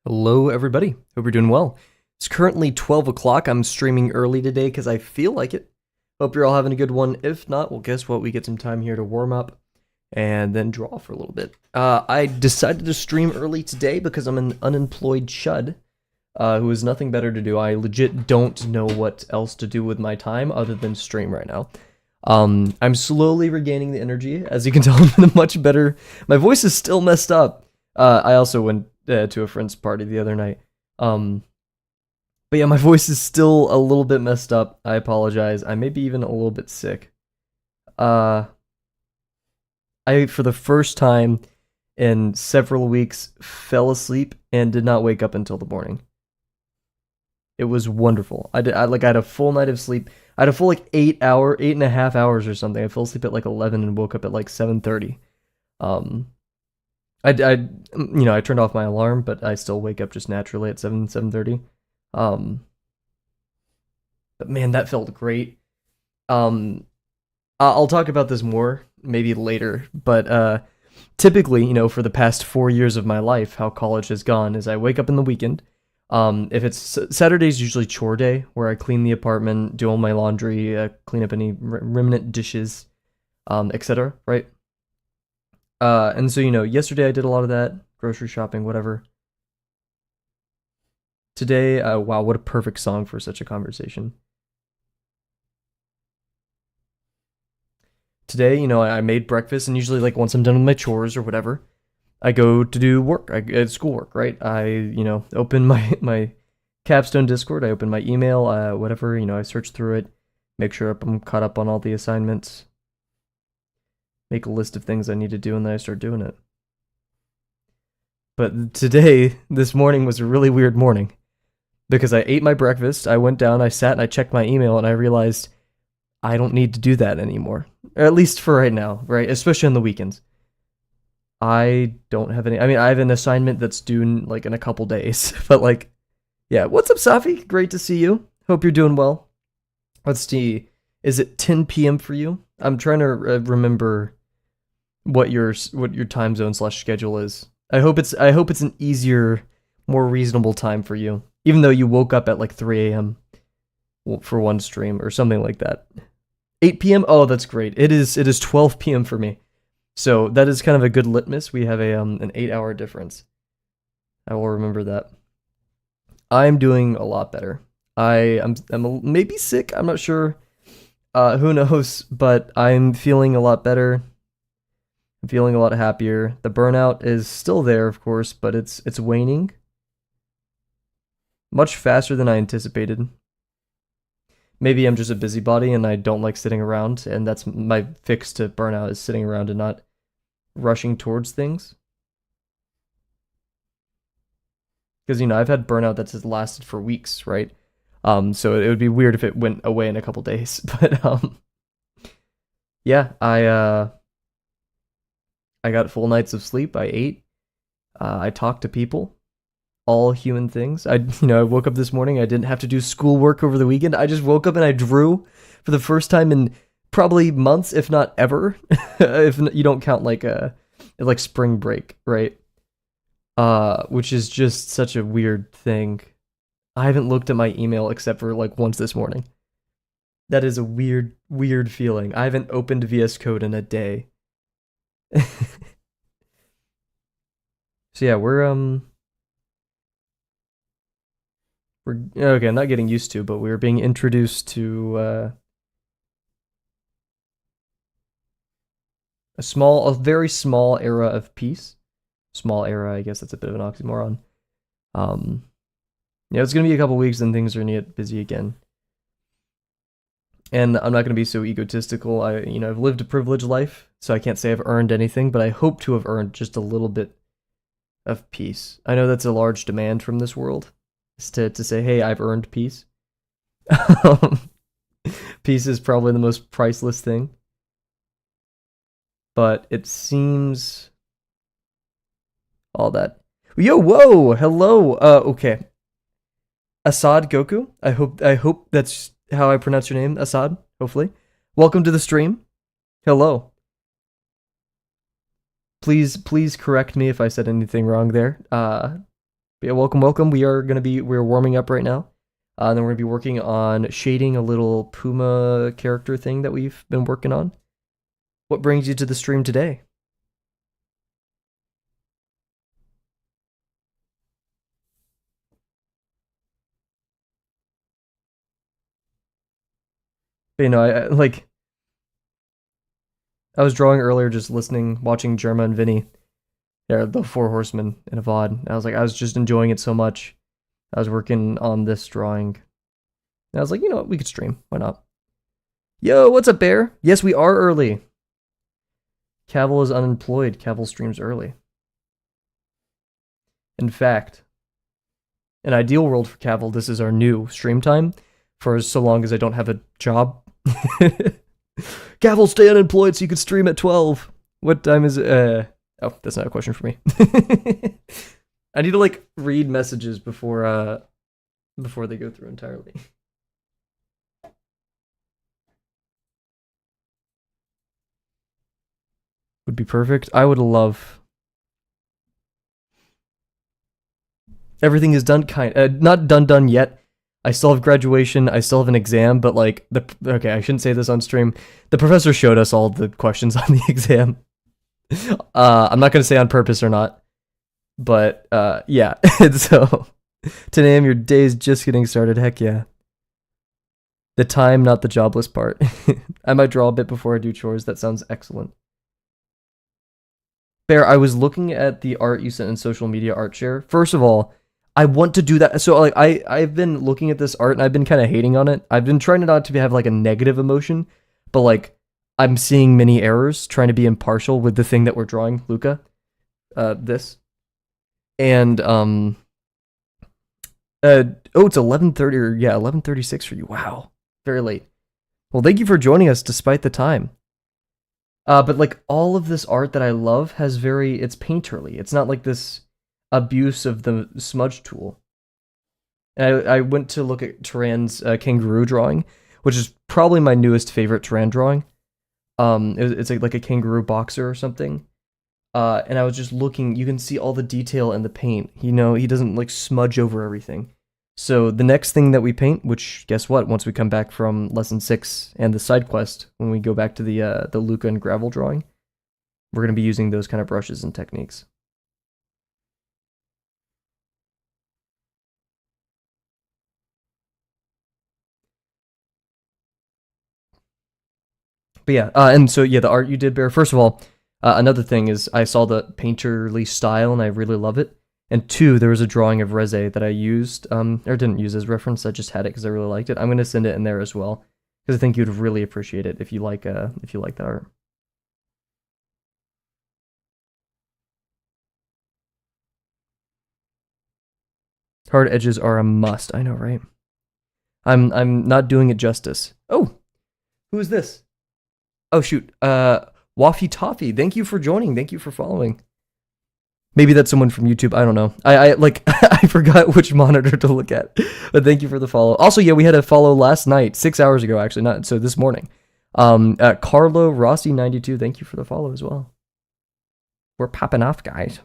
Hello, everybody. Hope you're doing well. It's currently 12 o'clock. I'm streaming early today because I feel like it. Hope you're all having a good one. If not, well, guess what? We get some time here to warm up and then draw for a little bit. I decided to stream early today because I'm an unemployed chud who has nothing better to do. I legit don't know what else to do with my time other than stream right now. I'm slowly regaining the energy. As you can tell, I'm in a much better... My voice is still messed up. I also went to a friend's party the other night. But yeah, my voice is still a little bit messed up. I apologize. I may be even a little bit sick. I, for the first time in several weeks, fell asleep and did not wake up until the morning. It was wonderful. I had a full night of sleep. I had a full 8.5 hours or something. I fell asleep at like 11 and woke up at like 7:30. I turned off my alarm, but I still wake up just naturally at 7:30. But man, that felt great. I'll talk about this more maybe later, but typically, for the past 4 years of my life, how college has gone is I wake up in the weekend. If it's Saturday's usually chore day, where I clean the apartment, do all my laundry, clean up any remnant dishes, etc. Right? And so, yesterday I did a lot of that, grocery shopping, whatever. Today, wow, what a perfect song for such a conversation. Today, I made breakfast, and usually, like, once I'm done with my chores or whatever, I go to do work, schoolwork, right? I, open my Capstone Discord, I open my email, whatever, I search through it, make sure I'm caught up on all the assignments, make a list of things I need to do, and then I start doing it. But today, this morning was a really weird morning, because I ate my breakfast, I went down, I sat, and I checked my email, and I realized I don't need to do that anymore. Or at least for right now, right? Especially on the weekends. I don't have any... I mean, I have an assignment that's due in a couple days. But yeah. What's up, Safi? Great to see you. Hope you're doing well. Let's see. Is it 10 p.m. for you? I'm trying to remember what your time zone / schedule is. I hope it's an easier, more reasonable time for you. Even though you woke up at 3 a.m. for one stream or something like that. 8 p.m. Oh, that's great. It is 12 p.m. for me. So that is kind of a good litmus. We have an 8-hour difference. I will remember that. I'm doing a lot better. I'm maybe sick. I'm not sure. Who knows? But I'm feeling a lot better. I'm feeling a lot happier. The burnout is still there, of course, but it's waning. Much faster than I anticipated. Maybe I'm just a busybody and I don't like sitting around, and that's my fix to burnout, is sitting around and not rushing towards things. Because, I've had burnout that's lasted for weeks, right? So it would be weird if it went away in a couple days. But, yeah, I got full nights of sleep. I ate. I talked to people. All human things. I woke up this morning. I didn't have to do schoolwork over the weekend. I just woke up and I drew for the first time in probably months, if not ever. If you don't count spring break, right? Which is just such a weird thing. I haven't looked at my email except for once this morning. That is a weird, weird feeling. I haven't opened VS Code in a day. So yeah, we're okay, I'm not getting used to, but we're being introduced to a very small era of peace. Small era, I guess that's a bit of an oxymoron. It's gonna be a couple weeks and things are gonna get busy again. And I'm not gonna be so egotistical. I've lived a privileged life, so I can't say I've earned anything, but I hope to have earned just a little bit of peace. I know that's a large demand from this world. To say, hey, I've earned peace. Peace is probably the most priceless thing. But it seems... all that. Yo, whoa, hello. Okay. Assad Goku. I hope that's how I pronounce your name, Assad, hopefully. Welcome to the stream. Hello. Please correct me if I said anything wrong there. But yeah, welcome. We're warming up right now. Then we're gonna be working on shading a little Puma character thing that we've been working on. What brings you to the stream today? But, I was drawing earlier, just listening, watching Germa and Vinny. Yeah, the Four Horsemen in a VOD. I was just enjoying it so much. I was working on this drawing. And I was like, you know what, we could stream. Why not? Yo, what's up, Bear? Yes, we are early. Kavel is unemployed. Kavel streams early. In fact, an ideal world for Kavel, this is our new stream time for so long as I don't have a job. Kavel, stay unemployed so you could stream at 12. What time is it? Oh, that's not a question for me. I need to like read messages before they go through entirely. Would be perfect. I would love. Everything is done, not done yet. I still have graduation. I still have an exam, but like okay, I shouldn't say this on stream. The professor showed us all the questions on the exam. I'm not gonna say on purpose or not, but yeah. So 10 a.m. your day is just getting started. Heck yeah. The time, not the jobless part. I might draw a bit before I do chores. That sounds excellent. Bear, I was looking at the art you sent in social media art share. First of all, I want to do that. So like I've been looking at this art and I've been kind of hating on it. I've been trying not to have like a negative emotion, but like I'm seeing many errors, trying to be impartial with the thing that we're drawing, Luca. This. And it's 11:30 or yeah, 11:36 for you. Wow. Very late. Well, thank you for joining us despite the time. But like all of this art that I love has it's painterly. It's not like this abuse of the smudge tool. And I went to look at Turan's kangaroo drawing, which is probably my newest favorite Turan drawing. It's like a kangaroo boxer or something. And I was just looking, you can see all the detail in the paint. You know, he doesn't like smudge over everything. So the next thing that we paint, which guess what? Once we come back from lesson 6 and the side quest, when we go back to the Luca and gravel drawing, we're gonna be using those kind of brushes and techniques. But yeah, and so yeah, the art you did, Bear. First of all, another thing is I saw the painterly style and I really love it. And 2, there was a drawing of Reze that I used, or didn't use as reference. I just had it because I really liked it. I'm gonna send it in there as well because I think you'd really appreciate it if you like that art. Hard edges are a must. I know, right? I'm not doing it justice. Oh, who is this? Oh shoot, Waffy Toffee. Thank you for joining. Thank you for following. Maybe that's someone from YouTube. I don't know. I like I forgot which monitor to look at. But thank you for the follow. Also, yeah, we had a follow last night, 6 hours ago actually, not so this morning. Carlo Rossi 92. Thank you for the follow as well. We're popping off, guys.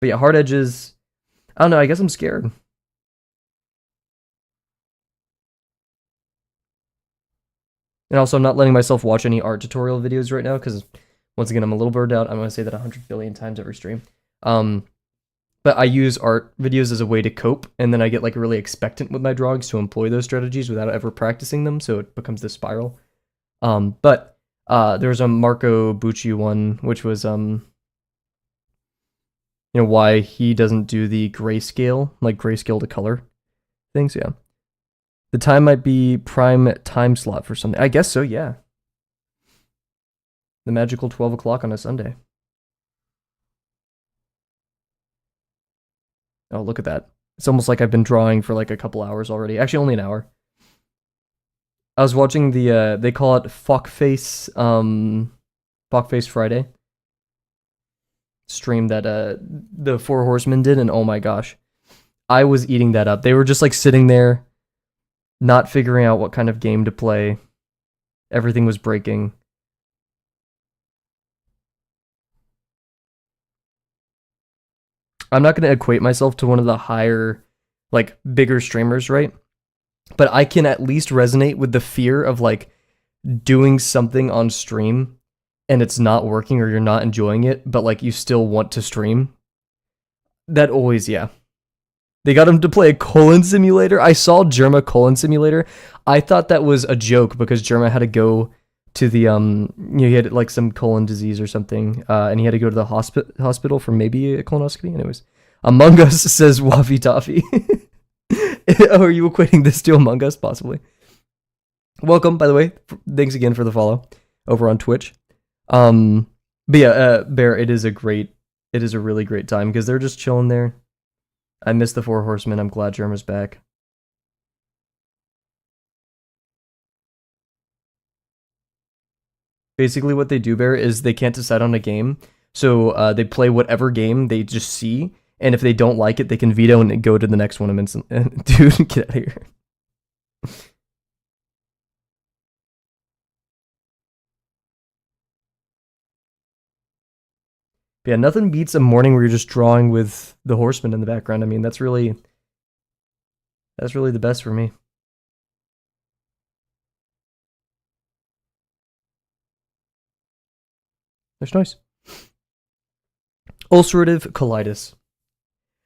But yeah, hard edges. I don't know. I guess I'm scared. And also, I'm not letting myself watch any art tutorial videos right now because, once again, I'm a little burned out. I'm going to say that 100 billion times every stream. But I use art videos as a way to cope, and then I get like really expectant with my drawings to employ those strategies without ever practicing them, so it becomes this spiral. But there's a Marco Bucci one, which was why he doesn't do the grayscale, like grayscale to color things. Yeah. The time might be prime time slot for something. I guess so, yeah. The magical 12 o'clock on a Sunday. Oh, look at that. It's almost like I've been drawing for like a couple hours already. Actually, only an hour. I was watching they call it Fuckface Friday stream that the Four Horsemen did, and oh my gosh. I was eating that up. They were just like sitting there, not figuring out what kind of game to play. Everything was breaking. I'm not going to equate myself to one of the higher, like, bigger streamers, right? But I can at least resonate with the fear of, like, doing something on stream and it's not working or you're not enjoying it, but, like, you still want to stream. That always, yeah. They got him to play a colon simulator. I saw Germa colon simulator. I thought that was a joke because Germa had to go to the he had like some colon disease or something, and he had to go to the hospital for maybe a colonoscopy. Anyways, Among Us says Waffy Toffee. Oh, are you equating this to Among Us? Possibly. Welcome, by the way. Thanks again for the follow over on Twitch. But yeah, Bear, it is a really great time because they're just chilling there. I miss the Four Horsemen. I'm glad Germa's back. Basically, what they do, Bear, is they can't decide on a game, so they play whatever game they just see, and if they don't like it, they can veto and go to the next one instantly. Dude, get out of here. Yeah, nothing beats a morning where you're just drawing with the Horseman in the background. I mean, that's really the best for me. That's nice. Ulcerative colitis.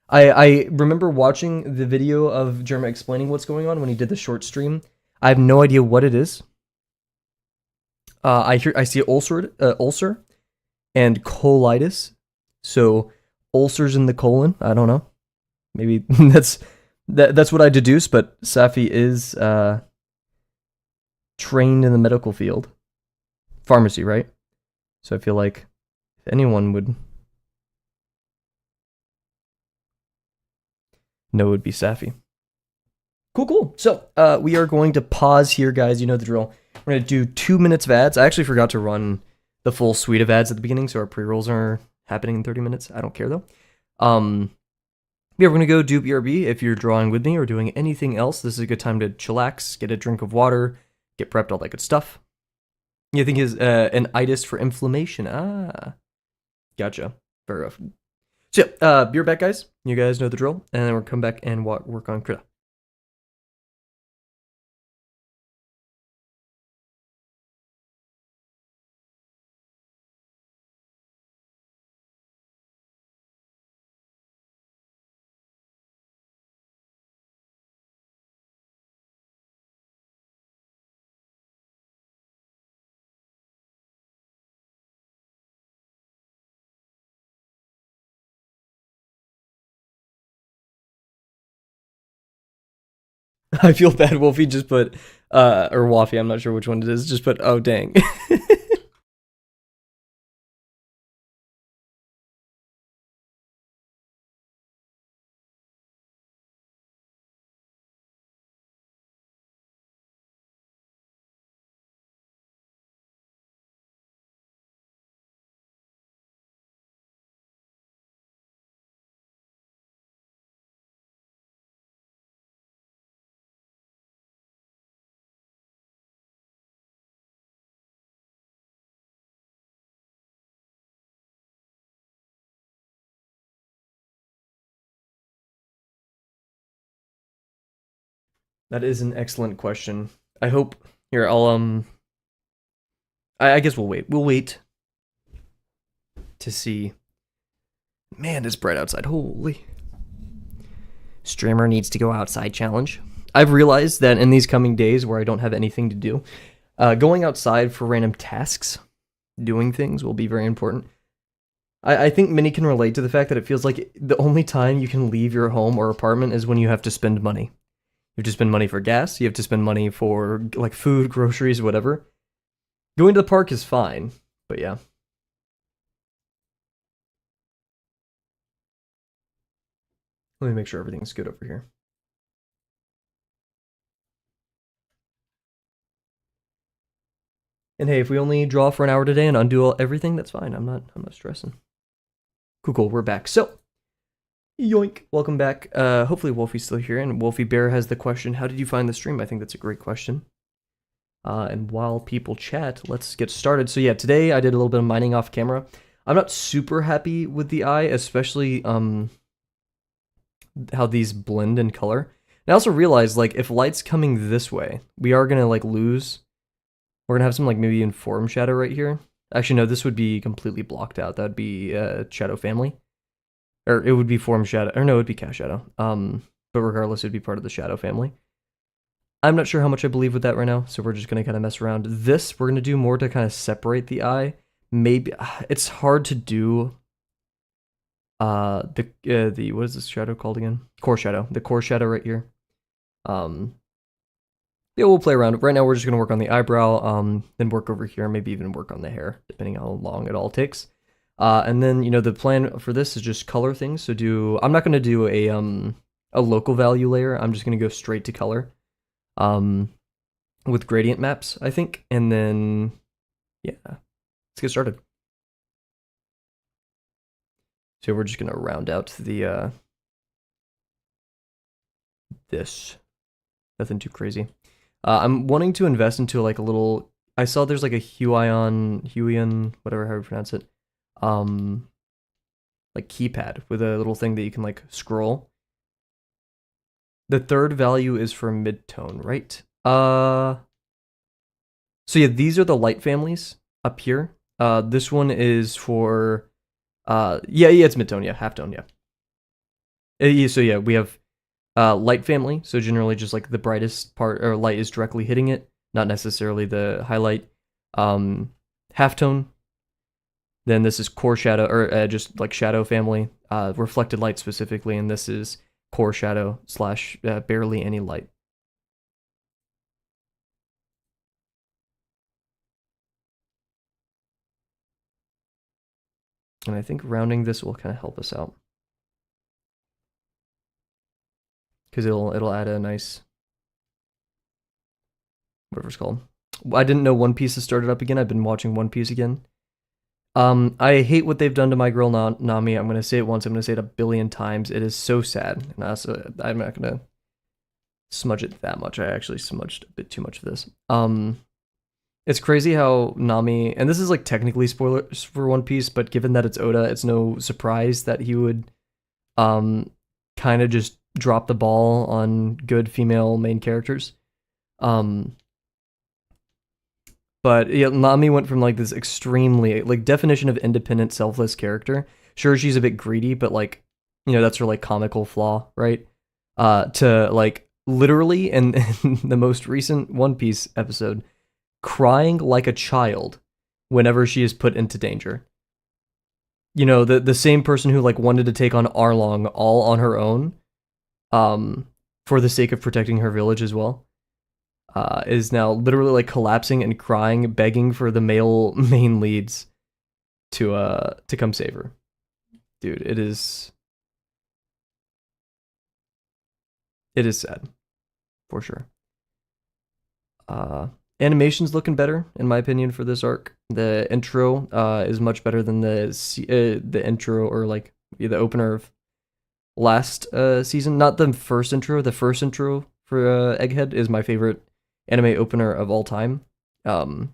I remember watching the video of Germa explaining what's going on when he did the short stream. I have no idea what it is. I see ulcer and colitis. So ulcers in the colon. I don't know. Maybe that's what I deduce. But Safi is trained in the medical field, pharmacy, right? So I feel like if anyone would know, it would be Safi. Cool. So we are going to pause here, guys. You know the drill. We're going to do 2 minutes of ads. I actually forgot to run the full suite of ads at the beginning, so our pre-rolls are happening in 30 minutes. I don't care, though. Yeah, we're going to go do BRB. If you're drawing with me or doing anything else, this is a good time to chillax, get a drink of water, get prepped, all that good stuff. You think is an itis for inflammation. Ah, gotcha. Fair enough. So yeah, be right back, guys. You guys know the drill. And then we'll come back and work on Krita. I feel bad. Wolfie just put, or Waffy, I'm not sure which one it is, just put, oh, dang. That is an excellent question. I hope, here, I guess we'll wait. We'll wait to see. Man, it's bright outside. Holy. Streamer needs to go outside challenge. I've realized that in these coming days where I don't have anything to do, going outside for random tasks, doing things will be very important. I think many can relate to the fact that it feels like the only time you can leave your home or apartment is when you have to spend money. You have to spend money for gas, you have to spend money for like food, groceries, whatever. Going to the park is fine, but yeah. Let me make sure everything's good over here. And hey, if we only draw for an hour today and undo everything, that's fine. I'm not stressing. Cool. We're back. So, yoink. Welcome back. Hopefully Wolfie's still here, and Wolfie Bear has the question, how did you find the stream? I think that's a great question. And while people chat, let's get started. So yeah, today I did a little bit of mining off camera. I'm not super happy with the eye, especially how these blend in color. And I also realized like if light's coming this way, we are gonna like lose. We're gonna have some like maybe inform shadow right here. Actually, no, this would be completely blocked out. That'd be shadow family, or it would be form shadow, or no, it would be cast shadow. But regardless, it'd be part of the shadow family. I'm not sure how much I believe with that right now, so we're just gonna kind of mess around. This we're gonna do more to kind of separate the eye. Maybe it's hard to do. The what is this shadow called again? Core shadow. The core shadow right here. Um, yeah, we'll play around. Right now, we're just gonna work on the eyebrow. Then work over here, maybe even work on the hair, depending how long it all takes. And then the plan for this is just color things. So I'm not gonna do a local value layer. I'm just gonna go straight to color. With gradient maps, I think, and then yeah, let's get started. So we're just gonna round out the this. Nothing too crazy. I'm wanting to invest into like a little. I saw there's like a Huion, whatever how you pronounce it, like keypad with a little thing that you can like scroll. The third value is for midtone, right? So yeah, these are the light families up here. This one is for yeah, it's midtone, yeah, halftone, yeah. So yeah, we have light family, so generally just like the brightest part or light is directly hitting it, not necessarily the highlight. Halftone. Then this is core shadow or just like shadow family, reflected light specifically, and this is core shadow slash barely any light. And I think rounding this will kind of help us out because it'll add a nice whatever it's called. I didn't know One Piece has started up again. I've been watching One Piece again. I hate what they've done to my girl Nami. I'm gonna say it once. I'm gonna say it a billion times. It is so sad, and also I'm not gonna smudge it that much. I actually smudged a bit too much of this. It's crazy how Nami, and this is like technically spoilers for One Piece, but given that it's Oda, it's no surprise that he would, kind of just drop the ball on good female main characters. But yeah, Nami went from like this extremely like definition of independent, selfless character. Sure, she's a bit greedy, but like, that's her like comical flaw, right? To like literally in the most recent One Piece episode, crying like a child whenever she is put into danger. The same person who like wanted to take on Arlong all on her own, for the sake of protecting her village as well. Is now literally like collapsing and crying, begging for the male main leads to come save her. Dude, it is sad for sure. Animation's looking better in my opinion for this arc. The intro is much better than the intro or like the opener of last season. Not the first intro. The first intro for Egghead is my favorite anime opener of all time. The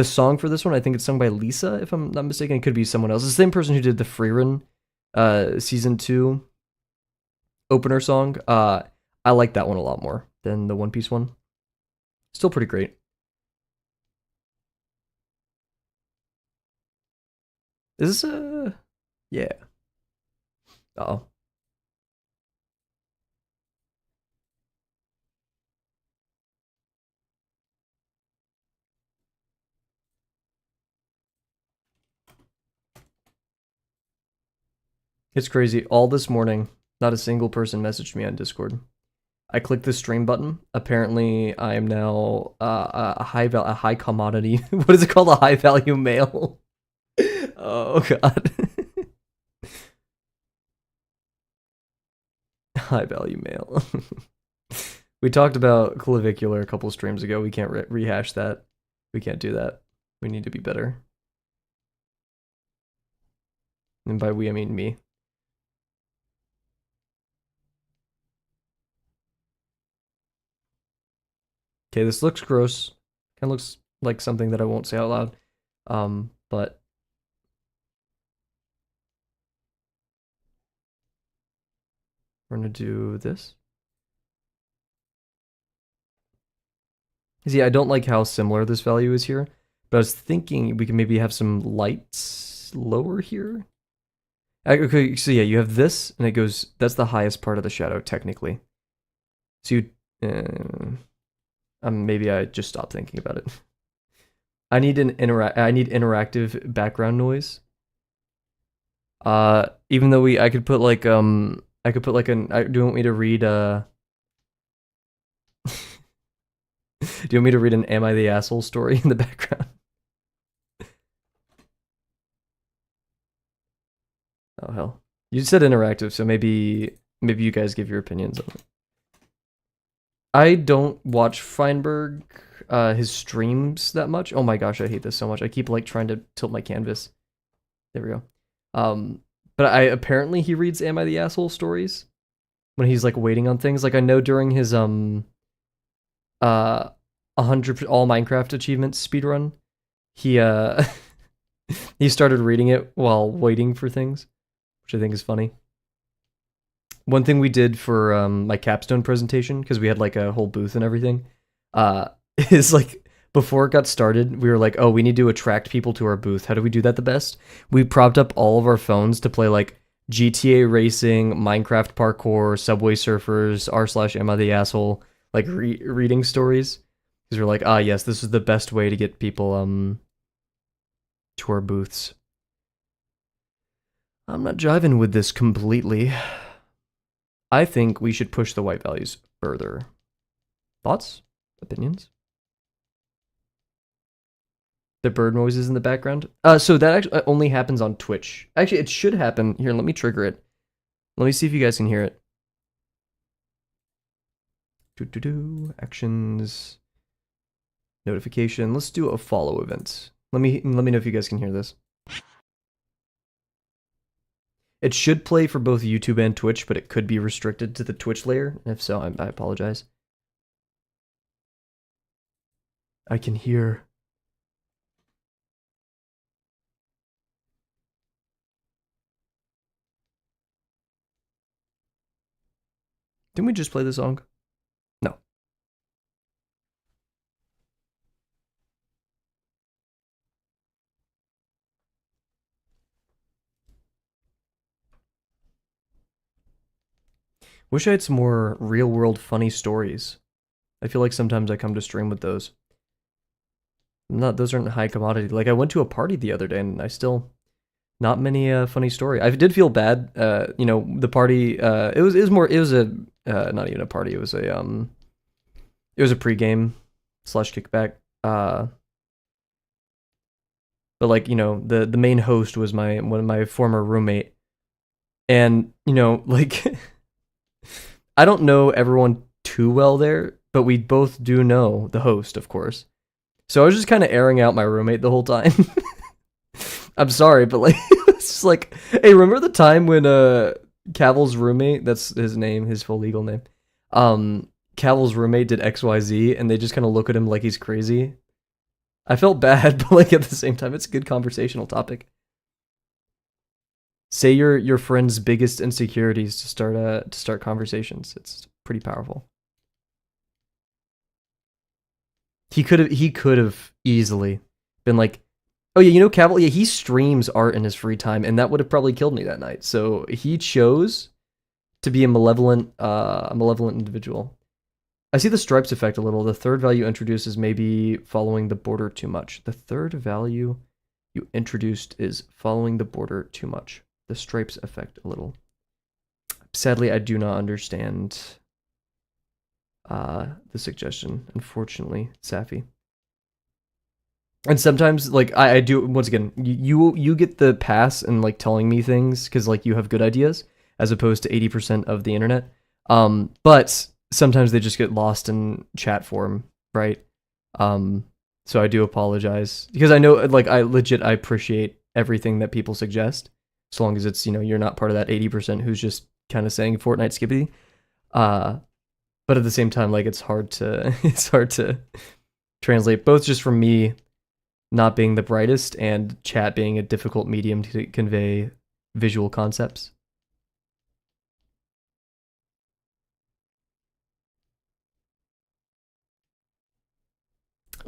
song for this one, I think it's sung by Lisa, if I'm not mistaken. It could be someone else. It's the same person who did the Freerun season 2 opener song. I like that one a lot more than the One Piece one. Still pretty great. Is this yeah. Oh. It's crazy. All this morning, not a single person messaged me on Discord. I clicked the stream button. Apparently, I am now a high commodity. What is it called? A high value male. Oh god. High value male. We talked about clavicular a couple streams ago. We can't rehash that. We can't do that. We need to be better. And by we, I mean me. Okay, this looks gross. Kind of looks like something that I won't say out loud. But We're gonna do this. See, I don't like how similar this value is here, but I was thinking we can maybe have some lights lower here. Okay, so yeah, you have this, and it goes, that's the highest part of the shadow, technically. So you, maybe I just stopped thinking about it. I need interactive background noise. Even though I could put like, I could put like do you want me to read, do you want me to read an Am I the Asshole story in the background? Oh, hell. You said interactive, so maybe you guys give your opinions on it. I don't watch Feinberg, his streams that much. Oh my gosh, I hate this so much. I keep like trying to tilt my canvas. There we go. But apparently he reads Am I the Asshole stories when he's like waiting on things. Like I know during his 100 all Minecraft achievements speedrun, he he started reading it while waiting for things, which I think is funny. One thing we did for my capstone presentation, because we had like a whole booth and everything, is like before it got started, we were like, oh, we need to attract people to our booth. How do we do that the best? We propped up all of our phones to play like GTA racing, Minecraft parkour, Subway Surfers, r/Am I the Asshole, like reading stories. Because we're like, ah, yes, this is the best way to get people to our booths. I'm not jiving with this completely. I think we should push the white values further. Thoughts? Opinions? The bird noises in the background? So that actually only happens on Twitch. Actually, it should happen. Here, let me trigger it. Let me see if you guys can hear it. Actions. Notification. Let's do a follow event. Let me know if you guys can hear this. It should play for both YouTube and Twitch, but it could be restricted to the Twitch layer. If so, I apologize. I can hear. Didn't we just play the song? No. Wish I had some more real-world funny stories. I feel like sometimes I come to stream with those. Those aren't high commodity. Like I went to a party the other day and I still not many funny story. I did feel bad. You know, the party. It was a not even a party. It was a pregame / kickback. But like you know, the main host was my former roommate, and you know like I don't know everyone too well there, but we both do know the host, of course. So I was just kind of airing out my roommate the whole time. I'm sorry, but like, it's just like, hey, remember the time when Kavel's roommate, that's his name, his full legal name, Kavel's roommate did XYZ, and they just kind of look at him like he's crazy. I felt bad, but like at the same time, it's a good conversational topic. Say your friend's biggest insecurities to start conversations. It's pretty powerful. He could have easily been like, oh yeah, you know, Kavel, yeah, he streams art in his free time, and that would have probably killed me that night. So he chose to be a malevolent individual. I see the stripes effect a little. The third value introduced is maybe following the border too much. The third value you introduced is following the border too much. The stripes effect a little. Sadly, I do not understand the suggestion. Unfortunately, Safi. And sometimes, like I do. Once again, you get the pass and like telling me things because like you have good ideas as opposed to 80% of the internet. But sometimes they just get lost in chat form, right? So I do apologize because I know, like, I appreciate everything that people suggest, so long as it's, you know, you're not part of that 80% who's just kind of saying Fortnite skippy. But at the same time, like, it's hard to translate, both just from me not being the brightest and chat being a difficult medium to convey visual concepts.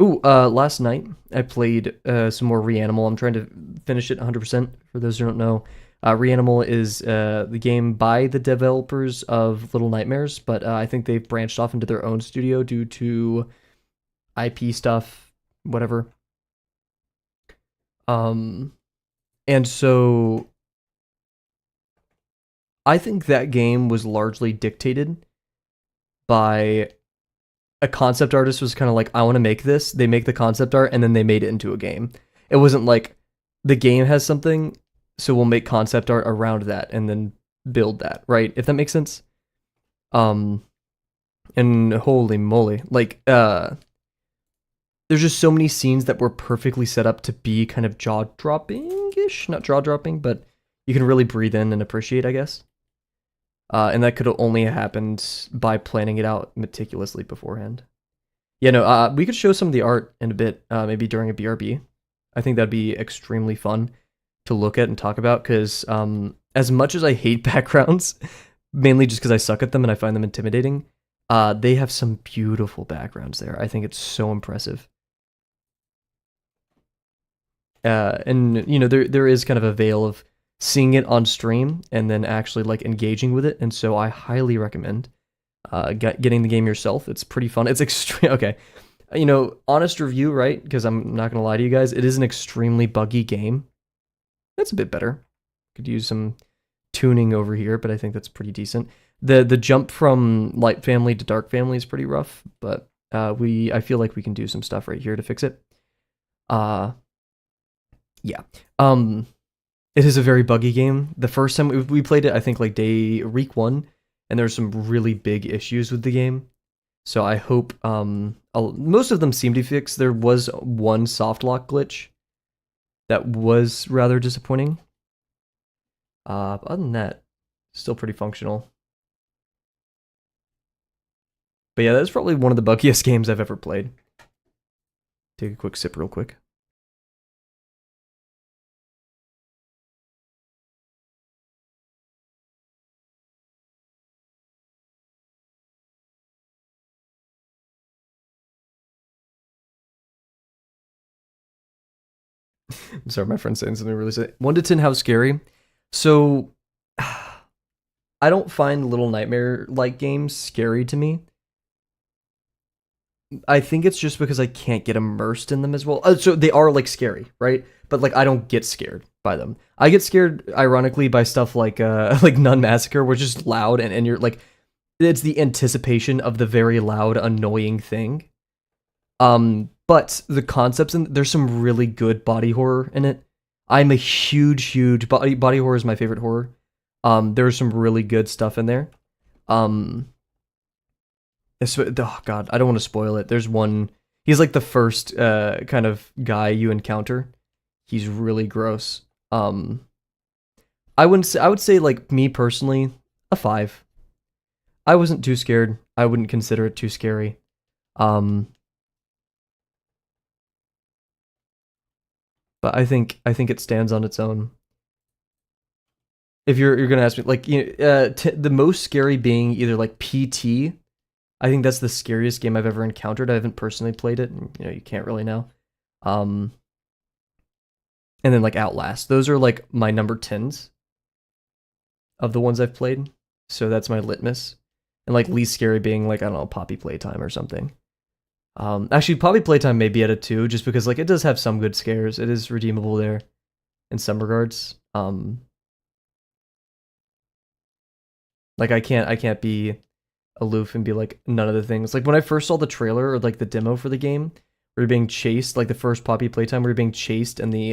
Ooh, last night I played some more Reanimal. I'm trying to finish it 100%. For those who don't know, Reanimal is the game by the developers of Little Nightmares, but I think they've branched off into their own studio due to IP stuff, whatever. Um, and so I think that game was largely dictated by a concept artist was kind of like, I want to make this. They make the concept art and then they made it into a game. It wasn't like the game has something, so we'll make concept art around that and then build that, right? If that makes sense. Um, and holy moly, like there's just so many scenes that were perfectly set up to be kind of jaw dropping ish, not jaw dropping, but you can really breathe in and appreciate, I guess. And that could have only happened by planning it out meticulously beforehand. Yeah, no, we could show some of the art in a bit, maybe during a BRB. I think that'd be extremely fun to look at and talk about, because as much as I hate backgrounds, mainly just because I suck at them and I find them intimidating, they have some beautiful backgrounds there. I think it's so impressive. And, you know, there is kind of a veil of seeing it on stream and then actually like engaging with it, and so I highly recommend getting the game yourself. It's pretty fun. It's extreme. Okay, you know, honest review, right? Because I'm not gonna lie to you guys, it is an extremely buggy game. That's a bit better. Could use some tuning over here, but I think that's pretty decent. The jump from light family to dark family is pretty rough, but I feel like we can do some stuff right here to fix it. Yeah. It is a very buggy game. The first time we played it, I think like week 1, and there's some really big issues with the game. So I hope most of them seem to be fixed. There was one soft lock glitch that was rather disappointing. Other than that, still pretty functional. But yeah, that's probably one of the buggiest games I've ever played. Take a quick sip real quick. I'm sorry, my friend's saying something really sad. 1 to 10, how scary? So, I don't find Little Nightmare-like games scary to me. I think it's just because I can't get immersed in them as well. So they are like scary, right? But like I don't get scared by them. I get scared, ironically, by stuff like like Nun Massacre, which is loud and you're like, it's the anticipation of the very loud, annoying thing. But the concepts, and there's some really good body horror in it. I'm a huge body horror is my favorite horror. There's some really good stuff in there. Oh god, I don't want to spoil it. There's one. He's like the first kind of guy you encounter. He's really gross. I wouldn't say, I would say like me personally, a 5. I wasn't too scared. I wouldn't consider it too scary. But I think it stands on its own. If you're gonna ask me, like, you know, the most scary being either like PT. I think that's the scariest game I've ever encountered. I haven't personally played it, and, you know, you can't really know. And then like Outlast. Those are like my number 10s of the ones I've played. So that's my litmus. And like least scary being like, I don't know, Poppy Playtime or something. Actually, Poppy Playtime may be at a 2, just because like it does have some good scares. It is redeemable there in some regards. Like I can't be aloof and be like none of the things. Like when I first saw the trailer or like the demo for the game, we were being chased, like the first Poppy Playtime, we were being chased in the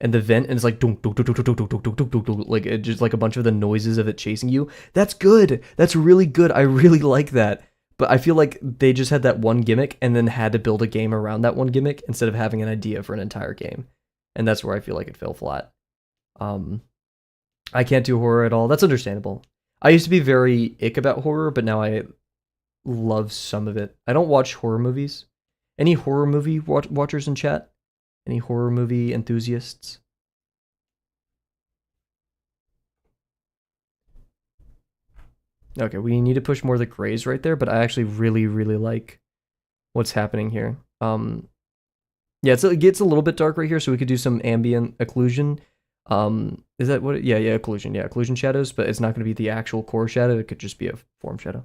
vent, and it's like dunk, dunk, dunk, dunk, dunk, dunk, dunk, dunk, dunk, dunk, like it just like a bunch of the noises of it chasing you. That's good. That's really good. I really like that. But I feel like they just had that one gimmick and then had to build a game around that one gimmick instead of having an idea for an entire game. And that's where I feel like it fell flat. I can't do horror at all. That's understandable. I used to be very ick about horror, but now I love some of it. I don't watch horror movies. Any horror movie watchers in chat? Any horror movie enthusiasts? Okay, we need to push more of the grays right there, but I actually really like what's happening here. Um, yeah, it gets a little bit dark right here, so we could do some ambient occlusion. Is that what? Yeah, occlusion. Yeah, occlusion shadows, but it's not going to be the actual core shadow. It could just be a form shadow.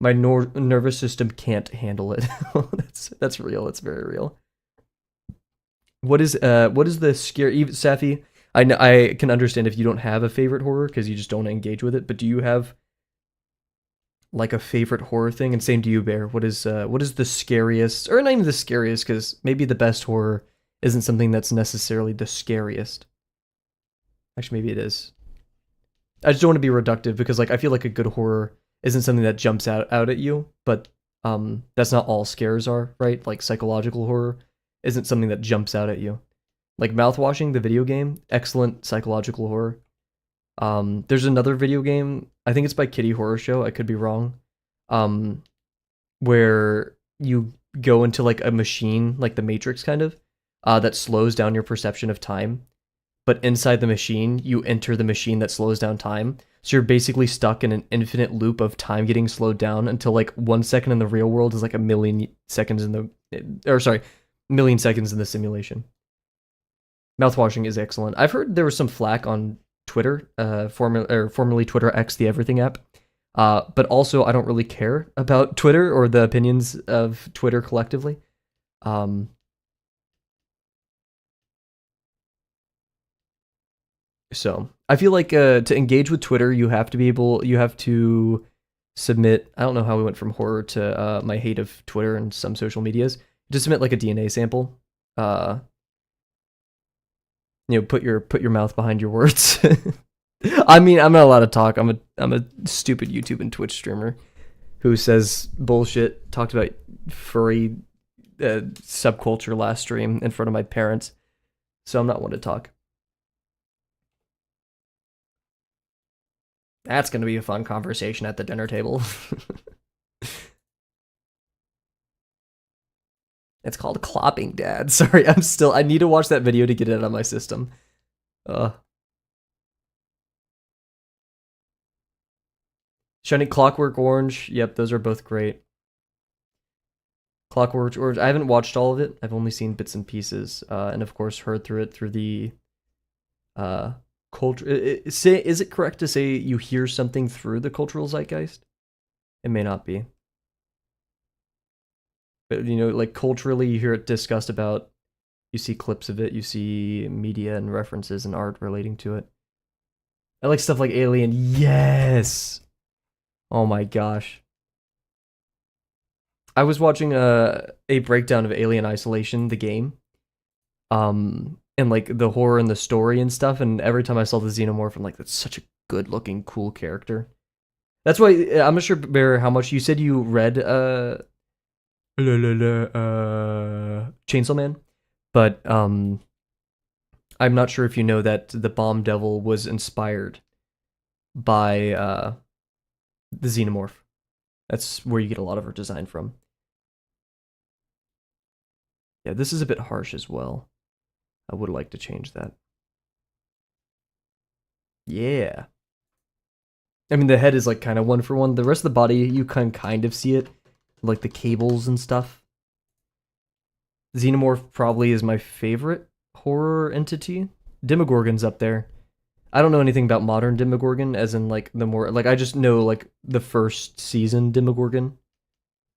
My nervous system can't handle it. That's real. It's very real. What is the scary Safi? I know, I can understand if you don't have a favorite horror because you just don't engage with it. But do you have like a favorite horror thing? And same to you, Bear. What is the scariest, or not even the scariest, because maybe the best horror isn't something that's necessarily the scariest. Actually, maybe it is. I just don't want to be reductive because like I feel like a good horror isn't something that jumps out at you, but that's not all scares are, right? Like psychological horror isn't something that jumps out at you. Like Mouthwashing, the video game, excellent psychological horror. There's another video game, I think it's by Kitty Horror Show, I could be wrong, where you go into like a machine, like the Matrix kind of, that slows down your perception of time. But inside the machine, you enter the machine that slows down time. So you're basically stuck in an infinite loop of time getting slowed down until like 1 second in the real world is like a million seconds in the, or sorry, million seconds in the simulation. Mouthwashing is excellent. I've heard there was some flack on Twitter, formerly Twitter X, the Everything app. But also, I don't really care about Twitter or the opinions of Twitter collectively. So I feel like to engage with Twitter, you have to submit. I don't know how we went from horror to my hate of Twitter and some social medias. Just submit like a DNA sample. Put your mouth behind your words. I mean, I'm not allowed to talk. I'm a stupid YouTube and Twitch streamer who says bullshit. Talked about furry subculture last stream in front of my parents, so I'm not one to talk. That's gonna be a fun conversation at the dinner table. It's called clopping, Dad. Sorry, I need to watch that video to get it out of my system. Shiny Clockwork Orange. Yep, those are both great. Clockwork Orange. I haven't watched all of it. I've only seen bits and pieces, and of course heard through it through the culture. Is it correct to say you hear something through the cultural zeitgeist? It may not be. But like culturally, you hear it discussed about. You see clips of it. You see media and references and art relating to it. I like stuff like Alien. Yes. Oh my gosh. I was watching a breakdown of Alien Isolation, the game. And like the horror and the story and stuff, and every time I saw the xenomorph, I'm like, that's such a good looking, cool character. That's why I'm not sure, Bear, how much you said you read Chainsaw Man, but I'm not sure if you know that the Bomb Devil was inspired by the xenomorph. That's where you get a lot of her design from. Yeah, this is a bit harsh as well. I would like to change that. Yeah. I mean, the head is like kind of one for one. The rest of the body, you can kind of see it, like the cables and stuff. Xenomorph probably is my favorite horror entity. Demogorgon's up there. I don't know anything about modern Demogorgon, as in like the more like I just know like the first season Demogorgon.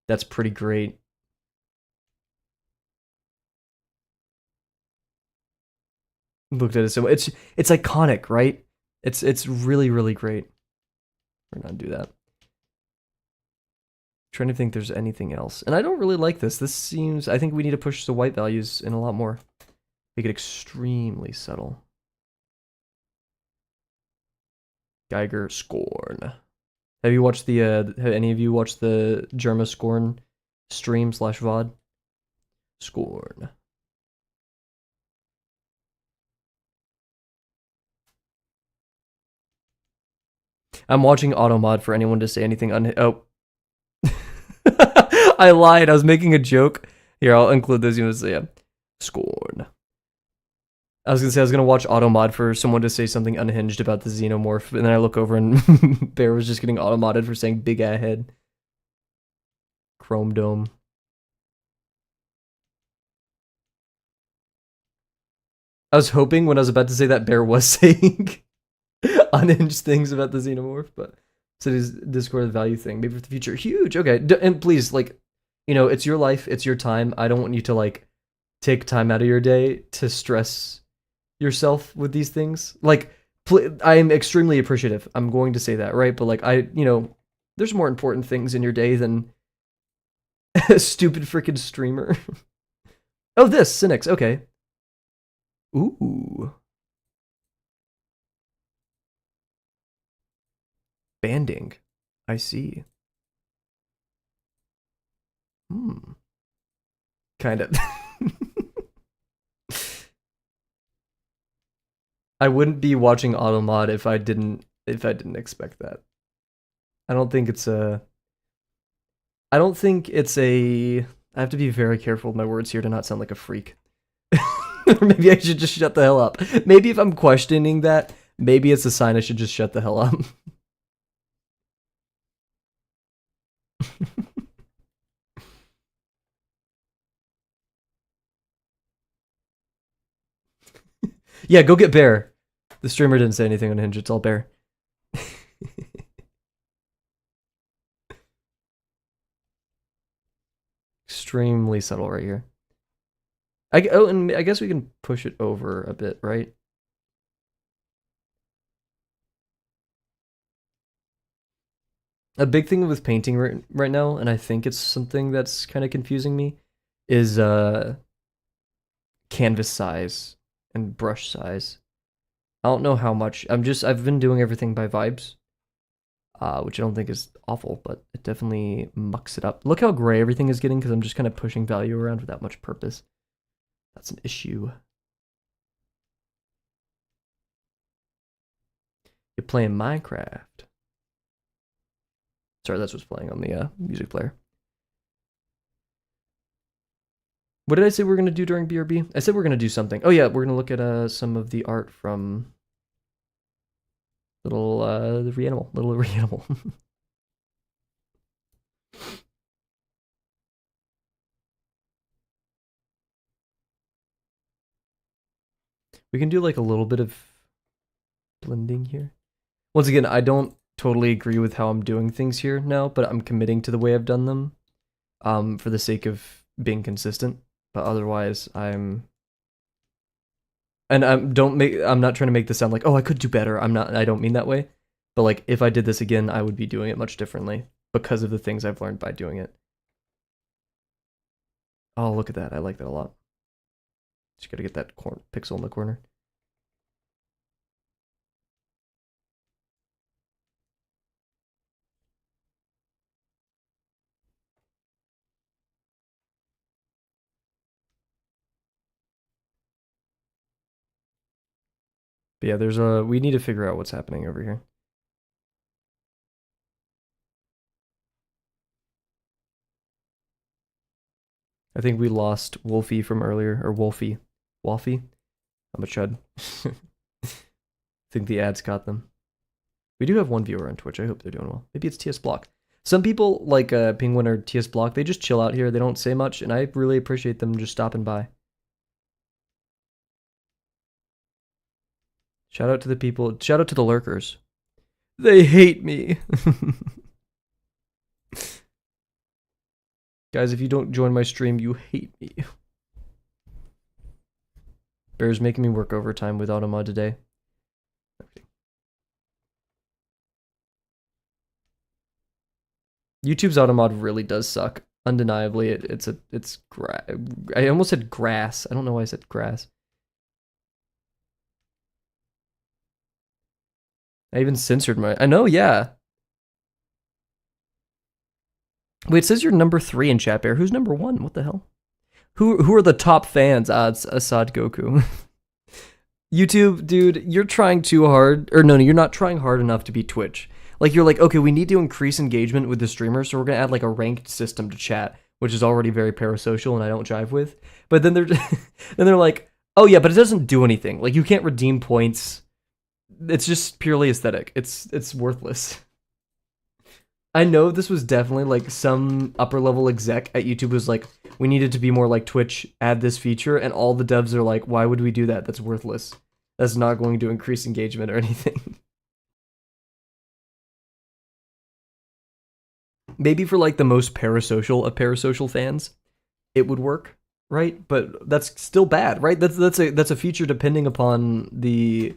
That's pretty great. Looked at it so it's iconic, right? It's really really great. We're gonna do that. Trying to think there's anything else, and I don't really like this. This seems I think we need to push the white values in a lot more. Make it extremely subtle. Geiger Scorn. Have you watched the have any of you watched the Germa Scorn stream / VOD? Scorn. I'm watching Automod for anyone to say anything oh. I lied. I was making a joke. Here, I'll include this. You know, so yeah. Scorn. I was gonna say I was gonna watch Automod for someone to say something unhinged about the xenomorph, and then I look over and Bear was just getting automodded for saying big head. Chrome Dome. I was hoping when I was about to say that Bear was saying unhinged things about the xenomorph, but so his Discord value thing, maybe for the future. Huge. Okay, and please, like, it's your life, it's your time. I don't want you to like take time out of your day to stress yourself with these things. Like, I am extremely appreciative. I'm going to say that, right? But like, there's more important things in your day than a stupid freaking streamer. Oh, this Cynics. Okay. Ooh. Banding. I see. Kind of. I wouldn't be watching Automod if I didn't expect that. I don't think it's a I have to be very careful with my words here to not sound like a freak. Or maybe I should just shut the hell up. Maybe if I'm questioning that, maybe it's a sign I should just shut the hell up. Yeah, go get Bear. The streamer didn't say anything on Hinge, it's all Bear. Extremely subtle right here. And I guess we can push it over a bit, right? A big thing with painting right now, and I think it's something that's kind of confusing me, is canvas size and brush size. I don't know how much. I've been doing everything by vibes, which I don't think is awful, but it definitely mucks it up. Look how gray everything is getting because I'm just kind of pushing value around without much purpose. That's an issue. You're playing Minecraft. Sorry, that's what's playing on the music player. What did I say we were going to do during BRB? I said we're going to do something. Oh yeah, we're going to look at some of the art from little Reanimal. We can do like a little bit of blending here. Once again, I don't totally agree with how I'm doing things here now, but I'm committing to the way I've done them for the sake of being consistent. But otherwise, I'm not trying to make this sound like, oh, I could do better. I don't mean that way. But like, if I did this again, I would be doing it much differently because of the things I've learned by doing it. Oh, look at that. I like that a lot. Just gotta get that pixel in the corner. But yeah, we need to figure out what's happening over here. I think we lost Wolfie from earlier, or Wolfie. I'm a chud. I think the ads caught them. We do have one viewer on Twitch. I hope they're doing well. Maybe it's TS Block. Some people, like Penguin or TS Block, they just chill out here. They don't say much, and I really appreciate them just stopping by. Shout out to the people. Shout out to the lurkers. They hate me. Guys, if you don't join my stream, you hate me. Bear's making me work overtime with Automod today. YouTube's Automod really does suck. Undeniably, I almost said grass. I don't know why I said grass. I even censored I know, yeah. Wait, it says you're number 3 in chat, Bear. Who's number 1? What the hell? Who are the top fans? It's Assad Goku. YouTube, dude, you're trying too hard. Or no, you're not trying hard enough to be Twitch. Like, you're like, okay, we need to increase engagement with the streamer, so we're gonna add like a ranked system to chat, which is already very parasocial and I don't jive with. But then they're like, oh yeah, but it doesn't do anything. Like, you can't redeem points. It's just purely aesthetic. It's worthless. I know this was definitely like some upper level exec at YouTube was like, we needed to be more like Twitch, add this feature, and all the devs are like, why would we do that? That's worthless. That's not going to increase engagement or anything. Maybe for like the most parasocial of parasocial fans, it would work, right? But that's still bad, right? That's a feature depending upon the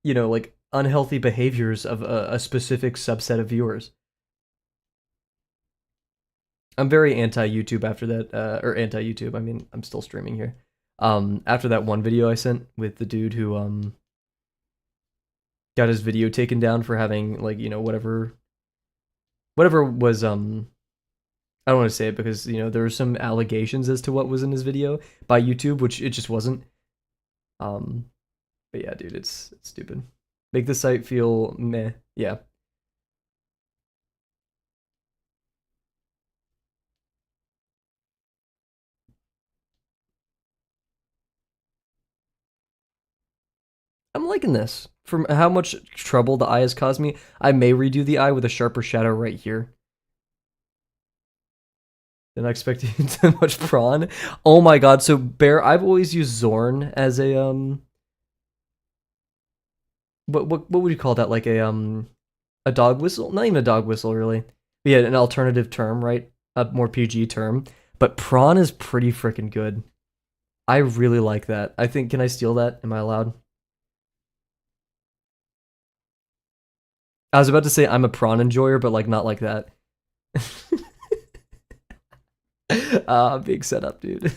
like unhealthy behaviors of a specific subset of viewers. I'm very anti YouTube after that, or anti YouTube. I mean, I'm still streaming here. After that one video I sent with the dude who got his video taken down for having like whatever was I don't want to say it because there were some allegations as to what was in his video by YouTube, which it just wasn't. But yeah, dude, it's stupid. Make the site feel meh. Yeah. I'm liking this. From how much trouble the eye has caused me, I may redo the eye with a sharper shadow right here. Didn't expect you too much prawn. Oh my god, so Bear, I've always used Zorn as a what would you call that? Like a dog whistle? Not even a dog whistle really. But yeah, an alternative term, right? A more PG term. But prawn is pretty freaking good. I really like that. I think, can I steal that? Am I allowed? I was about to say I'm a prawn enjoyer, but like not like that. Big setup, dude.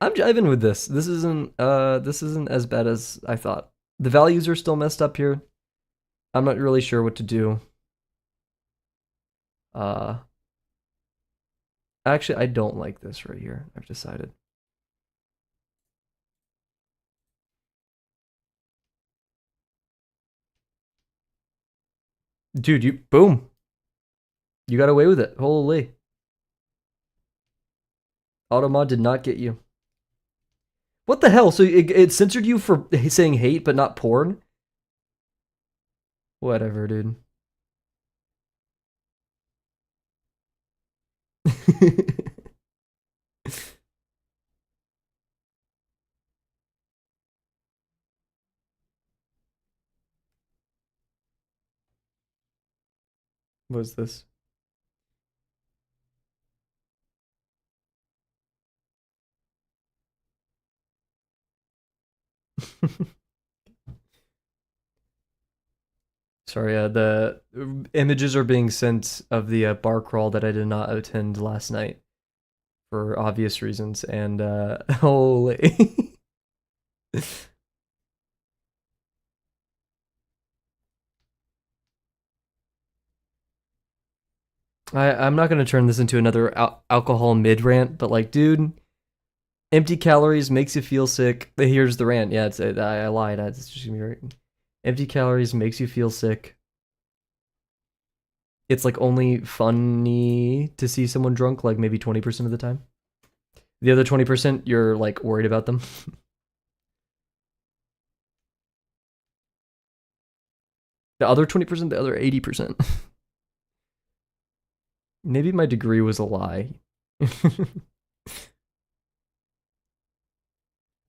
I'm jiving with this. This isn't as bad as I thought. The values are still messed up here. I'm not really sure what to do. Actually, I don't like this right here. I've decided. Dude, you boom. You got away with it. Holy. Automod did not get you. What the hell? So it censored you for saying hate but not porn? Whatever, dude. What is this? Sorry, the images are being sent of the bar crawl that I did not attend last night for obvious reasons, and holy. I'm not gonna turn this into another alcohol mid rant, but like, dude, empty calories makes you feel sick. Here's the rant. Yeah, I lied. It's just gonna be right. Empty calories makes you feel sick. It's like only funny to see someone drunk, like maybe 20% of the time. The other 20%, you're like worried about them. The other 20%, the other 80%. Maybe my degree was a lie.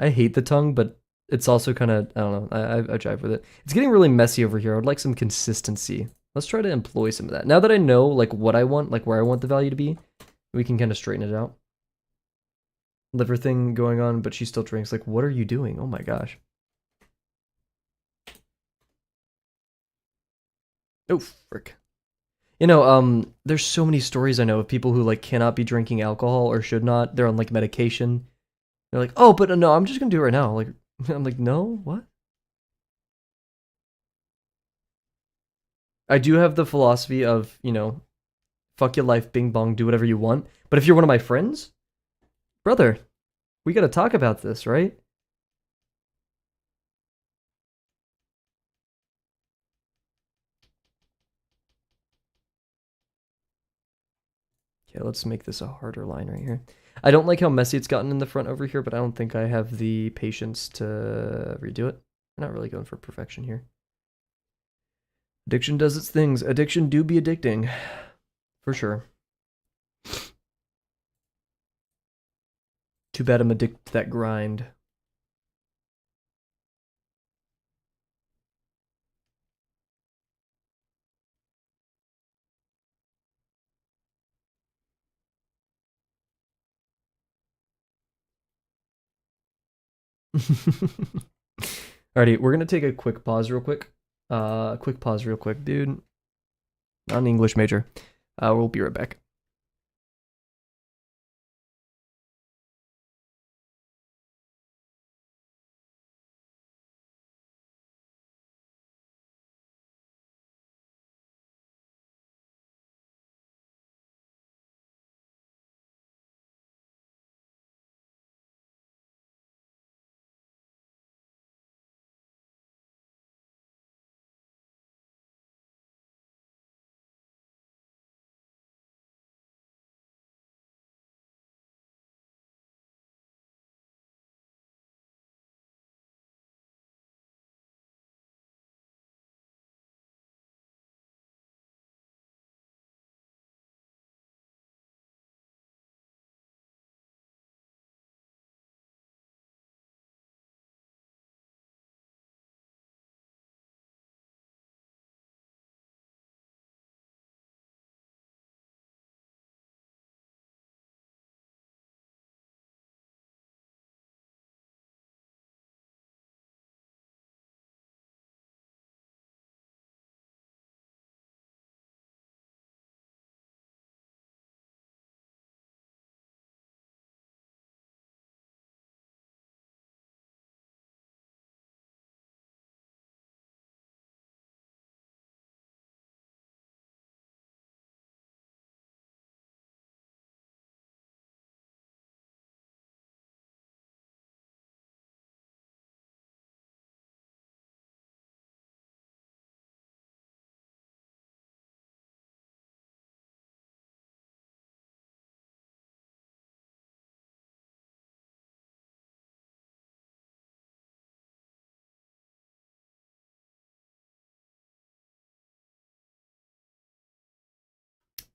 I hate the tongue, but it's also kind of, I don't know, I jive with it. It's getting really messy over here. I would like some consistency. Let's try to employ some of that. Now that I know like what I want, like where I want the value to be, we can kind of straighten it out. Liver thing going on, but she still drinks. Like, what are you doing? Oh my gosh. Oh, frick. There's so many stories I know of people who like cannot be drinking alcohol or should not. They're on like medication. They're like, oh, but no, I'm just gonna do it right now. Like, I'm like, no, what? I do have the philosophy of, fuck your life, bing bong, do whatever you want. But if you're one of my friends, brother, we gotta talk about this, right? Okay, let's make this a harder line right here. I don't like how messy it's gotten in the front over here, but I don't think I have the patience to redo it. I'm not really going for perfection here. Addiction does its things. Addiction do be addicting. For sure. Too bad I'm addicted to that grind. Alrighty, we're gonna take a quick pause real quick. Quick pause real quick, dude. Not an English major. We'll be right back.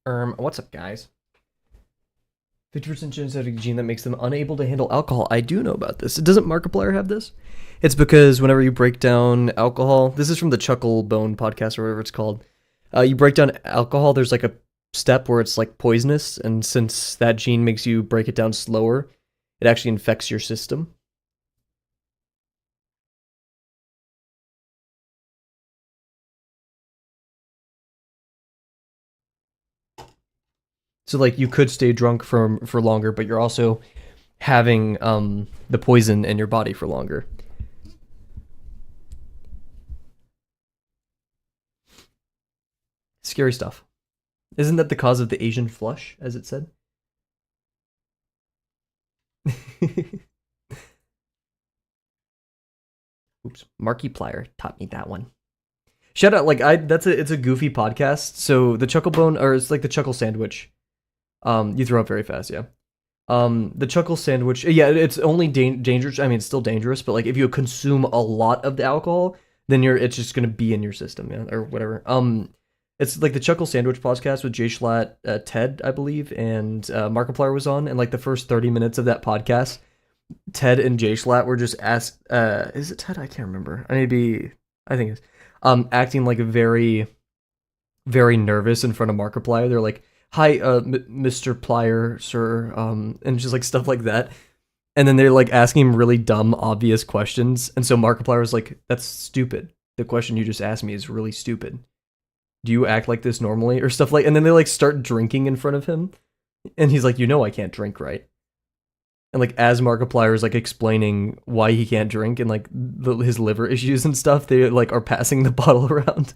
What's up, guys? 50% genetic gene that makes them unable to handle alcohol. I do know about this. Doesn't Markiplier have this? It's because whenever you break down alcohol, this is from the Chuckle Bone podcast or whatever it's called. You break down alcohol, there's like a step where it's like poisonous, and since that gene makes you break it down slower, it actually infects your system. So like you could stay drunk for longer, but you're also having the poison in your body for longer. Scary stuff. Isn't that the cause of the Asian flush, as it said? Oops, Markiplier taught me that one. Shout out, like it's a goofy podcast. So the Chuckle Bone, or it's like the Chuckle Sandwich. You throw up very fast, yeah. The Chuckle Sandwich, yeah, it's only dangerous. I mean, it's still dangerous, but like if you consume a lot of the alcohol, then it's just gonna be in your system, man, or whatever. It's like the Chuckle Sandwich podcast with Jay Schlatt, Ted, I believe, and Markiplier was on, and like the first 30 minutes of that podcast, Ted and Jay Schlatt were just asked, is it Ted? I can't remember. I think it's, acting like very, very nervous in front of Markiplier. They're like, hi, Mr. Plier, sir, and just like stuff like that. And then they're like asking him really dumb, obvious questions. And so Markiplier was like, that's stupid. The question you just asked me is really stupid. Do you act like this normally? Or stuff like, and then they like start drinking in front of him. And he's like, you know I can't drink, right? And like as Markiplier is like explaining why he can't drink and like his liver issues and stuff, they like are passing the bottle around.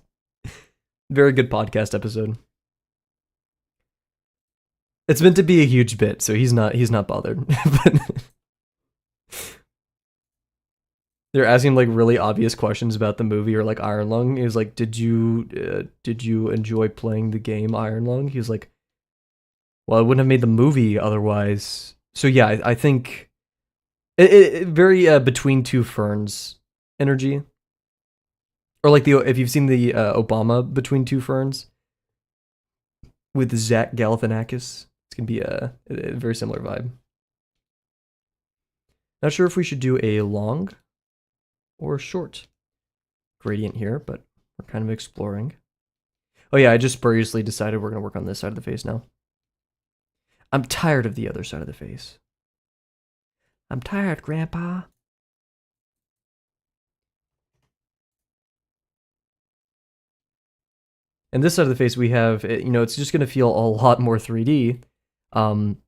Very good podcast episode. It's meant to be a huge bit, so he's not bothered. But they're asking like really obvious questions about the movie or like Iron Lung. He's like, did you enjoy playing the game Iron Lung? He's like, well, I wouldn't have made the movie otherwise. So yeah, I think it very Between Two Ferns energy. Or like the if you've seen the Obama Between Two Ferns with Zach Galifianakis, it's gonna be a very similar vibe. Not sure if we should do a long or short gradient here, but we're kind of exploring. Oh yeah, I just spuriously decided we're gonna work on this side of the face now. I'm tired of the other side of the face. I'm tired, Grandpa. And this side of the face, we have, it's just gonna feel a lot more 3D, um,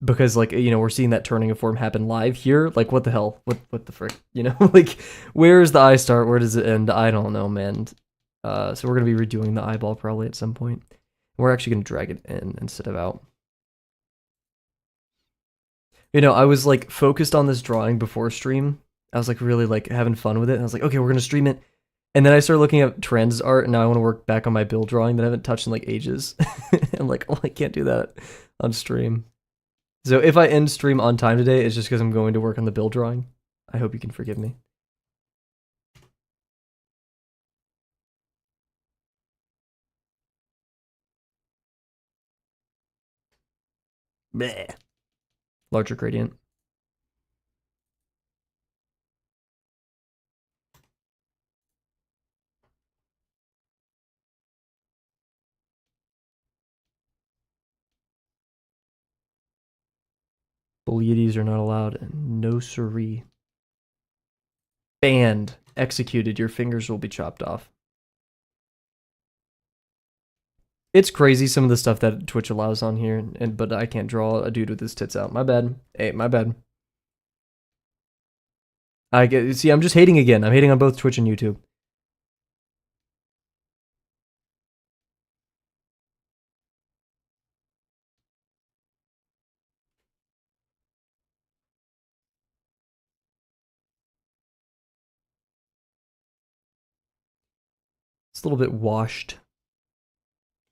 because like we're seeing that turning of form happen live here. Like what the hell? What the frick? Like where's the eye start? Where does it end? I don't know, man. So we're gonna be redoing the eyeball probably at some point. We're actually gonna drag it in instead of out. I was like focused on this drawing before stream. I was like really like having fun with it. And I was like, okay, we're gonna stream it. And then I started looking at trends art, and now I want to work back on my build drawing that I haven't touched in like ages. I'm like, oh, I can't do that on stream. So if I end stream on time today, it's just because I'm going to work on the build drawing. I hope you can forgive me. Bleh. Larger gradient. Bullies are not allowed. No siree. Banned. Executed. Your fingers will be chopped off. It's crazy some of the stuff that Twitch allows on here, but I can't draw a dude with his tits out. My bad. Hey, my bad. See, I'm just hating again. I'm hating on both Twitch and YouTube. It's a little bit washed.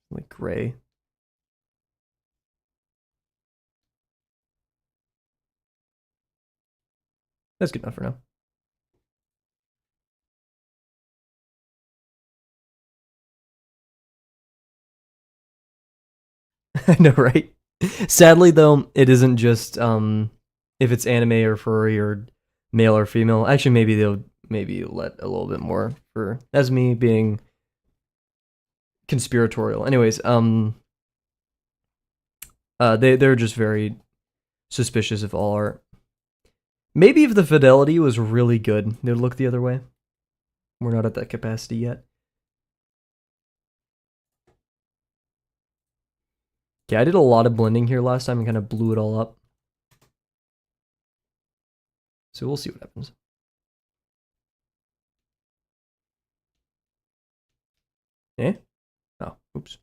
Like gray. That's good enough for now. I know, right? Sadly, though, it isn't just if it's anime or furry or male or female. Actually, maybe they'll let a little bit more for as me being conspiratorial. Anyways, they're just very suspicious of all art. Maybe if the fidelity was really good, they'd look the other way. We're not at that capacity yet. Yeah, I did a lot of blending here last time and kind of blew it all up. So we'll see what happens. Eh? Oh, oops.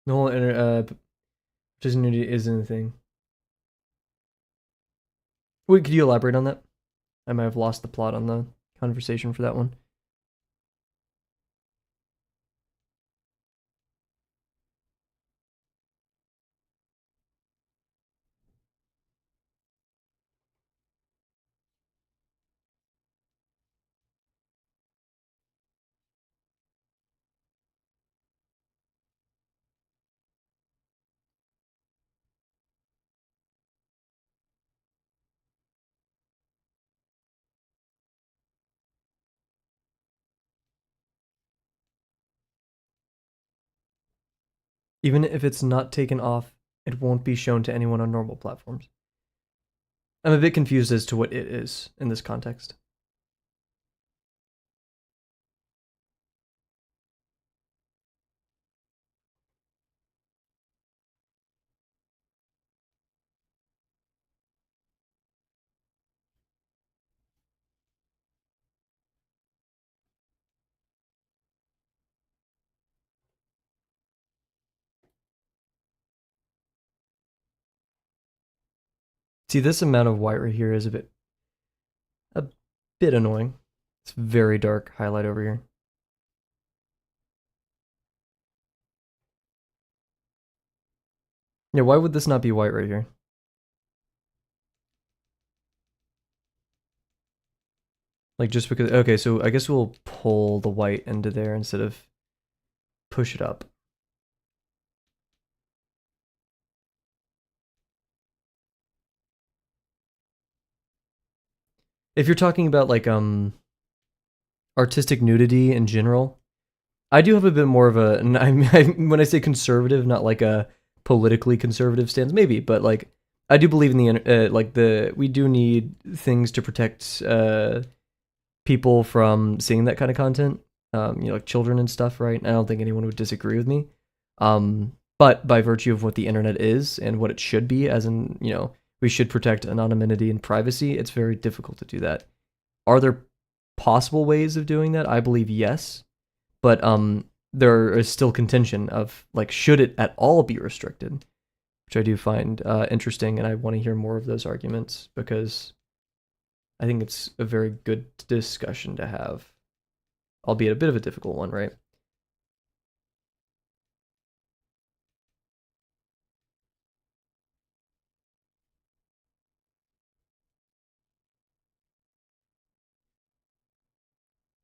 The whole participant isn't a thing. Wait, could you elaborate on that? I might have lost the plot on the conversation for that one. Even if it's not taken off, it won't be shown to anyone on normal platforms. I'm a bit confused as to what it is in this context. See, this amount of white right here is a bit annoying. It's very dark highlight over here. Yeah, why would this not be white right here? Like just because, okay, so I guess we'll pull the white into there instead of push it up. If you're talking about like artistic nudity in general, I do have a bit more of a, and when I say conservative, not like a politically conservative stance, maybe, but like I do believe in the like the we do need things to protect people from seeing that kind of content. You know, like children and stuff, right? I don't think anyone would disagree with me. But by virtue of what the internet is and what it should be, as in, you know, we should protect anonymity and privacy, it's very difficult to do that. Are there possible ways of doing that? I believe yes, but there is still contention of like, should it at all be restricted? Which I do find interesting, and I want to hear more of those arguments because I think it's a very good discussion to have, albeit a bit of a difficult one, right?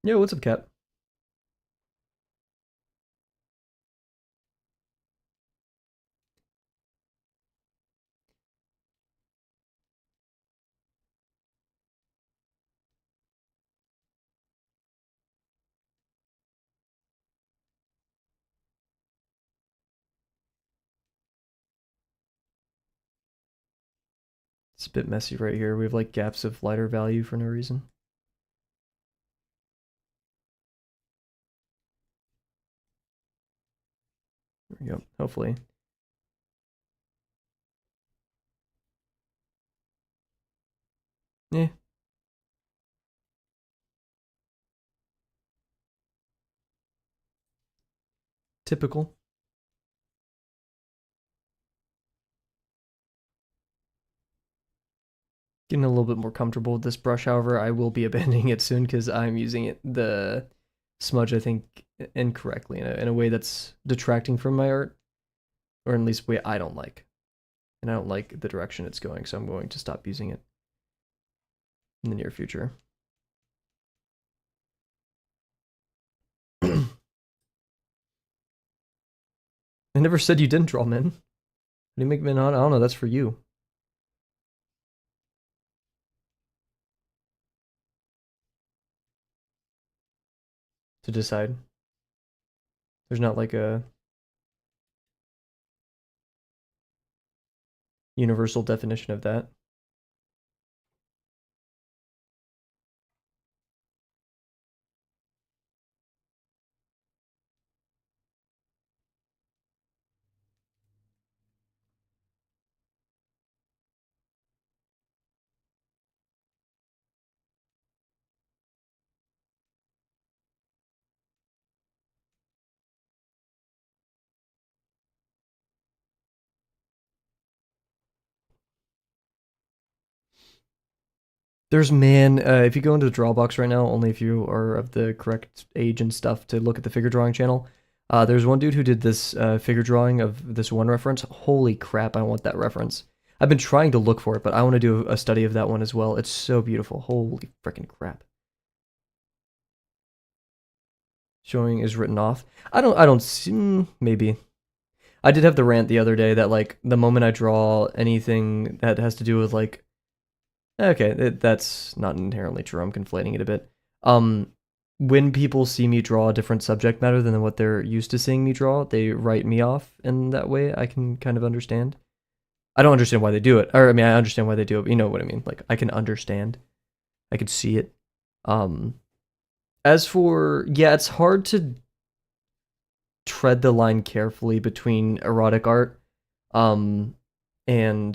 Yeah, what's up, Cap? It's a bit messy right here. We have like gaps of lighter value for no reason. There we go. Hopefully. Yeah, typical. Getting a little bit more comfortable with this brush, however, I will be abandoning it soon because I'm using the smudge, I think, incorrectly in a way that's detracting from my art, or at least way I don't like. And I don't like the direction it's going, so I'm going to stop using it in the near future. I never said you didn't draw men. What do you make men on? I don't know, that's for you to decide. There's not like a universal definition of that. There's man, if you go into the Drawbox right now, only if you are of the correct age and stuff to look at the figure drawing channel. There's one dude who did this figure drawing of this one reference. Holy crap, I want that reference. I've been trying to look for it, but I want to do a study of that one as well. It's so beautiful. Holy freaking crap. Showing is written off. I don't see, maybe. I did have the rant the other day that like the moment I draw anything that has to do with like okay, that's not inherently true. I'm conflating it a bit. Um, when people see me draw a different subject matter than what they're used to seeing me draw, they write me off in that way. I can kind of understand. I don't understand why they do it. Or I mean, I understand why they do it, but you know what I mean. Like I can understand. I could see it. Um, as for yeah, it's hard to tread the line carefully between erotic art, um, and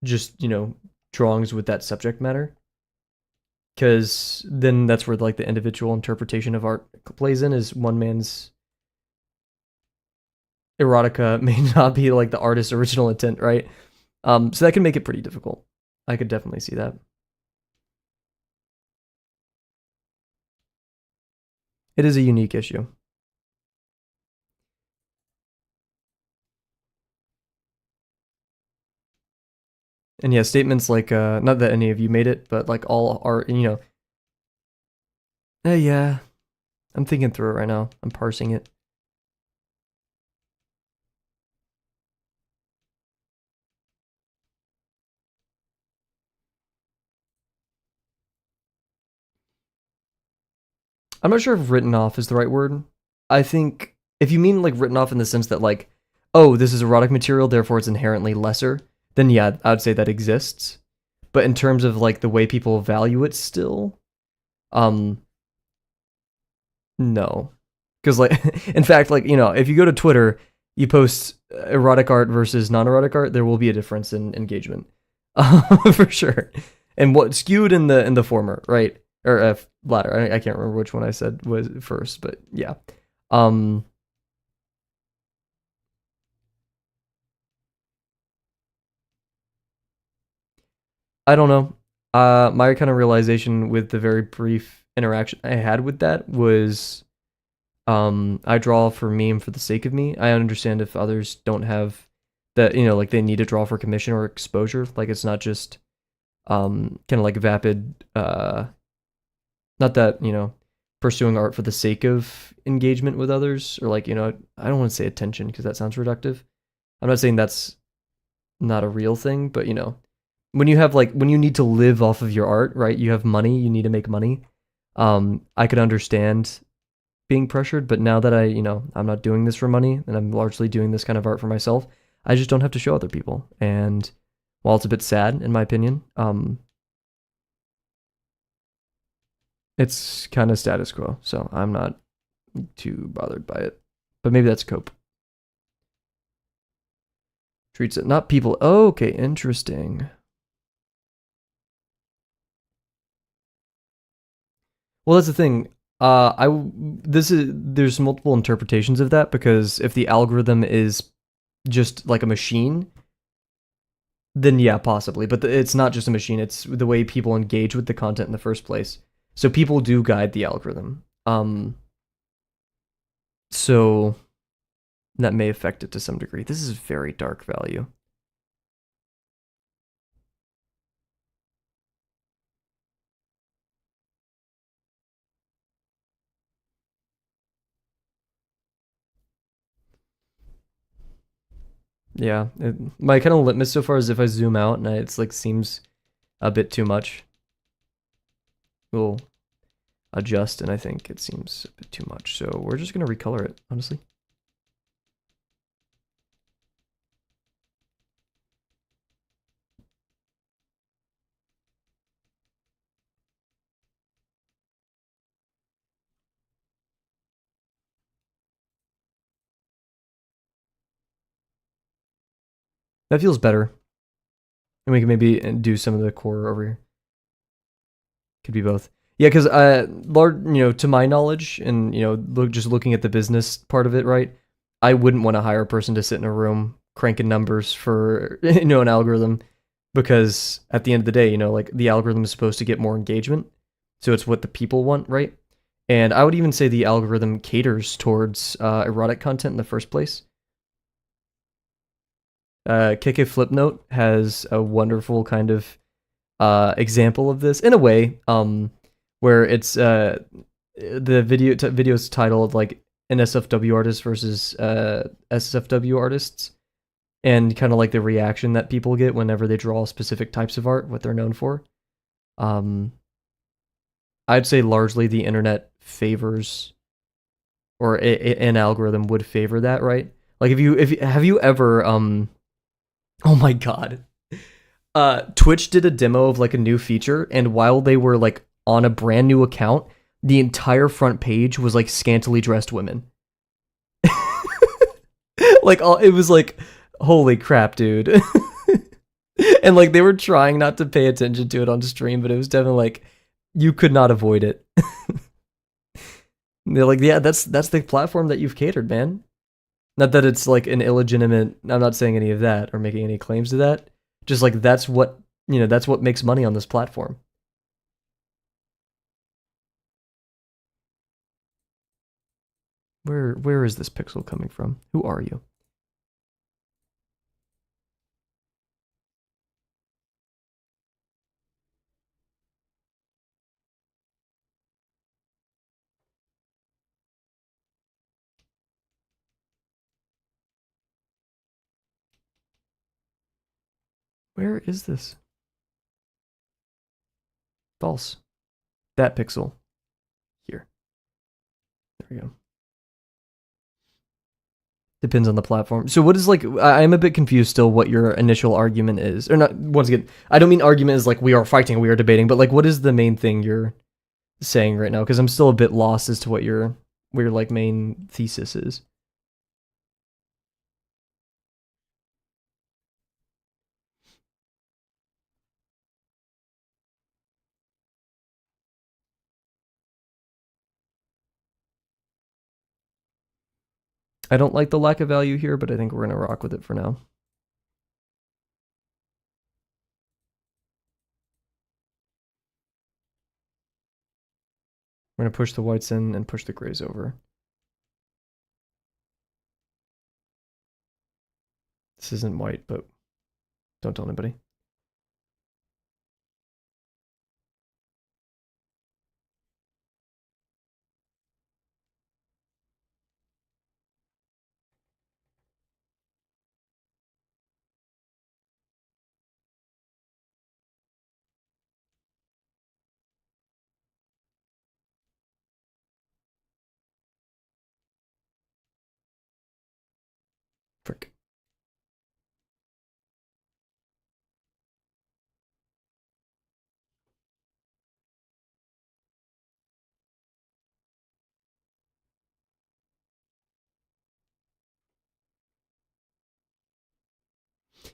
just you know drawings with that subject matter because then that's where like the individual interpretation of art plays in is one man's erotica may not be like the artist's original intent, right? So that can make it pretty difficult. I could definitely see that. It is a unique issue. And yeah, statements like not that any of you made it, but like all art, yeah, I'm thinking through it right now. I'm parsing it. I'm not sure if written off is the right word. I think if you mean like written off in the sense that like, oh, this is erotic material, therefore it's inherently lesser, then yeah, I would say that exists. But in terms of like the way people value it still, um, no. Because like, in fact, like if you go to Twitter, you post erotic art versus non-erotic art, there will be a difference in engagement, for sure. And what skewed in the former, right? Or latter. I can't remember which one I said was first, but yeah. Um, I don't know. My kind of realization with the very brief interaction I had with that was, I draw for me and for the sake of me. I understand if others don't have that, like they need to draw for commission or exposure. Like it's not just, kind of like vapid, not that, pursuing art for the sake of engagement with others or like, I don't want to say attention because that sounds reductive. I'm not saying that's not a real thing, but when you have like when you need to live off of your art, right? You have money, you need to make money. I could understand being pressured, but now that I'm not doing this for money and I'm largely doing this kind of art for myself, I just don't have to show other people. And while it's a bit sad in my opinion, it's kind of status quo, so I'm not too bothered by it. But maybe that's cope. Treats it not people. Oh, okay, interesting. Well, that's the thing. There's multiple interpretations of that because if the algorithm is just like a machine, then yeah, possibly. But it's not just a machine; it's the way people engage with the content in the first place. So people do guide the algorithm. So that may affect it to some degree. This is very dark value. Yeah, my kind of litmus so far is if I zoom out and it's like seems a bit too much, we'll adjust, and I think it seems a bit too much. So we're just gonna recolor it, honestly. That feels better, and we can maybe do some of the core over here. Could be both. Yeah, because to my knowledge, and just looking at the business part of it, right? I wouldn't want to hire a person to sit in a room cranking numbers for an algorithm, because at the end of the day, like the algorithm is supposed to get more engagement, so it's what the people want, right? And I would even say the algorithm caters towards erotic content in the first place. Kike Flipnote has a wonderful kind of example of this in a way, where it's the video's titled like NSFW artists versus SFW artists, and kind of like the reaction that people get whenever they draw specific types of art, what they're known for. Um, I'd say largely the internet favors, or an algorithm would favor that, right? Like if you have you ever oh my god, Twitch did a demo of like a new feature, and while they were like on a brand new account, the entire front page was like scantily dressed women. Like it was like, holy crap, dude. And like they were trying not to pay attention to it on stream, but it was definitely like you could not avoid it. They're like, yeah, that's the platform that you've catered, man. Not that it's like an illegitimate. I'm not saying any of that or making any claims to that. Just like that's what that's what makes money on this platform. Where is this pixel coming from? Who are you? Where is this? False. That pixel. Here. There we go. Depends on the platform. So what is like, I'm a bit confused still what your initial argument is. Or not, once again, I don't mean argument is like we are fighting, we are debating, but like what is the main thing you're saying right now? Because I'm still a bit lost as to what your like main thesis is. I don't like the lack of value here, but I think we're gonna rock with it for now. We're gonna push the whites in and push the grays over. This isn't white, but don't tell anybody. Frick.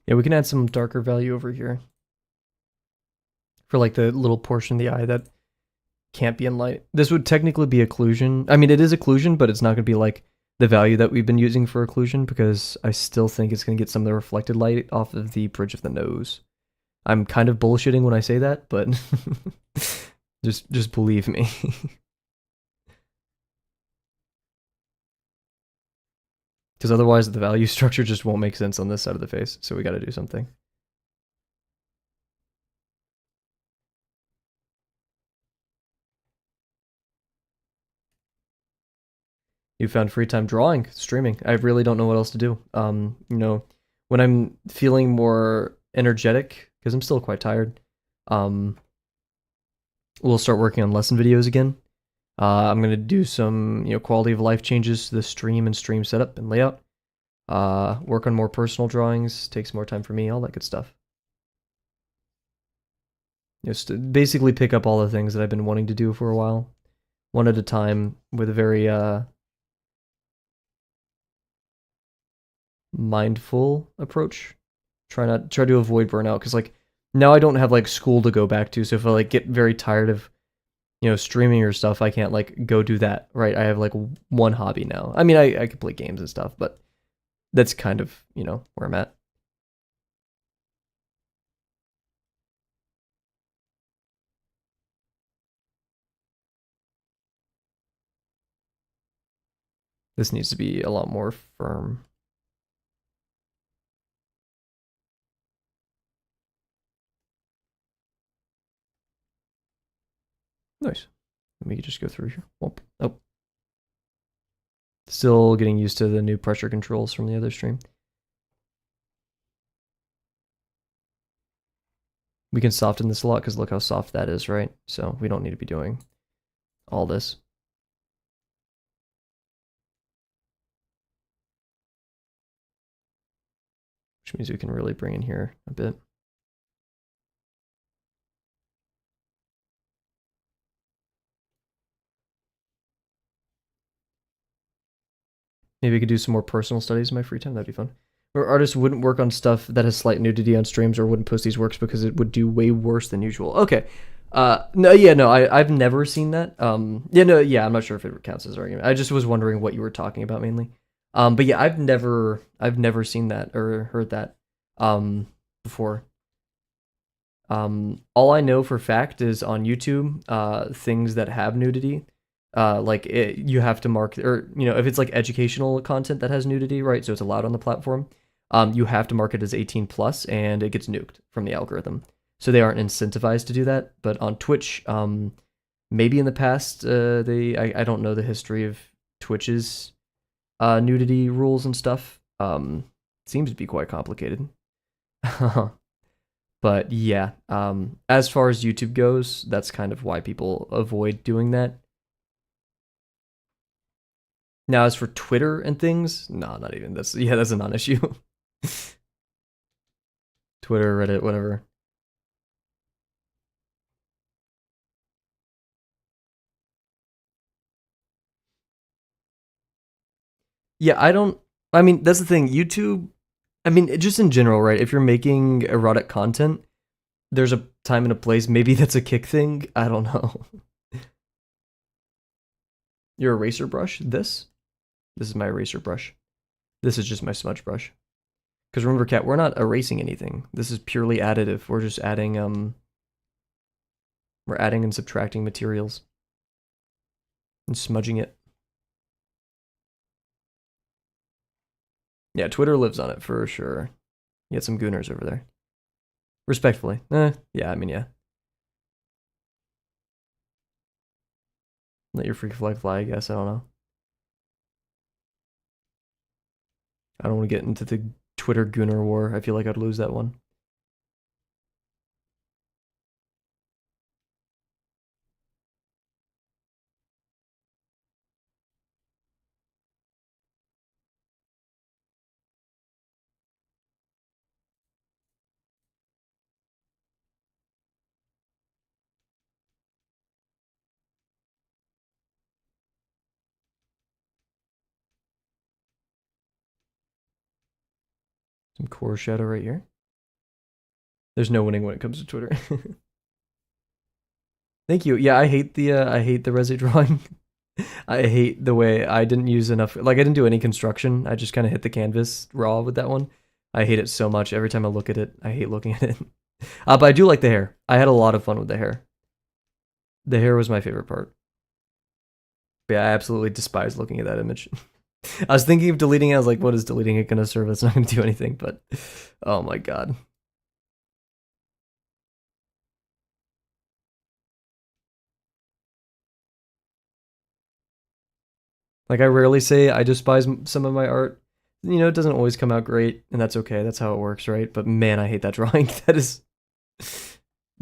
Yeah, we can add some darker value over here for like the little portion of the eye that can't be in light. This would technically be occlusion. I mean, it is occlusion, but it's not going to be like the value that we've been using for occlusion because I still think it's going to get some of the reflected light off of the bridge of the nose. I'm kind of bullshitting when I say that, but just believe me. Because otherwise the value structure just won't make sense on this side of the face, so we got to do something. You found free time drawing, streaming. I really don't know what else to do. You know, when I'm feeling more energetic, because I'm still quite tired, we'll start working on lesson videos again. I'm gonna do some, quality of life changes to the stream and stream setup and layout. Work on more personal drawings, takes more time for me, all that good stuff. Just basically pick up all the things that I've been wanting to do for a while, one at a time, with a very mindful approach. Try to avoid burnout because like now I don't have like school to go back to. So if I like get very tired of streaming or stuff, I can't like go do that. Right? I have like one hobby now. I mean, I could play games and stuff, but that's kind of where I'm at. This needs to be a lot more firm. Nice. Let me just go through here. Oh. Still getting used to the new pressure controls from the other stream. We can soften this a lot because look how soft that is, right? So we don't need to be doing all this. Which means we can really bring in here a bit. Maybe I could do some more personal studies in my free time. That'd be fun. Or artists wouldn't work on stuff that has slight nudity on streams or wouldn't post these works because it would do way worse than usual. Okay. I've never seen that. I'm not sure if it counts as argument. I just was wondering what you were talking about mainly. But yeah, I've never seen that or heard that before. All I know for fact is on YouTube, things that have nudity, you have to mark, or if it's like educational content that has nudity, right? So it's allowed on the platform. You have to mark it as 18 plus, and it gets nuked from the algorithm. So they aren't incentivized to do that. But on Twitch, maybe in the past, I don't know the history of Twitch's nudity rules and stuff. Seems to be quite complicated. But yeah, as far as YouTube goes, that's kind of why people avoid doing that. Now, as for Twitter and things, no, not even. That's a non-issue. Twitter, Reddit, whatever. Yeah, I don't. I mean, that's the thing. YouTube. I mean, just in general, right? If you're making erotic content, there's a time and a place. Maybe that's a kick thing. I don't know. Your eraser brush. This is my eraser brush. This is just my smudge brush. Because remember, Cat, we're not erasing anything. This is purely additive. We're just adding we're adding and subtracting materials and smudging it. Yeah, Twitter lives on it for sure. You get some gooners over there. Respectfully. Yeah, I mean, yeah. Let your freak flag fly, I guess. I don't know. I don't want to get into the Twitter gooner war. I feel like I'd lose that one. Some core shadow right here. There's no winning when it comes to Twitter. Thank you. Yeah, I hate the resi drawing. I hate the way I didn't use enough. Like I didn't do any construction. I just kind of hit the canvas raw with that one. I hate it so much. Every time I look at it, I hate looking at it. But I do like the hair. I had a lot of fun with the hair. The hair was my favorite part. But yeah, I absolutely despise looking at that image. I was thinking of deleting it. I was like, what is deleting it going to serve? It's not going to do anything. But oh my god. Like I rarely say I despise some of my art. You know, it doesn't always come out great, and that's okay. That's how it works, right? But man, I hate that drawing. That is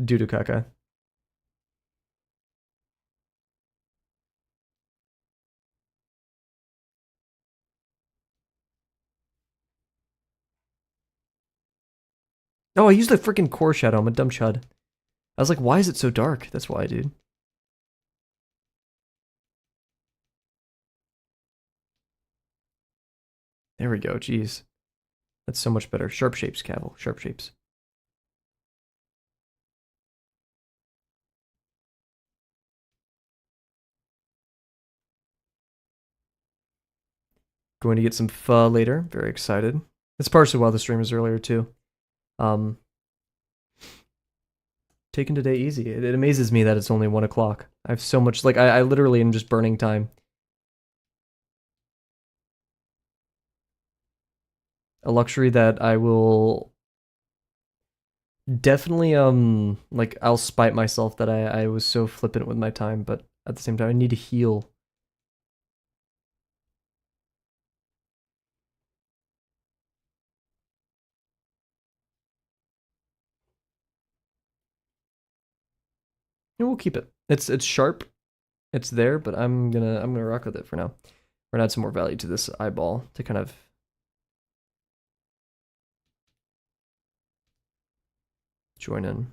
doo doo caca. Oh, I used the freaking core shadow. I'm a dumb chud. I was like, why is it so dark? That's why, dude. There we go. Jeez. That's so much better. Sharp shapes, Kavel. Sharp shapes. Going to get some pho later. Very excited. It's partially why the stream was earlier, too. Um, Taking today easy. It amazes me that it's only 1 o'clock. I have so much, like, I literally am just burning time. A luxury that I will definitely, like, I'll spite myself that I was so flippant with my time, but at the same time, I need to heal. And we'll keep it. It's sharp. It's there, but I'm gonna rock with it for now. We're gonna add some more value to this eyeball to kind of join in.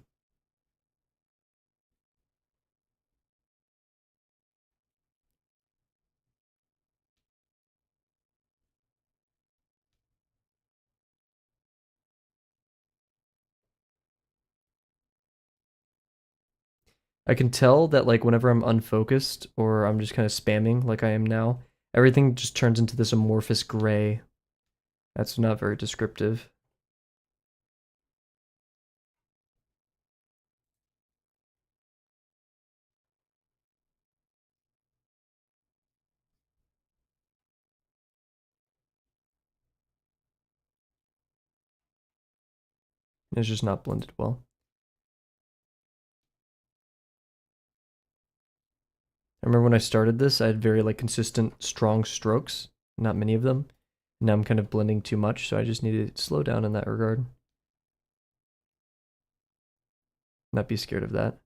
I can tell that like whenever I'm unfocused or I'm just kind of spamming like I am now, everything just turns into this amorphous gray. That's not very descriptive. It's just not blended well. I remember when I started this, I had very like consistent, strong strokes, not many of them. Now I'm kind of blending too much, so I just need to slow down in that regard. Not be scared of that.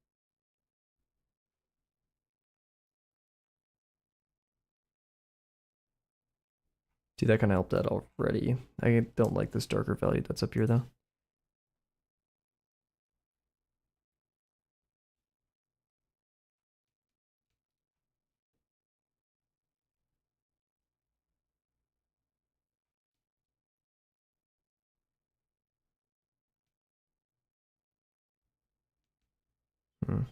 See, that kind of helped out already. I don't like this darker value that's up here, though. Hmm.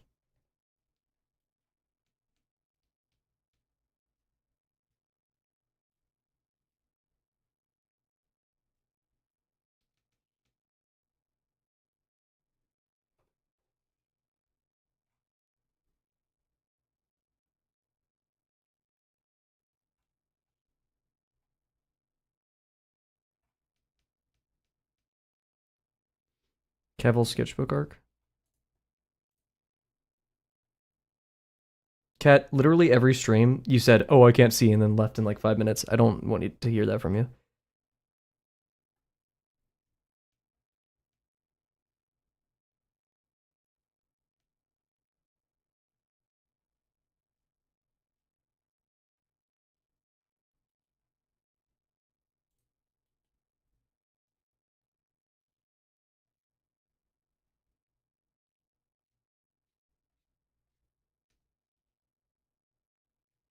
Kavel sketchbook arc. Cat, literally every stream you said, "Oh, I can't see," and then left in like 5 minutes. I don't want to hear that from you.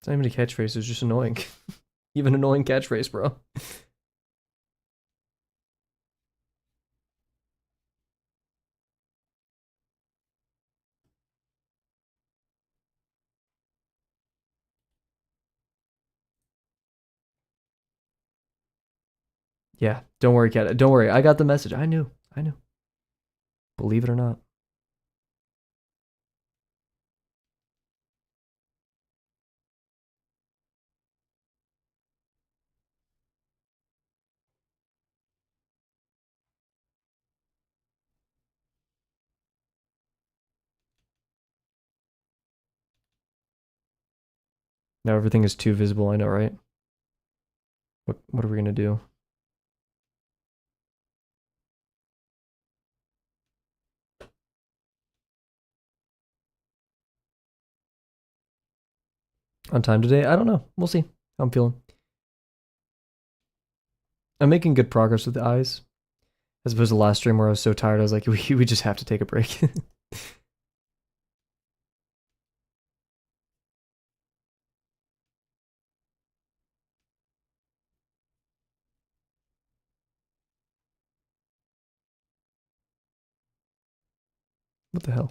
It's not even a catchphrase. It's just annoying. Even annoying catchphrase, bro. Yeah, don't worry, Cat. Don't worry. I got the message. I knew. I knew. Believe it or not. Now everything is too visible. I know, right? What are we gonna do? On time today? I don't know. We'll see how I'm feeling. I'm making good progress with the eyes. As opposed to last stream where I was so tired, I was like, we just have to take a break. What the hell?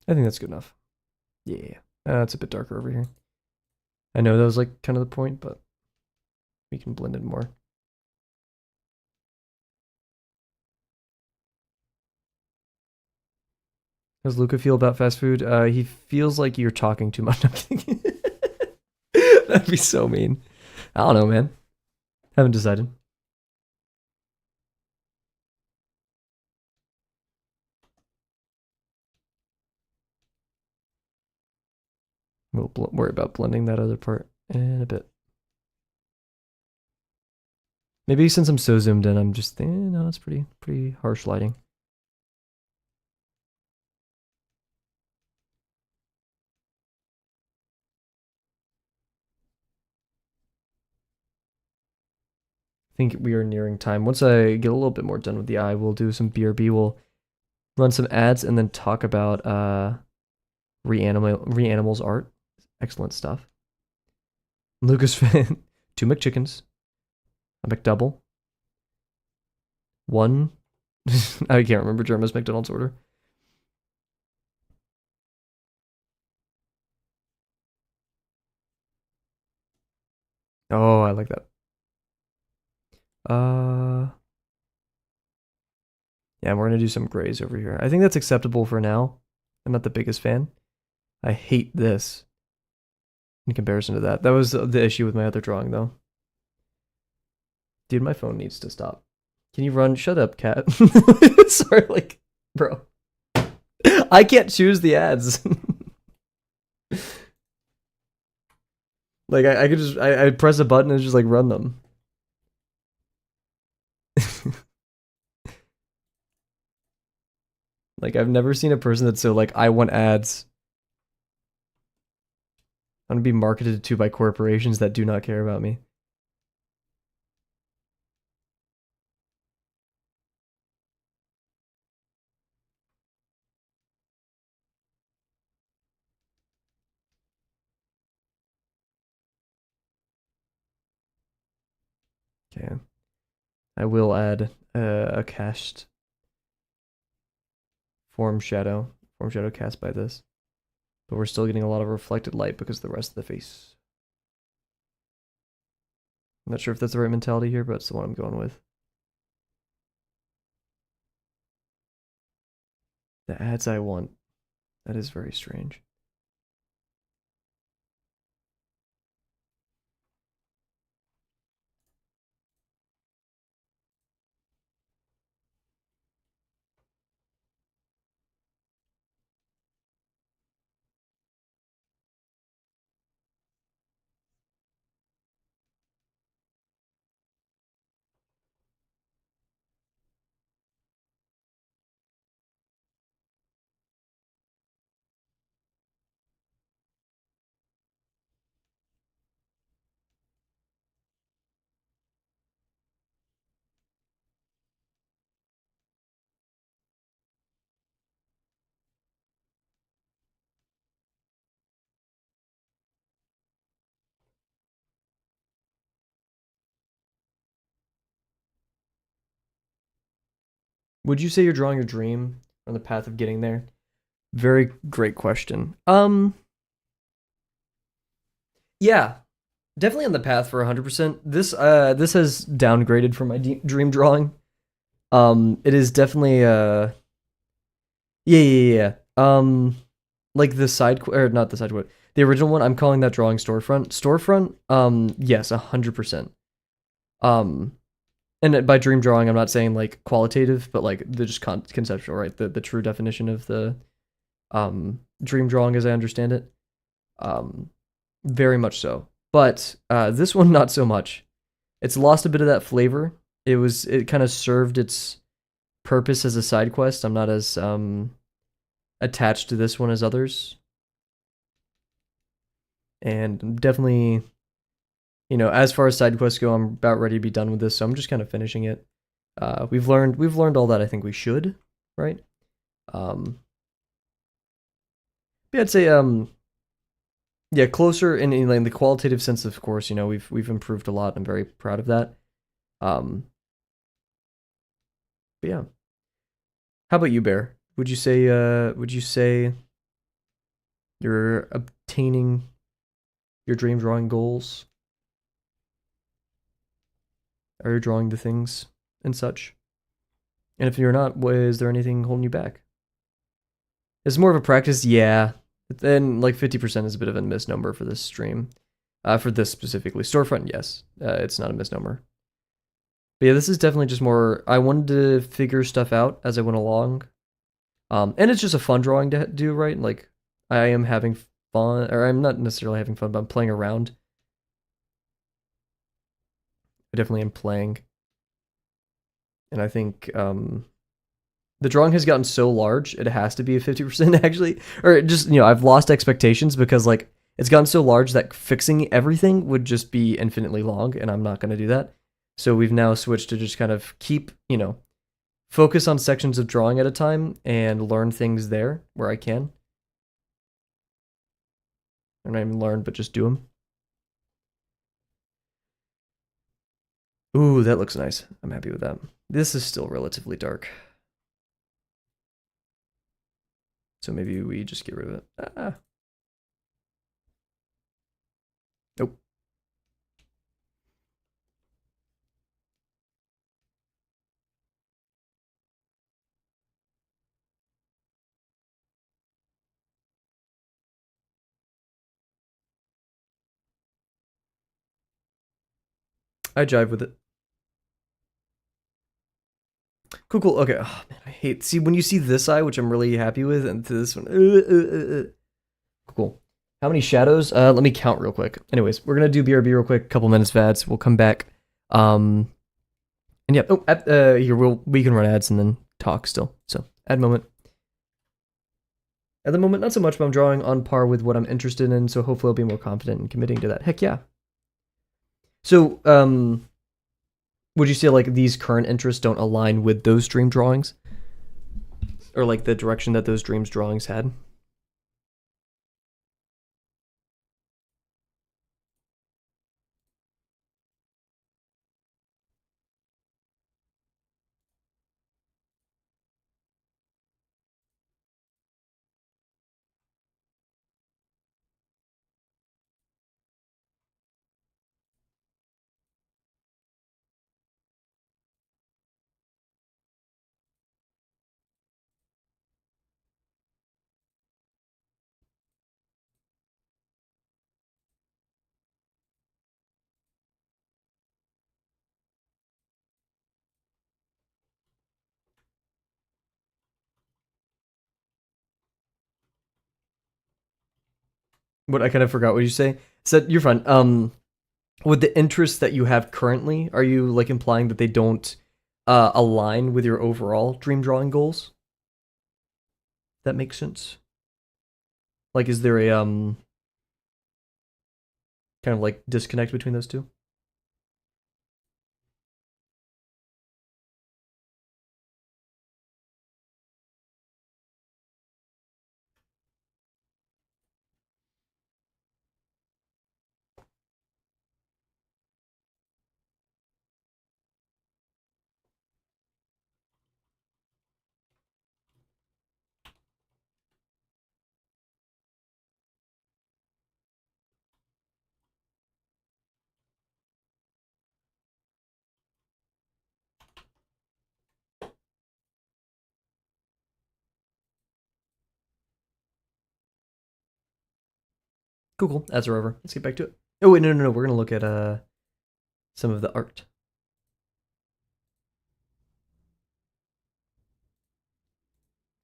I think that's good enough. Yeah. It's a bit darker over here. I know that was like kind of the point, but we can blend it more. How does Luca feel about fast food? He feels like you're talking too much. That'd be so mean. I don't know, man. Haven't decided. We'll worry about blending that other part in a bit. Maybe since I'm so zoomed in, I'm just thinking, no, it's pretty harsh lighting. I think we are nearing time. Once I get a little bit more done with the eye, we'll do some BRB. We'll run some ads and then talk about Reanimal's art. Excellent stuff. Lucas fan. 2 McChickens. A McDouble. 1. I can't remember Jerma's McDonald's order. Oh, I like that. Yeah, we're gonna do some grays over here. I think that's acceptable for now. I'm not the biggest fan. I hate this. in comparison to that. That was the issue with my other drawing, though. Dude, my phone needs to stop. Can you run? Shut up, cat. Sorry, like, bro. I can't choose the ads. Like, I could just, I press a button and just, like, run them. Like, I've never seen a person that's so, like, I want ads. I'm gonna be marketed to by corporations that do not care about me. Okay. I will add a cast form shadow cast by this. But we're still getting a lot of reflected light because of the rest of the face. I'm not sure if that's the right mentality here, but it's the one I'm going with. The ads I want. That is very strange. Would you say you're drawing your dream on the path of getting there? Very great question. Yeah, definitely on the path for 100%. This has downgraded from my dream drawing. It is definitely yeah. Like the side or not the side quote. The original one, I'm calling that drawing storefront. Storefront, yes, 100%. Um, and by dream drawing, I'm not saying like qualitative, but like the just conceptual, right? The true definition of the dream drawing as I understand it. Um, very much so. But this one not so much. It's lost a bit of that flavor. It kind of served its purpose as a side quest. I'm not as attached to this one as others. And definitely, you know, as far as side quests go, I'm about ready to be done with this, so I'm just kind of finishing it. We've learned all that I think we should, right? Yeah, I'd say yeah, closer in the qualitative sense, of course. You know, we've improved a lot. I'm very proud of that. Um, but yeah, how about you, Bear? Would you say you're obtaining your dream drawing goals? Are you drawing the things and such? And if you're not, is there anything holding you back? It's more of a practice, yeah. Then like 50% is a bit of a misnomer for this stream. For this specifically. Storefront, yes. It's not a misnomer. But yeah, this is definitely just more, I wanted to figure stuff out as I went along. And it's just a fun drawing to do, right? Like, I am having fun, or I'm not necessarily having fun, but I'm playing around. I definitely am playing. And I think the drawing has gotten so large, it has to be a 50% actually. Or just, you know, I've lost expectations because, like, it's gotten so large that fixing everything would just be infinitely long, and I'm not going to do that. So we've now switched to just kind of keep, you know, focus on sections of drawing at a time and learn things there where I can. Or not even learn, but just do them. Ooh, that looks nice. I'm happy with that. This is still relatively dark. So maybe we just get rid of it. Ah. Nope. I jive with it. Cool, cool. Okay. Oh man, I hate. See, when you see this eye, which I'm really happy with, and to this one, cool. How many shadows? Let me count real quick. Anyways, we're gonna do BRB real quick. Couple minutes of ads. We'll come back. And yeah. Oh, here we can run ads and then talk still. So ad moment. At the moment, not so much, but I'm drawing on par with what I'm interested in. So hopefully, I'll be more confident in committing to that. Heck yeah. So would you say like these current interests don't align with those dream drawings, or like the direction that those dreams drawings had? What I kind of forgot what you say. So you're fine. With the interests that you have currently, are you like implying that they don't align with your overall dream drawing goals? That makes sense. Like, is there a kind of like disconnect between those two? Cool, cool. That's over. Let's get back to it. Oh wait, no. We're gonna look at some of the art.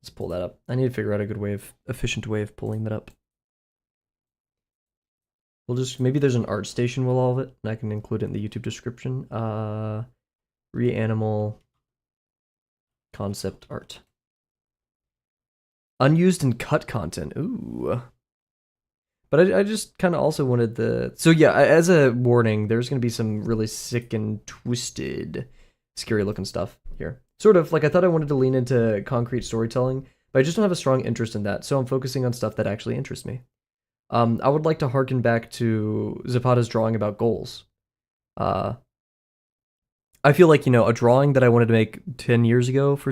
Let's pull that up. I need to figure out a efficient way of pulling that up. We'll just maybe there's an art station with all of it, and I can include it in the YouTube description. Reanimal concept art. Unused and cut content. Ooh. But I just kind of also wanted the. So yeah, as a warning, there's gonna be some really sick and twisted, scary looking stuff here. Sort of like I thought I wanted to lean into concrete storytelling, but I just don't have a strong interest in that. So I'm focusing on stuff that actually interests me. I would like to harken back to Zapata's drawing about goals. Uh, I feel like a drawing that I wanted to make 10 years ago, for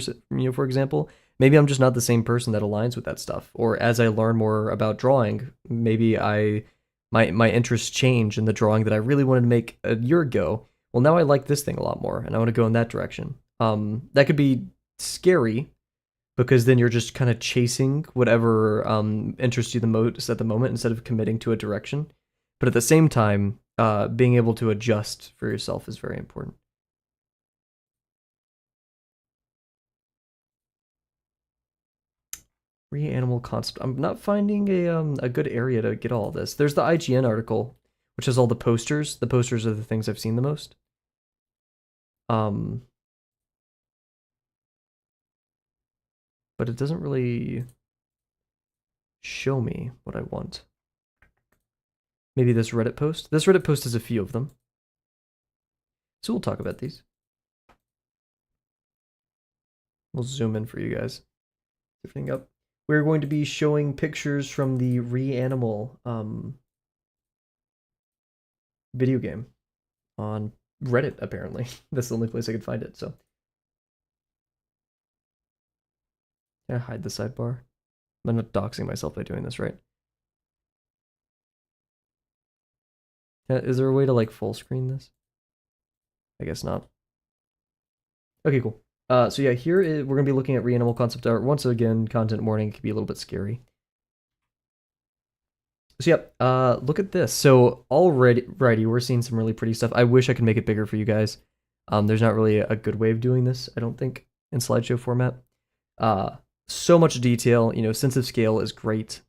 example, maybe I'm just not the same person that aligns with that stuff. Or as I learn more about drawing, maybe my interests change in the drawing that I really wanted to make a year ago. Well, now I like this thing a lot more, and I want to go in that direction. That could be scary because then you're just kind of chasing whatever interests you the most at the moment instead of committing to a direction. But at the same time, being able to adjust for yourself is very important. Reanimal concept. I'm not finding a good area to get all this. There's the IGN article, which has all the posters. The posters are the things I've seen the most. Um, but it doesn't really show me what I want. Maybe this Reddit post. This Reddit post has a few of them. So we'll talk about these. We'll zoom in for you guys. Lifting up. We're going to be showing pictures from the Reanimal video game on Reddit, apparently. That's the only place I could find it, so. Can I hide the sidebar? I'm not doxing myself by doing this, right? Is there a way to like full screen this? I guess not. Okay, cool. So yeah, we're gonna be looking at Reanimal concept art. Once again, content warning, it can be a little bit scary. So yep, look at this. So already, righty, we're seeing some really pretty stuff. I wish I could make it bigger for you guys. There's not really a good way of doing this, I don't think, in slideshow format. Uh, so much detail, sense of scale is great.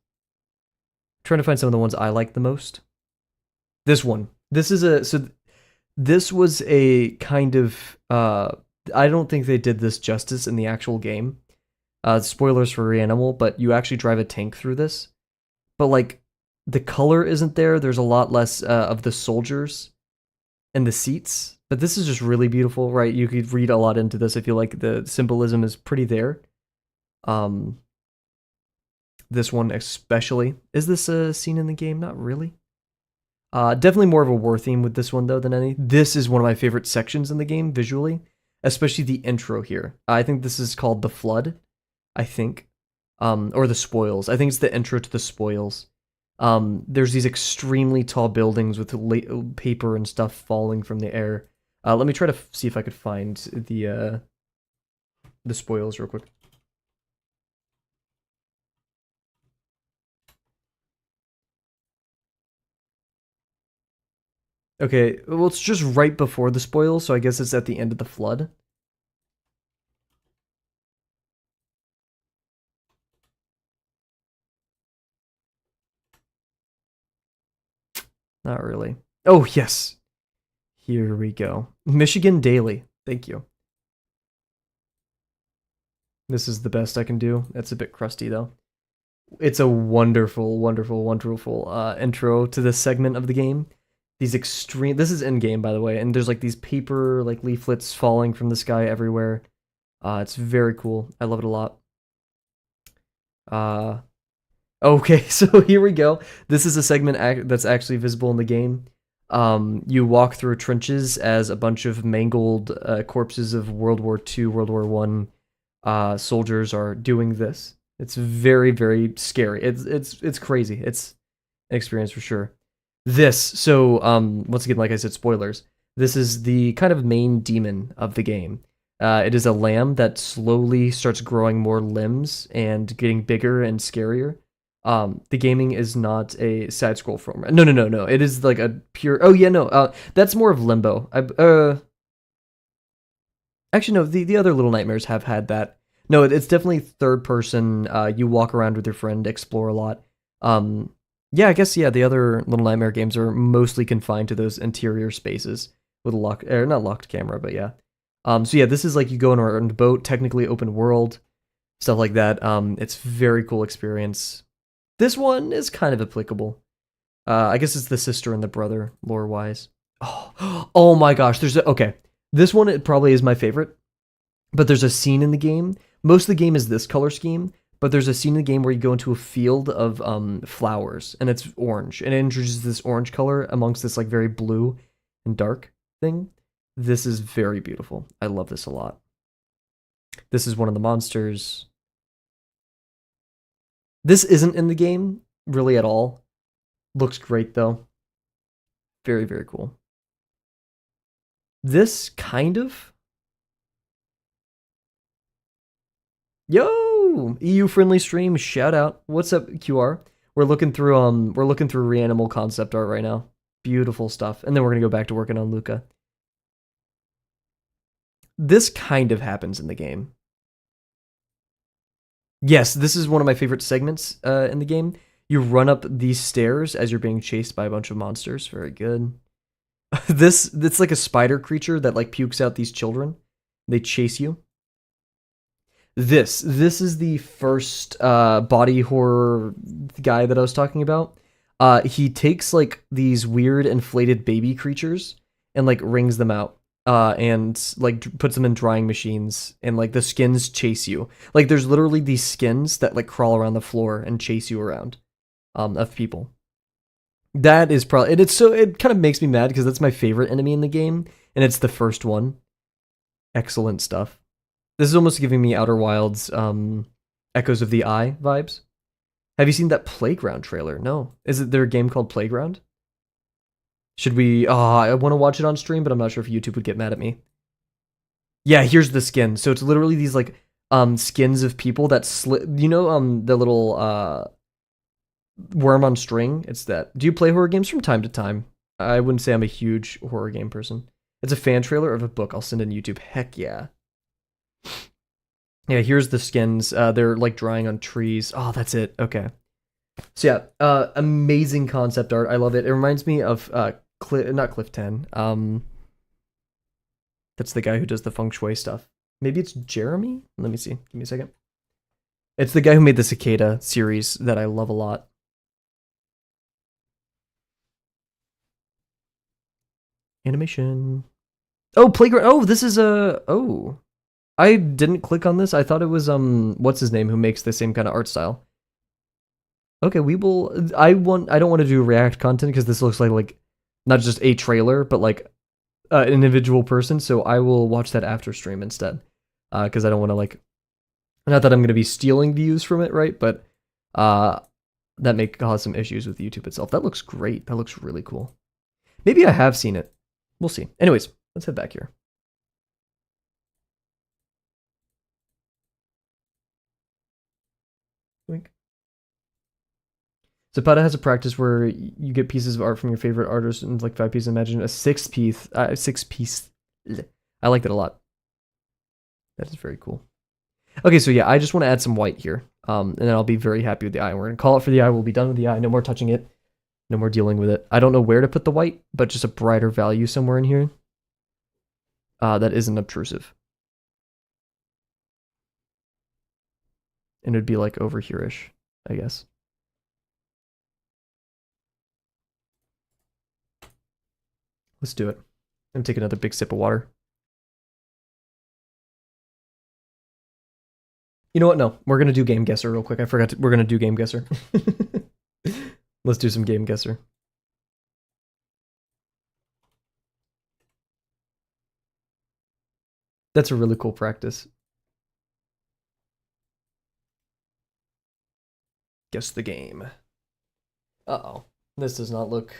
Trying to find some of the ones I like the most. This one. This was a kind of I don't think they did this justice in the actual game. Spoilers for Reanimal, but you actually drive a tank through this. But like the color isn't there. There's a lot less of the soldiers and the seats. But this is just really beautiful, right? You could read a lot into this. I feel like the symbolism is pretty there. This one especially. Is this a scene in the game? Not really. Definitely more of a war theme with this one though than any. This is one of my favorite sections in the game visually, especially the intro here. I think this is called the Flood. I think, or the Spoils. I think it's the intro to the Spoils. There's these extremely tall buildings with paper and stuff falling from the air. Let me try to see if I could find the Spoils real quick. Okay, well, it's just right before the Spoils, so I guess it's at the end of the Flood. Not really. Oh, yes. Here we go. Michigan Daily. Thank you. This is the best I can do. It's a bit crusty, though. It's a wonderful, wonderful, wonderful intro to this segment of the game. These extreme... This is in-game, by the way, and there's like these paper like leaflets falling from the sky everywhere. It's very cool. I love it a lot. Okay, so here we go. This is a segment that's actually visible in the game. You walk through trenches as a bunch of mangled corpses of World War II, World War One soldiers are doing this. It's very, very scary. It's crazy. It's an experience for sure. So once again, like I said, spoilers. This is the kind of main demon of the game. It is a lamb that slowly starts growing more limbs and getting bigger and scarier. The gaming is not a side scroll film. No. It is like a pure. Oh yeah, no. That's more of Limbo. Actually, no. The other Little Nightmares have had that. No, it's definitely third person. You walk around with your friend, explore a lot. Yeah, I guess the other Little Nightmare games are mostly confined to those interior spaces with a locked, or not locked camera, but yeah. So yeah, this is like you go on a boat, technically open world, stuff like that. It's very cool experience. This one is kind of applicable. I guess it's the sister and the brother, lore-wise. Oh my gosh, okay. This one, it probably is my favorite, but there's a scene in the game. Most of the game is this color scheme, but there's a scene in the game where you go into a field of flowers, and it's orange, and it introduces this orange color amongst this like very blue and dark thing. This is very beautiful. I love this a lot. This is one of the monsters. This isn't in the game, really at all. Looks great, though. Very, very cool. This kind of... Yo! EU-friendly stream, shout out. What's up, QR? We're looking through Reanimal concept art right now. Beautiful stuff. And then we're gonna go back to working on Luca. This kind of happens in the game. Yes, this is one of my favorite segments in the game. You run up these stairs as you're being chased by a bunch of monsters. Very good. It's like a spider creature that like pukes out these children. They chase you. This is the first body horror guy that I was talking about. He takes like these weird inflated baby creatures and like wrings them out. And like puts them in drying machines, and like the skins chase you. Like there's literally these skins that like crawl around the floor and chase you around, of people. That is probably, it kind of makes me mad because that's my favorite enemy in the game, and it's the first one. Excellent stuff. This is almost giving me Outer Wilds, Echoes of the Eye vibes. Have you seen that Playground trailer? No. Is it there a game called Playground? Should we... I want to watch it on stream, but I'm not sure if YouTube would get mad at me. Yeah, here's the skin. So it's literally these, like, skins of people that the little, Worm on String. It's that. Do you play horror games from time to time? I wouldn't say I'm a huge horror game person. It's a fan trailer of a book. I'll send it on YouTube. Heck yeah. Yeah, here's the skins. They're like drying on trees. Oh, that's it. Okay. So yeah, amazing concept art. I love it. It reminds me of not Cliff 10. That's the guy who does the feng shui stuff. Maybe it's Jeremy? Let me see. Give me a second. It's the guy who made the Cicada series that I love a lot. Animation. Oh, Playground. Oh, this is a... Oh. I didn't click on this. I thought it was, what's his name, who makes the same kind of art style. Okay, we will... I don't want to do React content because this looks like not just a trailer, but like an individual person, so I will watch that after stream instead. Because I don't want to like... Not that I'm going to be stealing views from it, right? But that may cause some issues with YouTube itself. That looks great. That looks really cool. Maybe I have seen it. We'll see. Anyways, let's head back here. Wink. Zapata has a practice where you get pieces of art from your favorite artist and like 5 pieces. Imagine a six piece. I like that a lot. That is very cool. Okay, so yeah, I just want to add some white here, and then I'll be very happy with the eye. We're gonna call it for the eye. We'll be done with the eye. No more touching it. No more dealing with it. I don't know where to put the white, but just a brighter value somewhere in here. That isn't obtrusive. And it'd be like over here-ish, I guess. Let's do it. I'm gonna take another big sip of water. You know what? No, we're gonna do Game Guesser real quick. I forgot we're gonna do Game Guesser. Let's do some Game Guesser. That's a really cool practice. Guess the game. Uh-oh. This does not look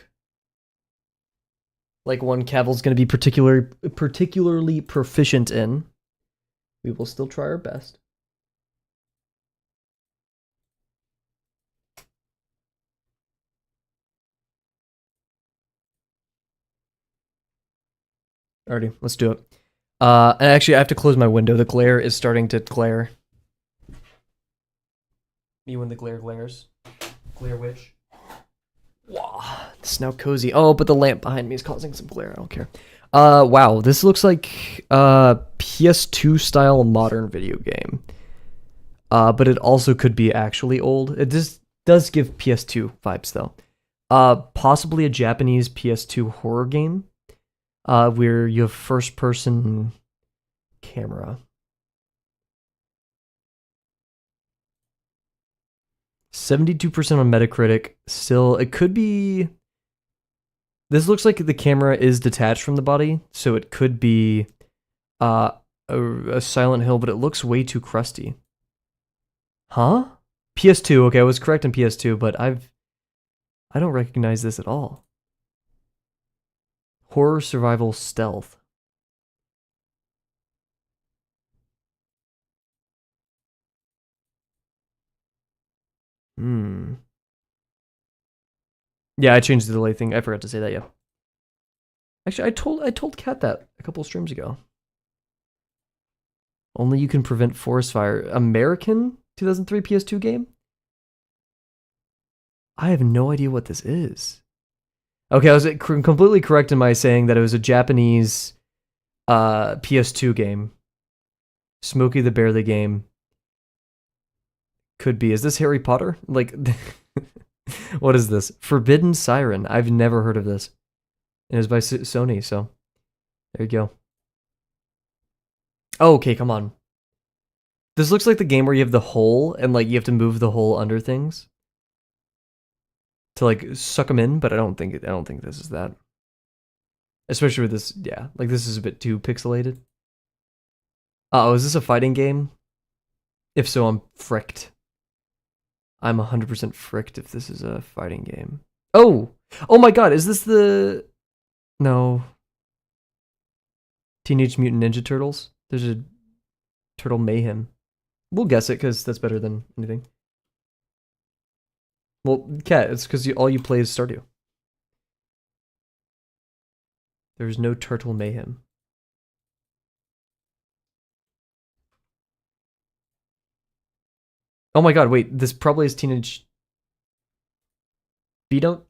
like one Kavel's going to be particularly proficient in. We will still try our best. Alrighty, let's do it. And actually, I have to close my window. The glare is starting to glare. Me when the glare glares. Glare witch. Wow, it's now cozy. Oh, but the lamp behind me is causing some glare. I don't care. Wow, this looks like PS2 style modern video game. But it also could be actually old. It just does give PS2 vibes though. Possibly a Japanese PS2 horror game. Where you have first person camera. 72% on Metacritic. Still, it could be... This looks like the camera is detached from the body, so it could be a Silent Hill, but it looks way too crusty. Huh? PS2, okay, I was correct on PS2, but I don't recognize this at all. Horror survival stealth. Yeah, I changed the delay thing. I forgot to say that, yeah. Actually, I told Kat that a couple streams ago. Only you can prevent forest fire. American 2003 PS2 game? I have no idea what this is. Okay, I was completely correct in my saying that it was a Japanese PS2 game. Smokey the Bear the game. Could be. Is this Harry Potter? Like, what is this? Forbidden Siren. I've never heard of this. And it was by Sony, so there you go. Oh, okay, come on. This looks like the game where you have the hole and like you have to move the hole under things to like suck them in, but I don't think this is that. Especially with this, yeah, like this is a bit too pixelated. Oh, is this a fighting game? If so, I'm fricked. I'm 100% fricked if this is a fighting game. Oh! Oh my god, is this the... No. Teenage Mutant Ninja Turtles? There's a Turtle Mayhem. We'll guess it, because that's better than anything. Well, Cat, it's because all you play is Stardew. There's no Turtle Mayhem. Oh my god, wait, this probably is Teenage Beat Up?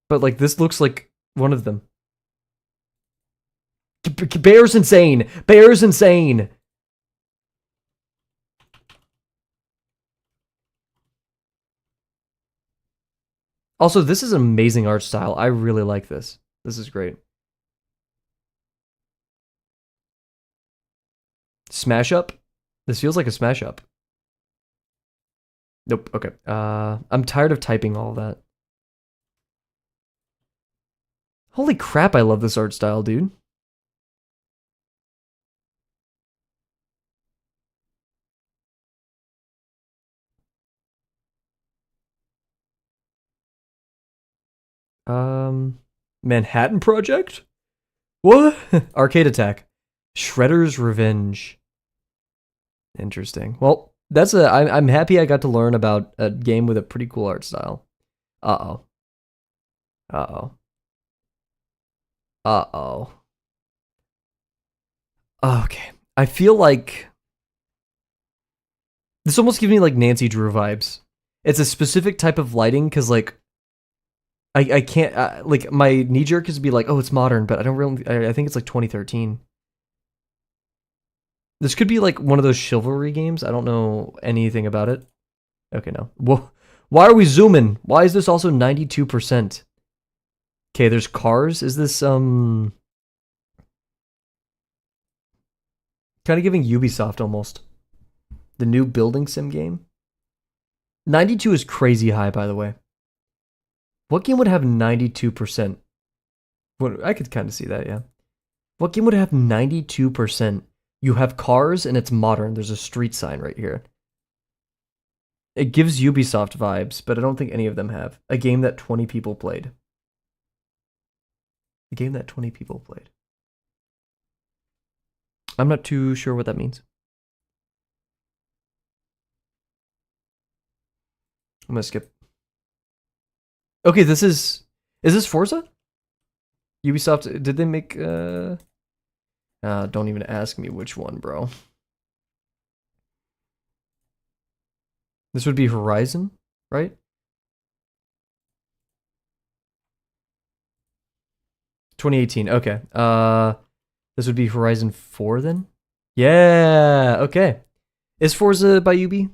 But like, this looks like one of them. Bear's insane! Bear's insane! Also, this is an amazing art style. I really like this. This is great. Smash Up? This feels like a Smash Up. Nope, okay. I'm tired of typing all of that. Holy crap, I love this art style, dude. Manhattan Project? What? Arcade Attack. Shredder's Revenge. Interesting. Well, I'm happy I got to learn about a game with a pretty cool art style. Uh-oh. Uh-oh. Uh-oh. Okay. I feel like this almost gives me like Nancy Drew vibes. It's a specific type of lighting because like I can't like my knee jerk is to be like, oh, it's modern, but I don't really. I think it's like 2013. This could be like one of those chivalry games. I don't know anything about it. Okay, no. Whoa. Why are we zooming? Why is this also 92%? Okay, there's cars. Is this kind of giving Ubisoft almost the new building sim game? 92 is crazy high, by the way. What game would have 92%? I could kind of see that, yeah. What game would have 92%? You have cars and it's modern. There's a street sign right here. It gives Ubisoft vibes, but I don't think any of them have. A game that 20 people played. A game that 20 people played. I'm not too sure what that means. I'm gonna skip. Okay, this is this Forza? Ubisoft, did they make, don't even ask me which one, bro. This would be Horizon, right? 2018, okay. This would be Horizon 4 then? Yeah, okay. Is Forza by Ubi?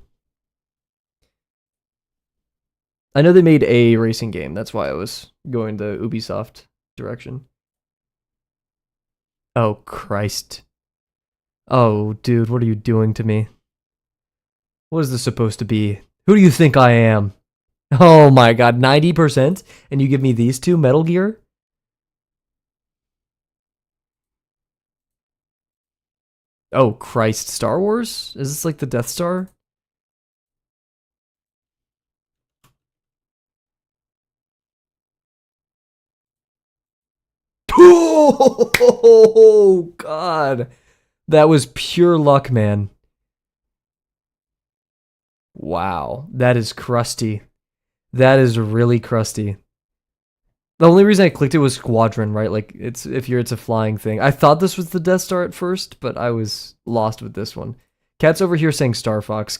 I know they made a racing game. That's why I was going the Ubisoft direction. Oh, Christ. Oh, dude, what are you doing to me? What is this supposed to be? Who do you think I am? Oh my god, 90%? And you give me these two, Metal Gear? Oh, Christ, Star Wars? Is this like the Death Star? Oh, God. That was pure luck, man. Wow, that is crusty. That is really crusty. The only reason I clicked it was Squadron, right? Like it's a flying thing. I thought this was the Death Star at first, but I was lost with this one. Cat's over here saying Star Fox.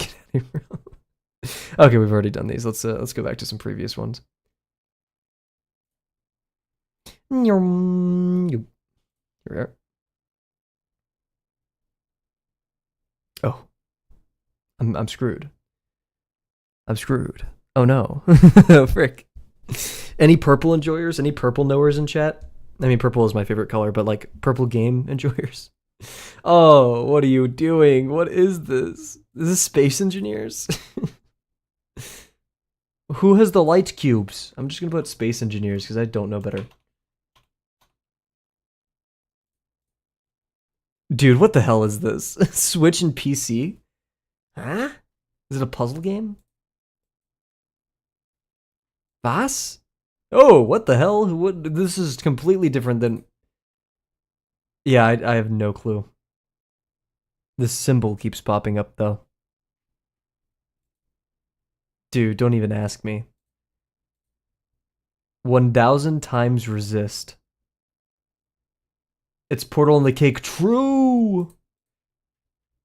Okay, we've already done these. Let's go back to some previous ones. Oh, I'm screwed. I'm screwed. Oh no, frick. Any purple enjoyers? Any purple knowers in chat? I mean, purple is my favorite color, but like purple game enjoyers. Oh, what are you doing? What is this? This is Space Engineers? Who has the light cubes? I'm just gonna put Space Engineers because I don't know better. Dude, what the hell is this? Switch and PC? Huh? Is it a puzzle game? Boss? Oh, what the hell? What? This is completely different than... Yeah, I have no clue. This symbol keeps popping up, though. Dude, don't even ask me. 1,000 times resist. It's Portal in the Cake. True!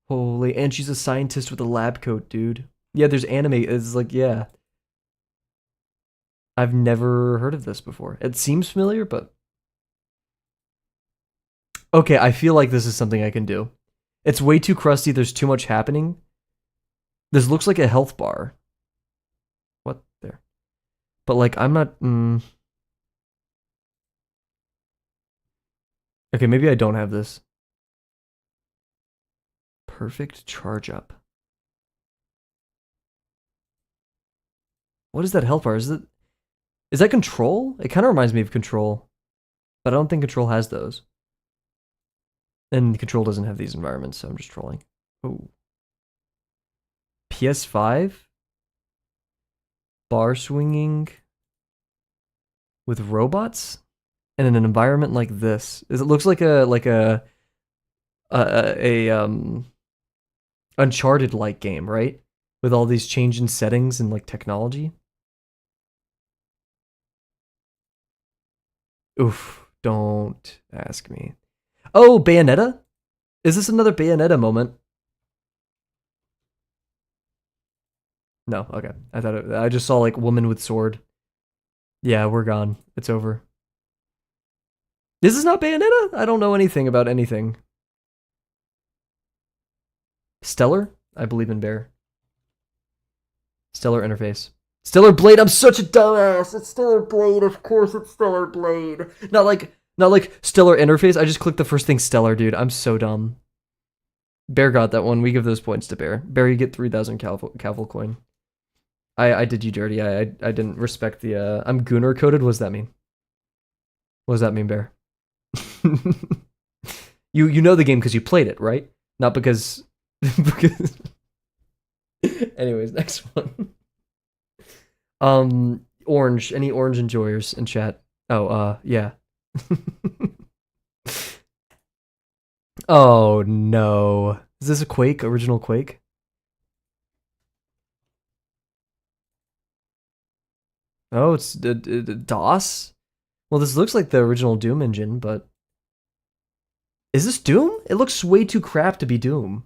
Holy, and she's a scientist with a lab coat, dude. Yeah, there's anime. It's like, yeah. I've never heard of this before. It seems familiar, but... Okay, I feel like this is something I can do. It's way too crusty. There's too much happening. This looks like a health bar. What? There. But, like, I'm not... Okay, maybe I don't have this. Perfect charge up. What is that health bar? Is that Control? It kind of reminds me of Control. But I don't think Control has those. And Control doesn't have these environments, so I'm just trolling. Oh. PS5? Bar swinging with robots? And in an environment like this. It looks like a Uncharted-like game, right? With all these changing settings and like technology. Oof, don't ask me. Oh, Bayonetta? Is this another Bayonetta moment? No, okay. I just saw like woman with sword. Yeah, we're gone. It's over. This is not Bayonetta? I don't know anything about anything. Stellar? I believe in Bear. Stellar interface. Stellar Blade, I'm such a dumbass. It's Stellar Blade, of course it's Stellar Blade. Not like Stellar interface. I just clicked the first thing Stellar, dude. I'm so dumb. Bear got that one. We give those points to Bear. Bear, you get 3,000 Kavel coin. I did you dirty. I didn't respect the I'm Gunnar coded. What does that mean? What does that mean, Bear? you know the game because you played it, right? Not because anyways, next one. Orange. Any orange enjoyers in chat? Oh, yeah. Oh no. Is this a Quake? Original Quake? Oh, it's DOS? Well, this looks like the original Doom engine, but... Is this Doom? It looks way too crap to be Doom.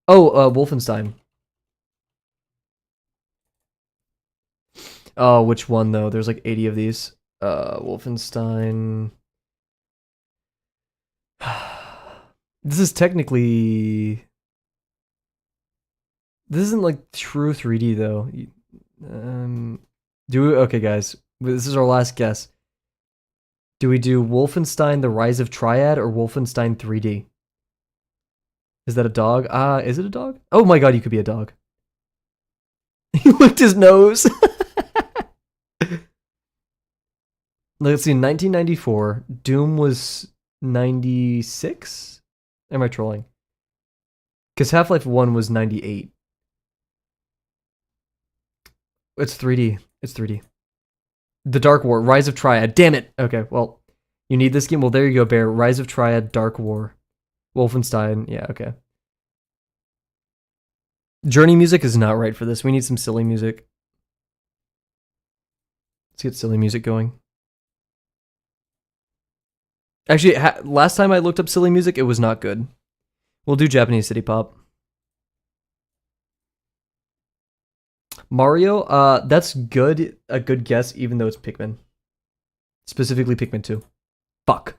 Oh, Wolfenstein. Oh, which one, though? There's like 80 of these. Wolfenstein... This is technically... This isn't like true 3D, though. Okay, guys. This is our last guess. Do we do Wolfenstein: The Rise of Triad or Wolfenstein 3D? Is that a dog? Is it a dog? Oh my god, you could be a dog. He licked his nose. Let's see, 1994. Doom was 96? Am I trolling? Because Half-Life 1 was 98. It's 3D. It's 3D. The Dark War, Rise of Triad. Damn it. Okay, well, you need this game. Well, there you go, Bear. Rise of Triad, Dark War, Wolfenstein. Yeah, okay. Journey music is not right for this. We need some silly music. Let's get silly music going. Actually, last time I looked up silly music, it was not good. We'll do Japanese city pop. Mario, that's good. A good guess, even though it's Pikmin. Specifically Pikmin 2. Fuck.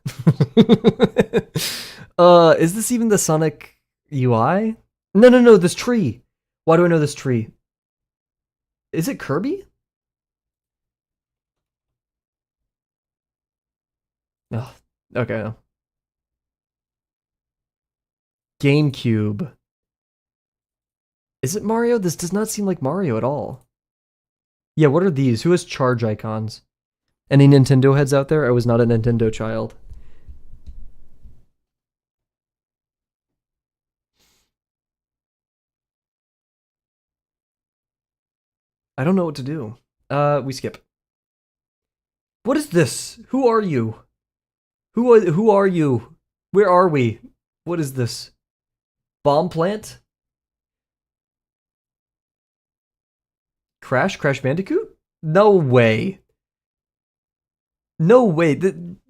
Is this even the Sonic UI? No, this tree. Why do I know this tree? Is it Kirby? Oh, okay. GameCube. Is it Mario? This does not seem like Mario at all. Yeah, what are these? Who has charge icons? Any Nintendo heads out there? I was not a Nintendo child. I don't know what to do. We skip. What is this? Who are you? Who are you? Where are we? What is this? Bomb plant? Crash Bandicoot? No way. No way.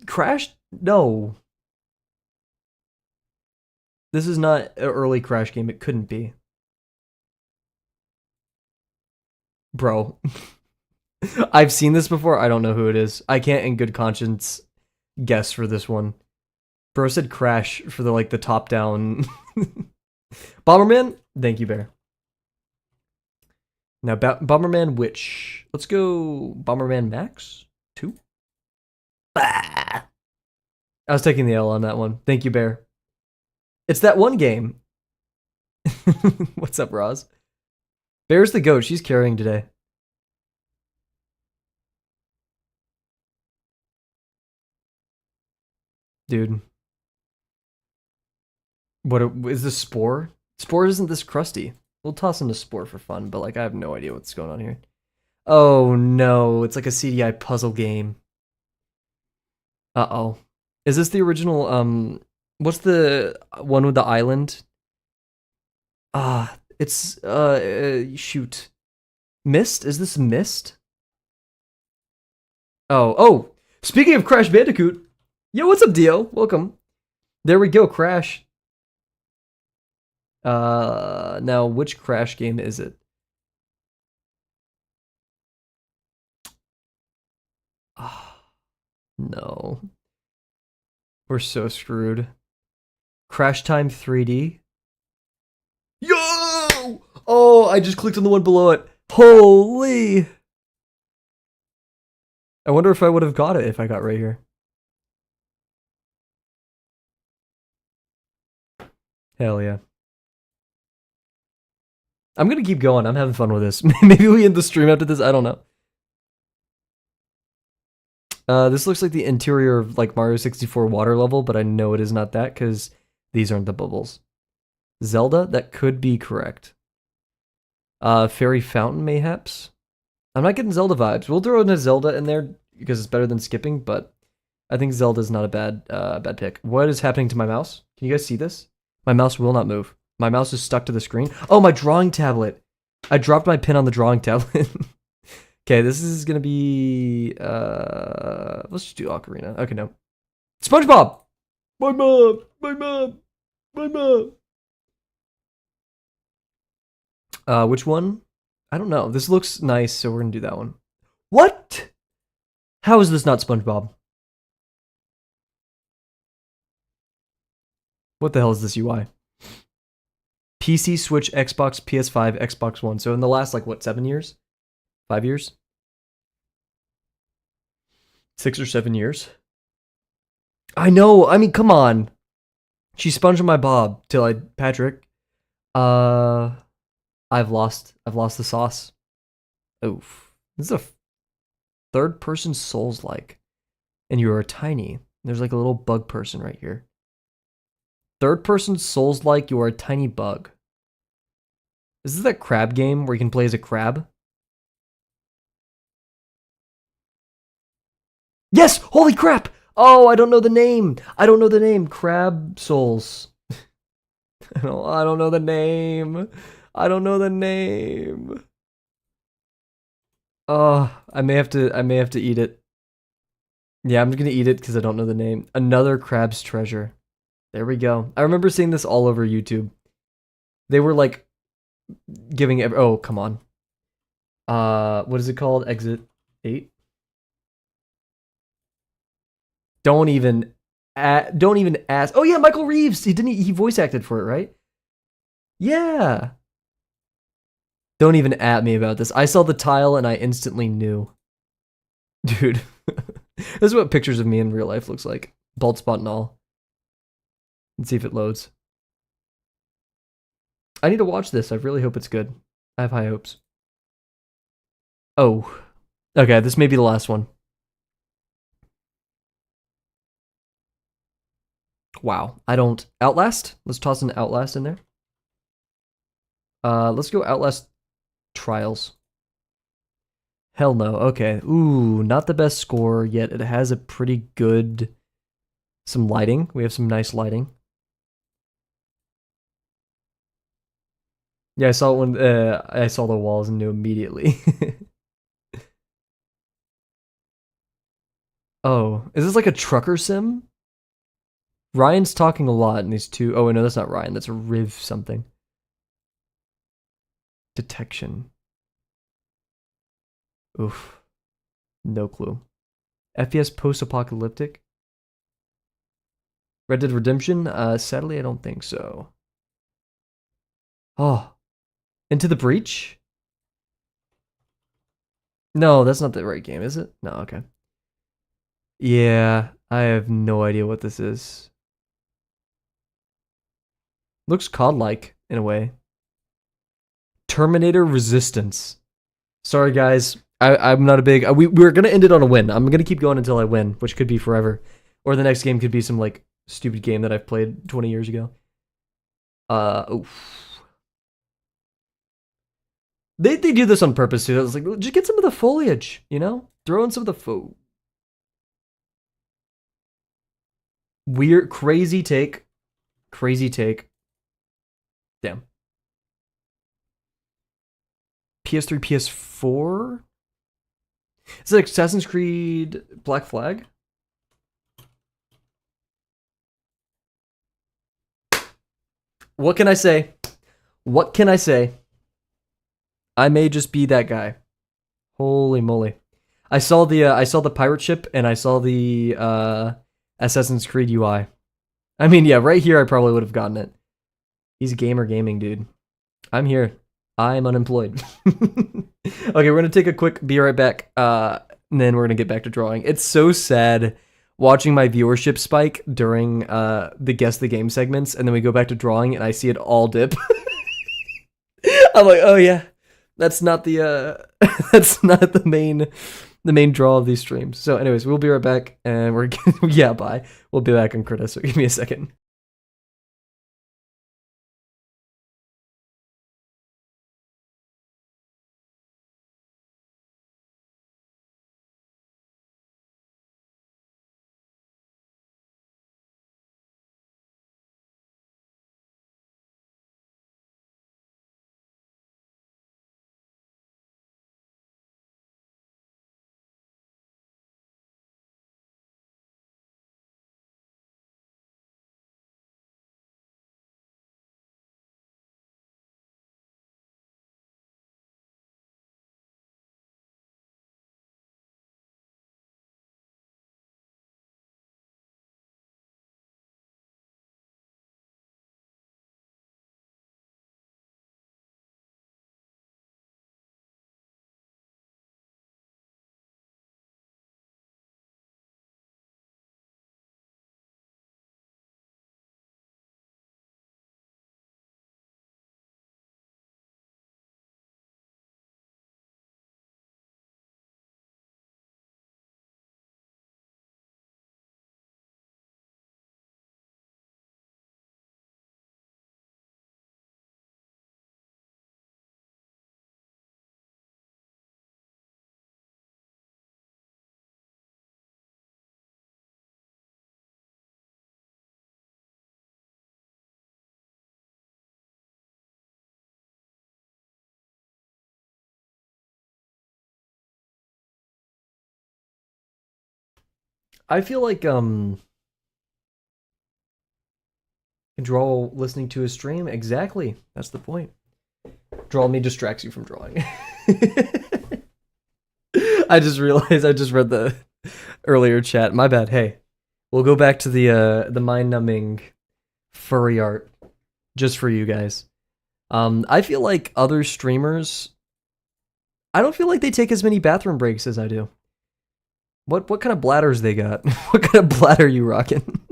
Crash? No. This is not an early Crash game. It couldn't be. Bro. I've seen this before. I don't know who it is. I can't in good conscience guess for this one. Bro said Crash for the top down. Bomberman? Thank you, Bear. Now, Bomberman which? Let's go Bomberman Max 2. Ah! I was taking the L on that one. Thank you, Bear. It's that one game. What's up, Roz? Bear's the goat. She's carrying today. Dude. What is this Spore? Spore isn't this crusty. We'll toss in the Spore for fun, but I have no idea what's going on here. Oh no, it's like a CDI puzzle game. Uh-oh. Is this the original, what's the one with the island? It's, shoot. Myst? Is this Myst? Oh, speaking of Crash Bandicoot. Yo, what's up, Dio? Welcome. There we go, Crash. Now, which Crash game is it? No. We're so screwed. Crash Time 3D? Yo! Oh, I just clicked on the one below it. Holy! I wonder if I would have got it if I got right here. Hell yeah. I'm gonna keep going. I'm having fun with this. Maybe we end the stream after this. I don't know. This looks like the interior of Mario 64 water level, but I know it is not that because these aren't the bubbles. Zelda? That could be correct. Fairy Fountain, mayhaps? I'm not getting Zelda vibes. We'll throw in a Zelda in there because it's better than skipping, but I think Zelda's not a bad pick. What is happening to my mouse? Can you guys see this? My mouse will not move. My mouse is stuck to the screen. Oh, my drawing tablet. I dropped my pin on the drawing tablet. Okay, this is gonna be let's just do Ocarina. Okay, no. SpongeBob! My mom! My mom! My mom! Which one? I don't know. This looks nice, so we're gonna do that one. What? How is this not SpongeBob? What the hell is this UI? PC, Switch, Xbox, PS5, Xbox One. So in the last, 7 years? 5 years? 6 or 7 years? I know. I mean, come on. She's sponging my bob till Patrick. I've lost the sauce. Oof. This is a third-person Souls-like. And you are tiny. There's a little bug person right here. Third-person Souls-like, you are a tiny bug. Is this that crab game where you can play as a crab? Yes! Holy crap! Oh, I don't know the name. I don't know the name. Crab Souls. I don't know the name. I don't know the name. Oh, I may have to eat it. Yeah, I'm gonna eat it because I don't know the name. Another Crab's Treasure. There we go. I remember seeing this all over YouTube. They were giving it. Oh, come on. What is it called? Exit 8. Don't even ask. Oh yeah, Michael Reeves. He voice acted for it, right? Yeah. Don't even at me about this. I saw the tile and I instantly knew. Dude. This is what pictures of me in real life looks like. Bald spot and all. Let's see if it loads. I need to watch this. I really hope it's good. I have high hopes. Oh. Okay, this may be the last one. Wow. Outlast? Let's toss an Outlast in there. Let's go Outlast Trials. Hell no. Okay. Ooh, not the best score, yet it has a pretty good... Some lighting. We have some nice lighting. Yeah, I saw it when I saw the walls and knew immediately. Oh, is this like a trucker sim? Ryan's talking a lot in these two. Oh, no, that's not Ryan. That's Riv something. Detection. Oof. No clue. FPS post-apocalyptic. Red Dead Redemption? Sadly, I don't think so. Oh, Into the Breach? No, that's not the right game, is it? No, okay. Yeah, I have no idea what this is. Looks COD-like in a way. Terminator Resistance. Sorry, guys. I'm not a big. We're gonna end it on a win. I'm gonna keep going until I win, which could be forever, or the next game could be some like stupid game that I've played 20 years ago. Oof. They do this on purpose too. It's like just get some of the foliage, you know, throw in some of the weird, crazy take, crazy take. Damn. PS3, PS4. Is it Assassin's Creed Black Flag? What can I say? What can I say? I may just be that guy. Holy moly! I saw the pirate ship and I saw the Assassin's Creed UI. I mean, yeah, right here I probably would have gotten it. He's gamer gaming, dude. I'm here. I'm unemployed. Okay, we're gonna take a quick be right back, and then we're gonna get back to drawing. It's so sad watching my viewership spike during the guess the game segments, and then we go back to drawing, and I see it all dip. I'm like, oh yeah, that's not the that's not the main draw of these streams. So, anyways, we'll be right back, and we're yeah, bye. We'll be back on Curtis. So give me a second. I feel like draw listening to a stream exactly. That's the point. Draw me distracts you from drawing. I just realized I just read the earlier chat. My bad. Hey, we'll go back to the mind-numbing furry art just for you guys. I feel like other streamers, I don't feel like they take as many bathroom breaks as I do. What kind of bladders they got? What kind of bladder you rocking?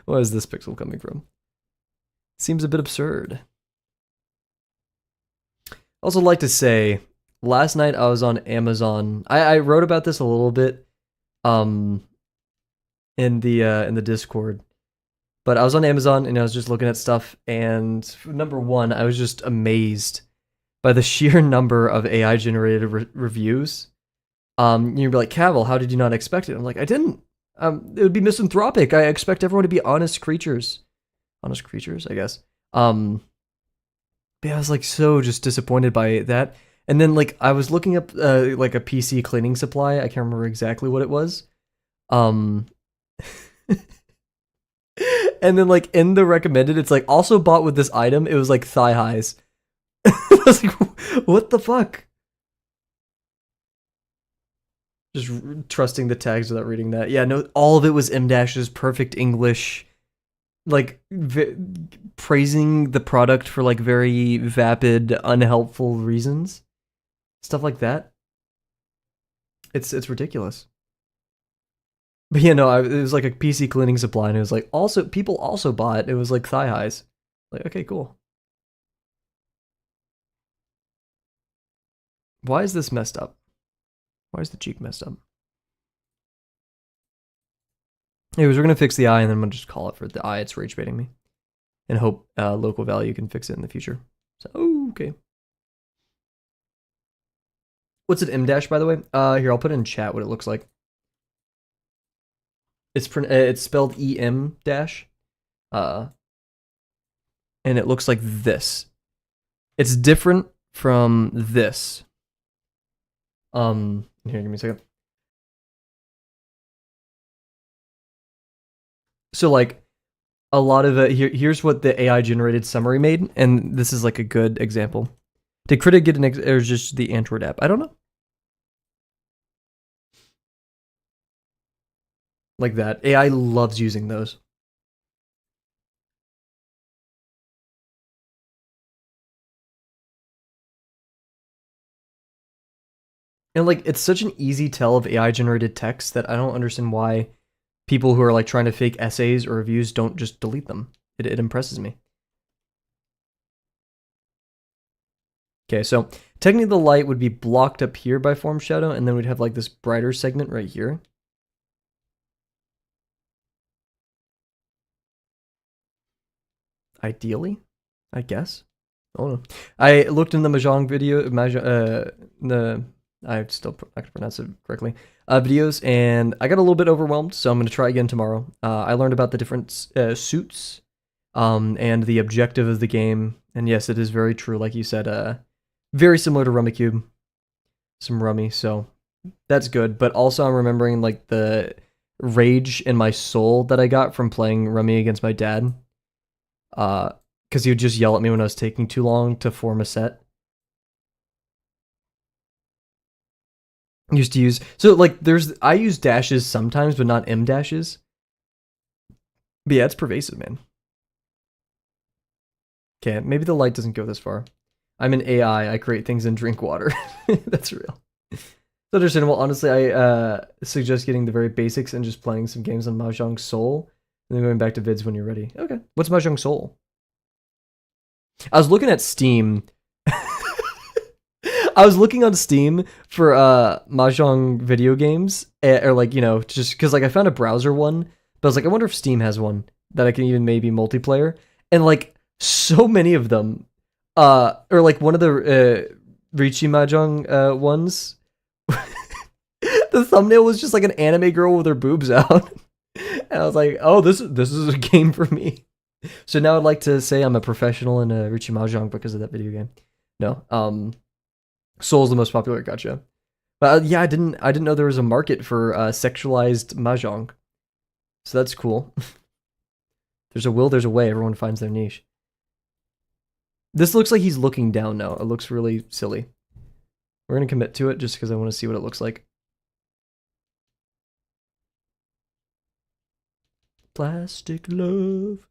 Where is this pixel coming from? Seems a bit absurd. Also like to say, last night I was on Amazon. I wrote about this a little bit in the Discord. But I was on Amazon and I was just looking at stuff, and number one, I was just amazed by the sheer number of AI generated reviews. You'd be like, Kavel, how did you not expect it? I'm like, I didn't. It would be misanthropic. I expect everyone to be honest creatures. Honest creatures, I guess. Yeah, I was like so just disappointed by that. And then like I was looking up like a PC cleaning supply. I can't remember exactly what it was. Um and then like in the recommended, it's like also bought with this item. It was like thigh highs. I was like, what the fuck? Just trusting the tags without reading that. Yeah, no, all of it was M Dash's perfect English, like praising the product for like very vapid, unhelpful reasons, stuff like that. It's ridiculous. But yeah, no, it was like a PC cleaning supply, and it was like also people also bought. It was like thigh highs. Like, okay, cool. Why is this messed up? Why is the cheek messed up? Anyways, we're gonna fix the eye, and then I'm gonna just call it for the eye. It's rage baiting me, and hope local value can fix it in the future. So okay. What's an M dash, by the way? Here I'll put it in chat what it looks like. It's spelled EM dash, uh, and it looks like this. It's different from this. Here, give me a second. So like a lot of it here's what the AI generated summary made, and this is like a good example. Did Critic get or just the Android app? I don't know. Like that. AI loves using those. And like it's such an easy tell of AI generated text that I don't understand why people who are like trying to fake essays or reviews don't just delete them. It impresses me. Okay, so technically the light would be blocked up here by form shadow, and then we'd have like this brighter segment right here. Ideally, I guess. Oh no. I looked in the Mahjong video, I still not gonna pronounce it correctly, videos, and I got a little bit overwhelmed, so I'm gonna try again tomorrow. I learned about the different suits, and the objective of the game, and yes, it is very true, like you said, very similar to Rummy Cube, some Rummy, so that's good. But also, I'm remembering like the rage in my soul that I got from playing Rummy against my dad. Because he would just yell at me when I was taking too long to form a set. Used to use so like I use dashes sometimes, but not M dashes. But yeah, it's pervasive, man. Okay, maybe the light doesn't go this far. I'm an AI. I create things and drink water. That's real. It's understandable. Honestly, I suggest getting the very basics and just playing some games on Mahjong Soul, and then going back to vids when you're ready. Okay, what's Mahjong Soul? I was looking at Steam. I was looking on Steam for Mahjong video games, or like, you know, just because like I found a browser one, but I was like, I wonder if Steam has one that I can even maybe multiplayer, and like so many of them, or like one of the Richi Mahjong ones, the thumbnail was just like an anime girl with her boobs out, and I was like, oh, this is a game for me. So now I'd like to say I'm a professional in Richi Mahjong because of that video game. No, Soul's the most popular gacha. But yeah, I didn't know there was a market for sexualized mahjong. So that's cool. There's a will, there's a way. Everyone finds their niche. This looks like he's looking down now. It looks really silly. We're gonna commit to it just because I want to see what it looks like. Plastic love.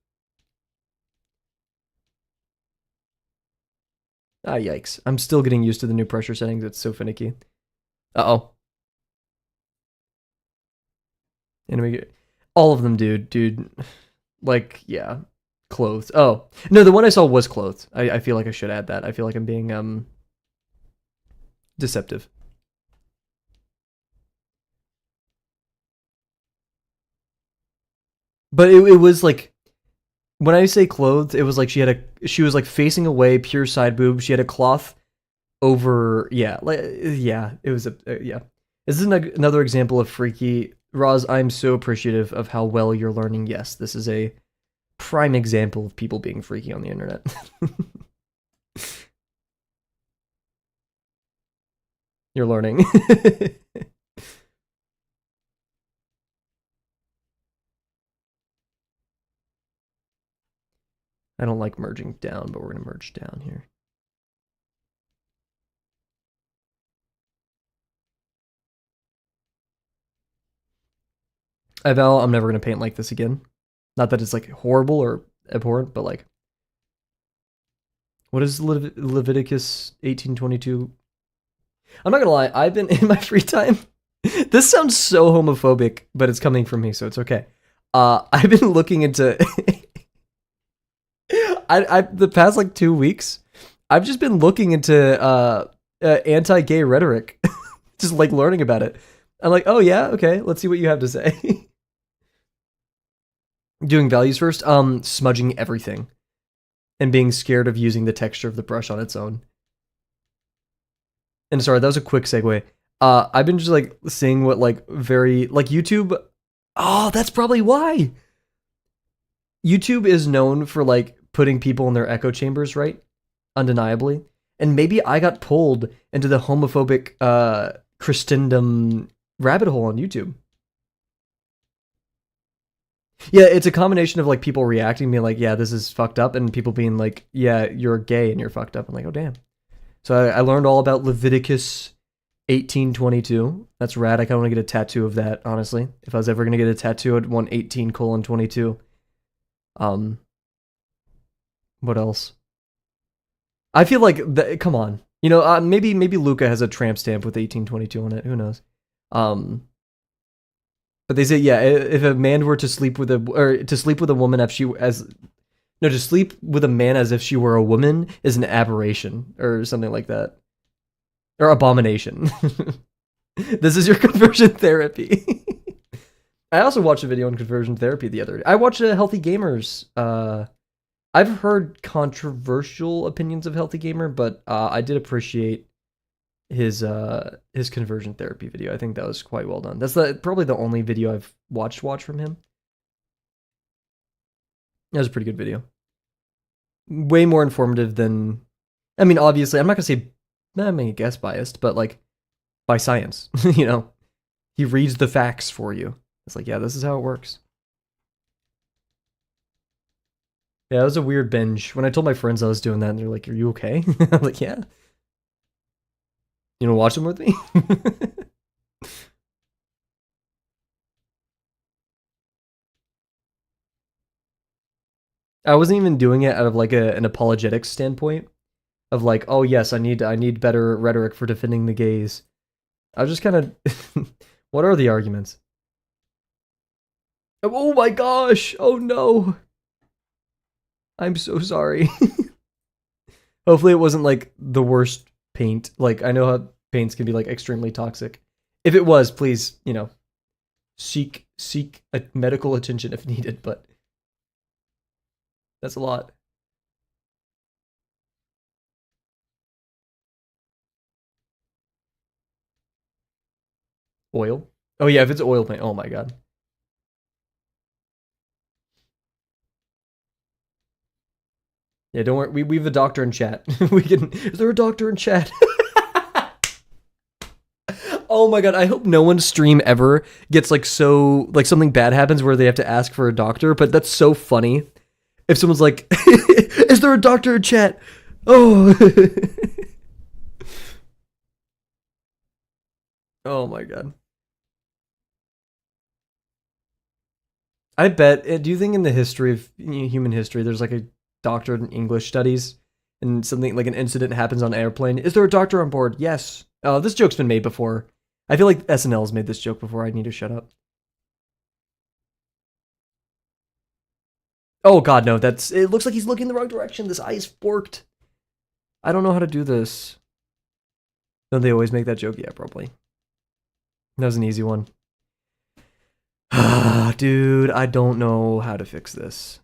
Ah, yikes. I'm still getting used to the new pressure settings. It's so finicky. Uh-oh. Anyway, all of them, dude. Like, yeah. Clothed. Oh. No, the one I saw was clothed. I feel like I should add that. I feel like I'm being, deceptive. But it was like, when I say clothed, it was like she was like facing away, pure side boob. She had a cloth over, yeah, like, yeah, it was yeah. This is another example of freaky. Roz, I'm so appreciative of how well you're learning. Yes, this is a prime example of people being freaky on the internet. You're learning. I don't like merging down, but we're gonna merge down here. I vow I'm never gonna paint like this again. Not that it's like horrible or abhorrent, but like, what is Leviticus 18:22? I'm not gonna lie. I've been in my free time. This sounds so homophobic, but it's coming from me, so it's okay. I've been looking into. I the past like 2 weeks, I've just been looking into anti-gay rhetoric, just like learning about it. I'm like, oh yeah, okay, let's see what you have to say. Doing values first, smudging everything, and being scared of using the texture of the brush on its own. And sorry, that was a quick segue. I've been just like seeing what like very like YouTube. Oh, that's probably why. YouTube is known for like putting people in their echo chambers, right? Undeniably. And maybe I got pulled into the homophobic Christendom rabbit hole on YouTube. Yeah, it's a combination of like people reacting, being like, yeah, this is fucked up, and people being like, yeah, you're gay and you're fucked up. I'm like, oh, damn. So I learned all about Leviticus 18:22. That's rad. I kind of want to get a tattoo of that, honestly. If I was ever going to get a tattoo, I'd want 18:22. What else? I feel like, come on. You know, maybe Luca has a tramp stamp with 18:22 on it. Who knows? But they say, yeah, if a man were to sleep with a woman to sleep with a man as if she were a woman is an aberration or something like that. Or abomination. This is your conversion therapy. I also watched a video on conversion therapy the other day. I watched a Healthy Gamers. I've heard controversial opinions of Healthy Gamer, but I did appreciate his conversion therapy video. I think that was quite well done. That's probably the only video I've watched from him. That was a pretty good video. Way more informative than, I mean, obviously, I'm not gonna say, I guess biased, but like by science, you know, he reads the facts for you. It's like, yeah, this is how it works. Yeah, it was a weird binge. When I told my friends I was doing that, and they're like, "Are you okay?" I'm like, "Yeah." You wanna watch them with me? I wasn't even doing it out of like an apologetics standpoint of like, oh yes, I need better rhetoric for defending the gays. I was just kind of, what are the arguments? Oh my gosh! Oh no! I'm so sorry. Hopefully it wasn't like the worst paint. Like I know how paints can be like extremely toxic. If it was, please, you know, seek a medical attention if needed, but that's a lot. Oil? Oh yeah, if it's oil paint, oh my god. Yeah, don't worry. We have a doctor in chat. We can. Is there a doctor in chat? Oh my god! I hope no one's stream ever gets like so like something bad happens where they have to ask for a doctor. But that's so funny. If someone's like, "Is there a doctor in chat?" Oh. Oh my god. I bet. Do you think in the history of human history, there's like a doctor in English studies, and something like an incident happens on an airplane? Is there a doctor on board? Yes. Oh, this joke's been made before. I feel like SNL has made this joke before. I need to shut up. Oh god, no. That's. It looks like he's looking the wrong direction. This eye is forked. I don't know how to do this. Don't they always make that joke? Yeah, probably. That was an easy one. Dude, I don't know how to fix this.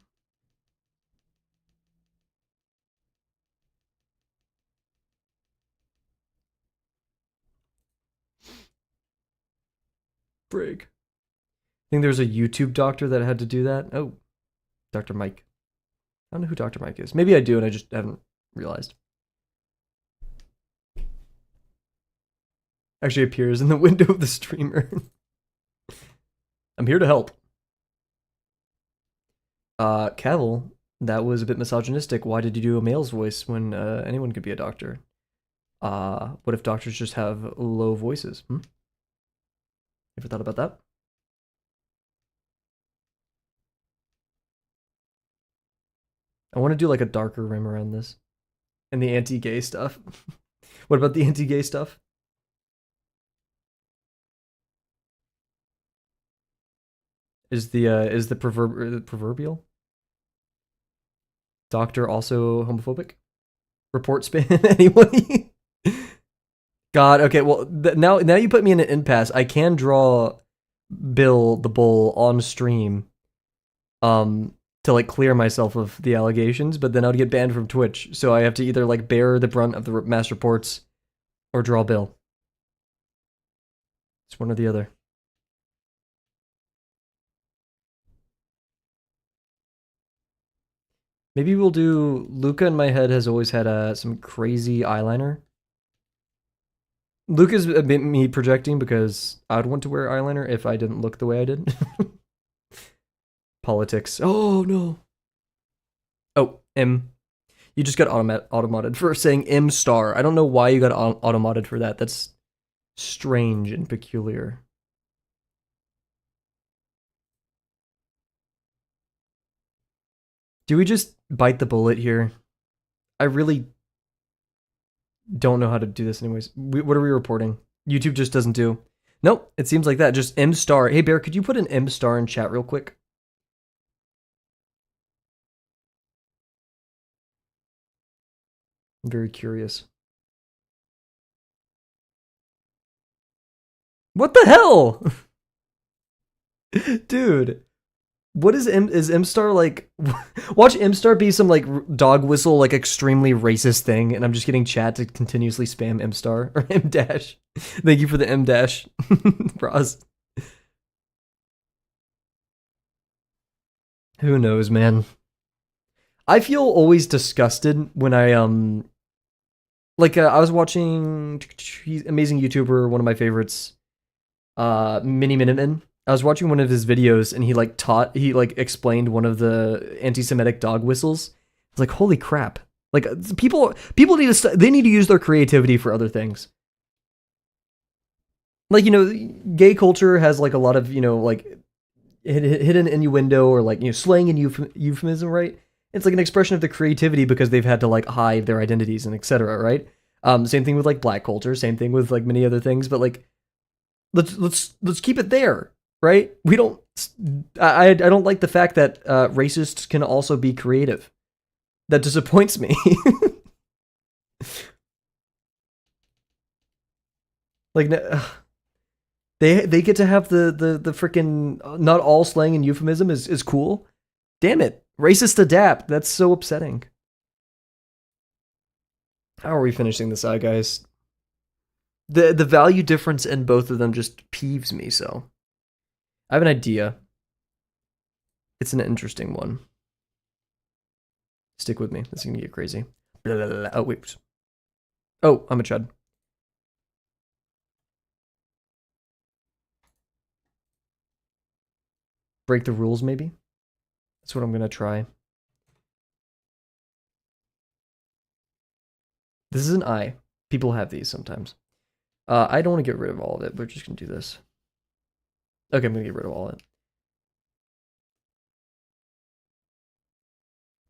Brig. I think there's a YouTube doctor that had to do that. Oh, Dr. Mike. I don't know who Dr. Mike is. Maybe I do and I just haven't realized. actually appears in the window of the streamer. I'm here to help. Kavel, that was a bit misogynistic. Why did you do a male's voice when anyone could be a doctor? What if doctors just have low voices? Ever thought about that? I want to do like a darker rim around this. And the anti-gay stuff. What about the anti-gay stuff? Is the proverbial doctor also homophobic? Report spam anybody? God, okay, well now you put me in an impasse. I can draw Bill the Bull on stream, to like clear myself of the allegations, but then I would get banned from Twitch. So I have to either like bear the brunt of the mass reports or draw Bill. It's one or the other. Maybe we'll do Luca in my head has always had some crazy eyeliner. Luca's a bit me projecting because I would want to wear eyeliner if I didn't look the way I did. Politics. Oh no. Oh, M. You just got automated for saying M star. I don't know why you got automated for that. That's strange and peculiar. Do we just bite the bullet here? I really don't know how to do this anyways. What are we reporting? YouTube just doesn't do. Nope, it seems like that. Just M star. Hey Bear, could you put an M star in chat real quick? I'm very curious. What the hell? Dude. What is M-Star like? Watch M-Star be some like dog whistle, like extremely racist thing, and I'm just getting chat to continuously spam M-Star or M-Dash. Thank you for the M-Dash, Bros. Who knows, man? I feel always disgusted when I I was watching amazing YouTuber, one of my favorites, Mini Miniman. I was watching one of his videos and he explained one of the anti-Semitic dog whistles. It's like, holy crap. Like people need to they need to use their creativity for other things. Like, you know, gay culture has like a lot of, you know, like hidden innuendo or like, you know, slang and euphemism, right? It's like an expression of the creativity because they've had to like hide their identities and etc., right? Same thing with like black culture, same thing with like many other things, but like let's keep it there. Right? We don't. I don't like the fact that racists can also be creative. That disappoints me. Like they get to have the freaking not all slang and euphemism is cool. Damn it, racist adapt. That's so upsetting. How are we finishing this out, guys? The value difference in both of them just peeves me so. I have an idea. It's an interesting one. Stick with me. This is gonna get crazy. Blah, blah, blah. Oh, wait. Oh, I'm a chud. Break the rules, maybe? That's what I'm gonna try. This is an eye. People have these sometimes. I don't want to get rid of all of it. We're just gonna do this. Okay, I'm gonna get rid of all of it.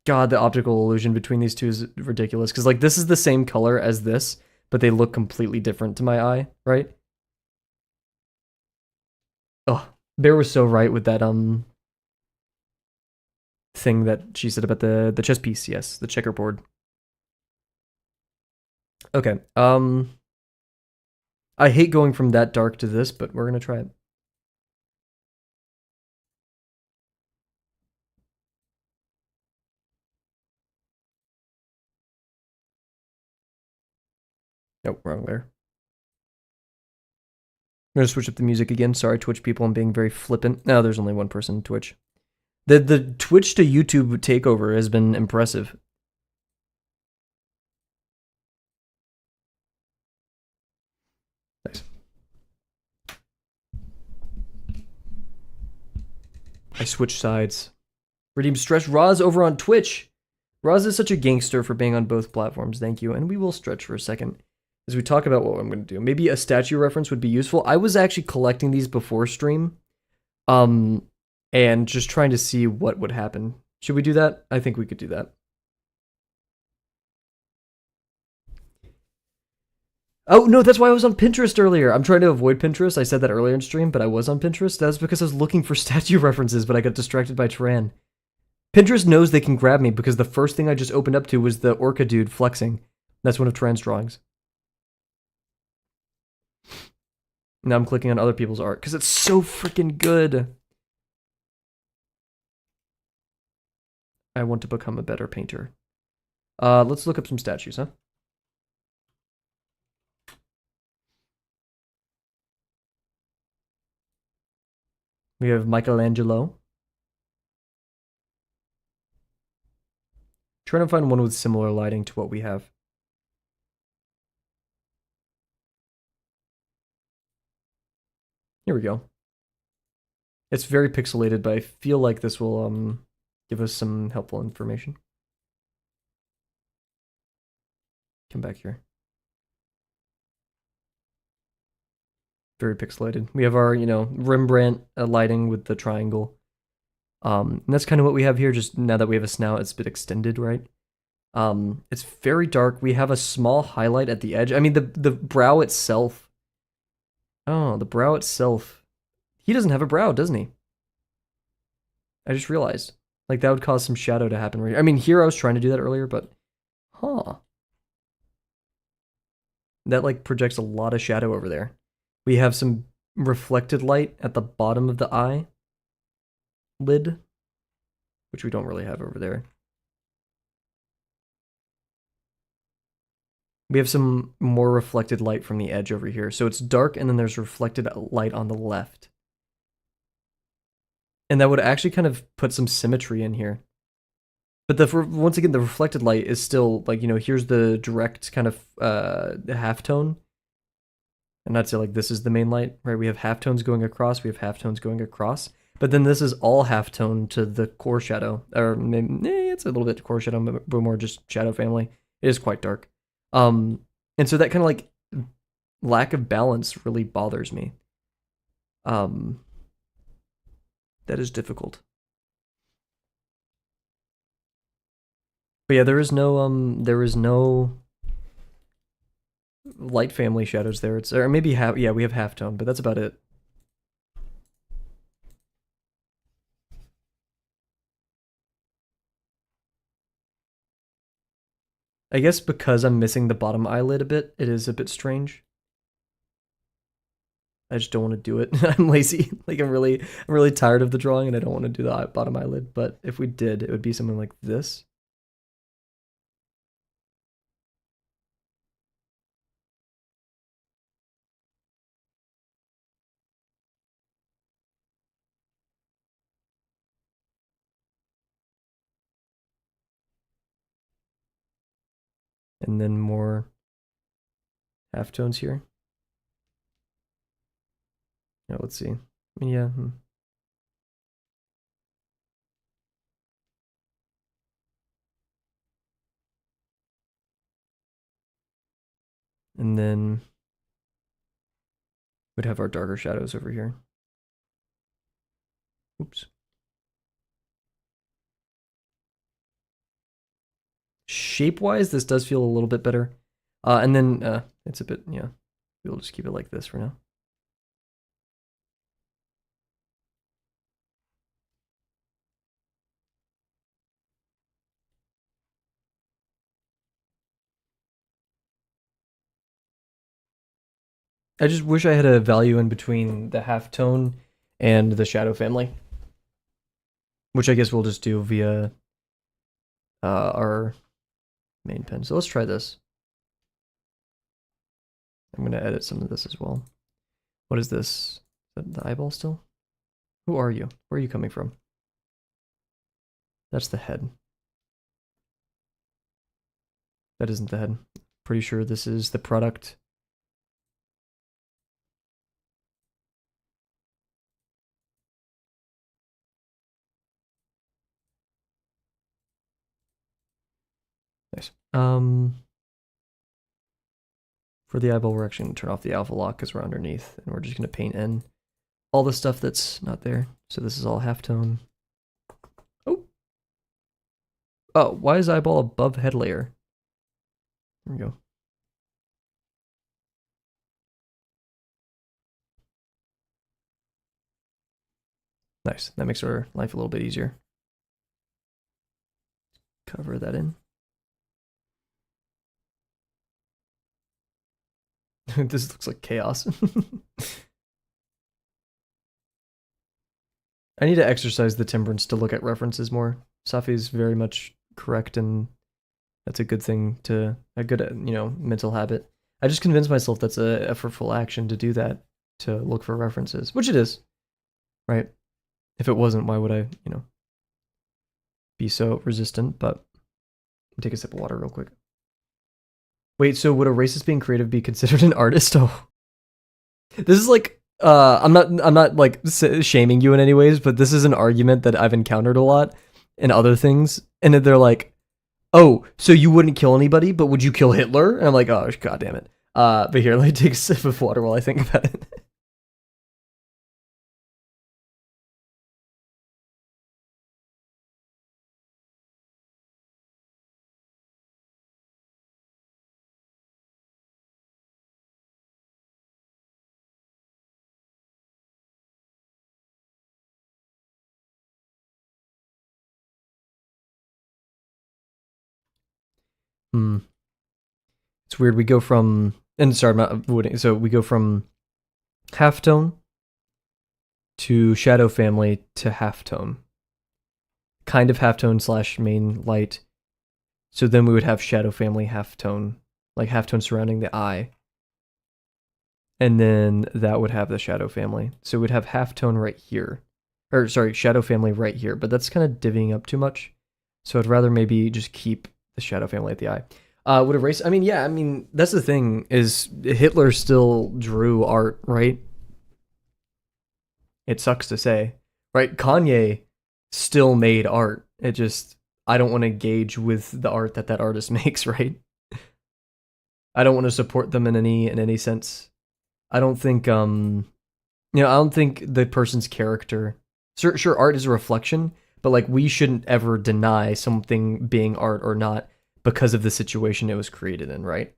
God, the optical illusion between these two is ridiculous. Because, like, this is the same color as this, but they look completely different to my eye, right? Oh, Bear was so right with that, thing that she said about the chess piece. Yes, the checkerboard. Okay, I hate going from that dark to this, but we're gonna try it. Nope, wrong layer. I'm gonna switch up the music again. Sorry, Twitch people, I'm being very flippant. No, there's only one person on Twitch. The Twitch to YouTube takeover has been impressive. Nice. I switched sides. Redeem stretch Roz over on Twitch. Roz is such a gangster for being on both platforms. Thank you. And we will stretch for a second as we talk about what I'm going to do. Maybe a statue reference would be useful. I was actually collecting these before stream, and just trying to see what would happen. Should we do that? I think we could do that. Oh, no, that's why I was on Pinterest earlier. I'm trying to avoid Pinterest. I said that earlier in stream, but I was on Pinterest. That was because I was looking for statue references, but I got distracted by Turan. Pinterest knows they can grab me because the first thing I just opened up to was the orca dude flexing. That's one of Turan's drawings. Now I'm clicking on other people's art because it's so freaking good. I want to become a better painter. Let's look up some statues, huh? We have Michelangelo. Trying to find one with similar lighting to what we have. Here we go. It's very pixelated, but I feel like this will give us some helpful information. Come back here. Very pixelated. We have our, Rembrandt lighting with the triangle. And that's kind of what we have here, just now that we have a snout, it's a bit extended, right? It's very dark. We have a small highlight at the edge. I mean, the brow itself. Oh, the brow itself. He doesn't have a brow, doesn't he? I just realized. Like, that would cause some shadow to happen. I mean, here I was trying to do that earlier, but... Huh. That, like, projects a lot of shadow over there. We have some reflected light at the bottom of the eye lid, which we don't really have over there. We have some more reflected light from the edge over here. So it's dark, and then there's reflected light on the left. And that would actually kind of put some symmetry in here. But once again, the reflected light is still, like, here's the direct kind of halftone. And I'd say, like, this is the main light, right? We have halftones going across, we have halftones going across. But then this is all halftone to the core shadow. Or maybe, it's a little bit core shadow, but more just shadow family. It is quite dark. And so that kind of, like, lack of balance really bothers me. That is difficult. But yeah, there is no light family shadows there. Or maybe we have halftone, but that's about it. I guess because I'm missing the bottom eyelid a bit, it is a bit strange. I just don't want to do it. I'm lazy. Like, I'm really tired of the drawing, and I don't want to do the bottom eyelid. But if we did, it would be something like this. And then more halftones here. Yeah, let's see. Yeah. And then we'd have our darker shadows over here. Oops. Shape-wise, this does feel a little bit better. And then it's a bit, yeah. We'll just keep it like this for now. I just wish I had a value in between the halftone and the shadow family, which I guess we'll just do via our main pen. So let's try this. I'm going to edit some of this as well. What is this? Is that the eyeball still? Who are you? Where are you coming from? That's the head. That isn't the head. Pretty sure this is the product. Nice. For the eyeball, we're actually going to turn off the alpha lock because we're underneath, and we're just going to paint in all the stuff that's not there. So this is all halftone. Oh, why is eyeball above head layer? There we go. Nice. That makes our life a little bit easier. Cover that in. This looks like chaos. I need to exercise the temperance to look at references more. Safi's very much correct, and that's a good thing a good, mental habit. I just convinced myself that's a effortful action to do that, to look for references, which it is, right? If it wasn't, why would I, be so resistant? But take a sip of water real quick. Wait, so would a racist being creative be considered an artist? Oh, this is like, I'm not like shaming you in any ways, but this is an argument that I've encountered a lot in other things, and they're like, oh, so you wouldn't kill anybody, but would you kill Hitler? And I'm like, oh, god damn it. But here, let me take a sip of water while I think about it. It's weird. We go from, and sorry, I'm not avoiding. So we go from halftone to shadow family to halftone, kind of halftone slash main light. So then we would have shadow family halftone, like halftone surrounding the eye, and then that would have the shadow family. So we'd have halftone right here, or sorry, shadow family right here. But that's kind of divvying up too much. So I'd rather maybe just keep the shadow family at the eye. Would erase? I mean, yeah. I mean, that's the thing is Hitler still drew art, right? It sucks to say, right? Kanye still made art. It just I don't want to engage with the art that artist makes, right? I don't want to support them in any sense. I don't think I don't think the person's character. Sure, art is a reflection, but like we shouldn't ever deny something being art or not because of the situation it was created in, right?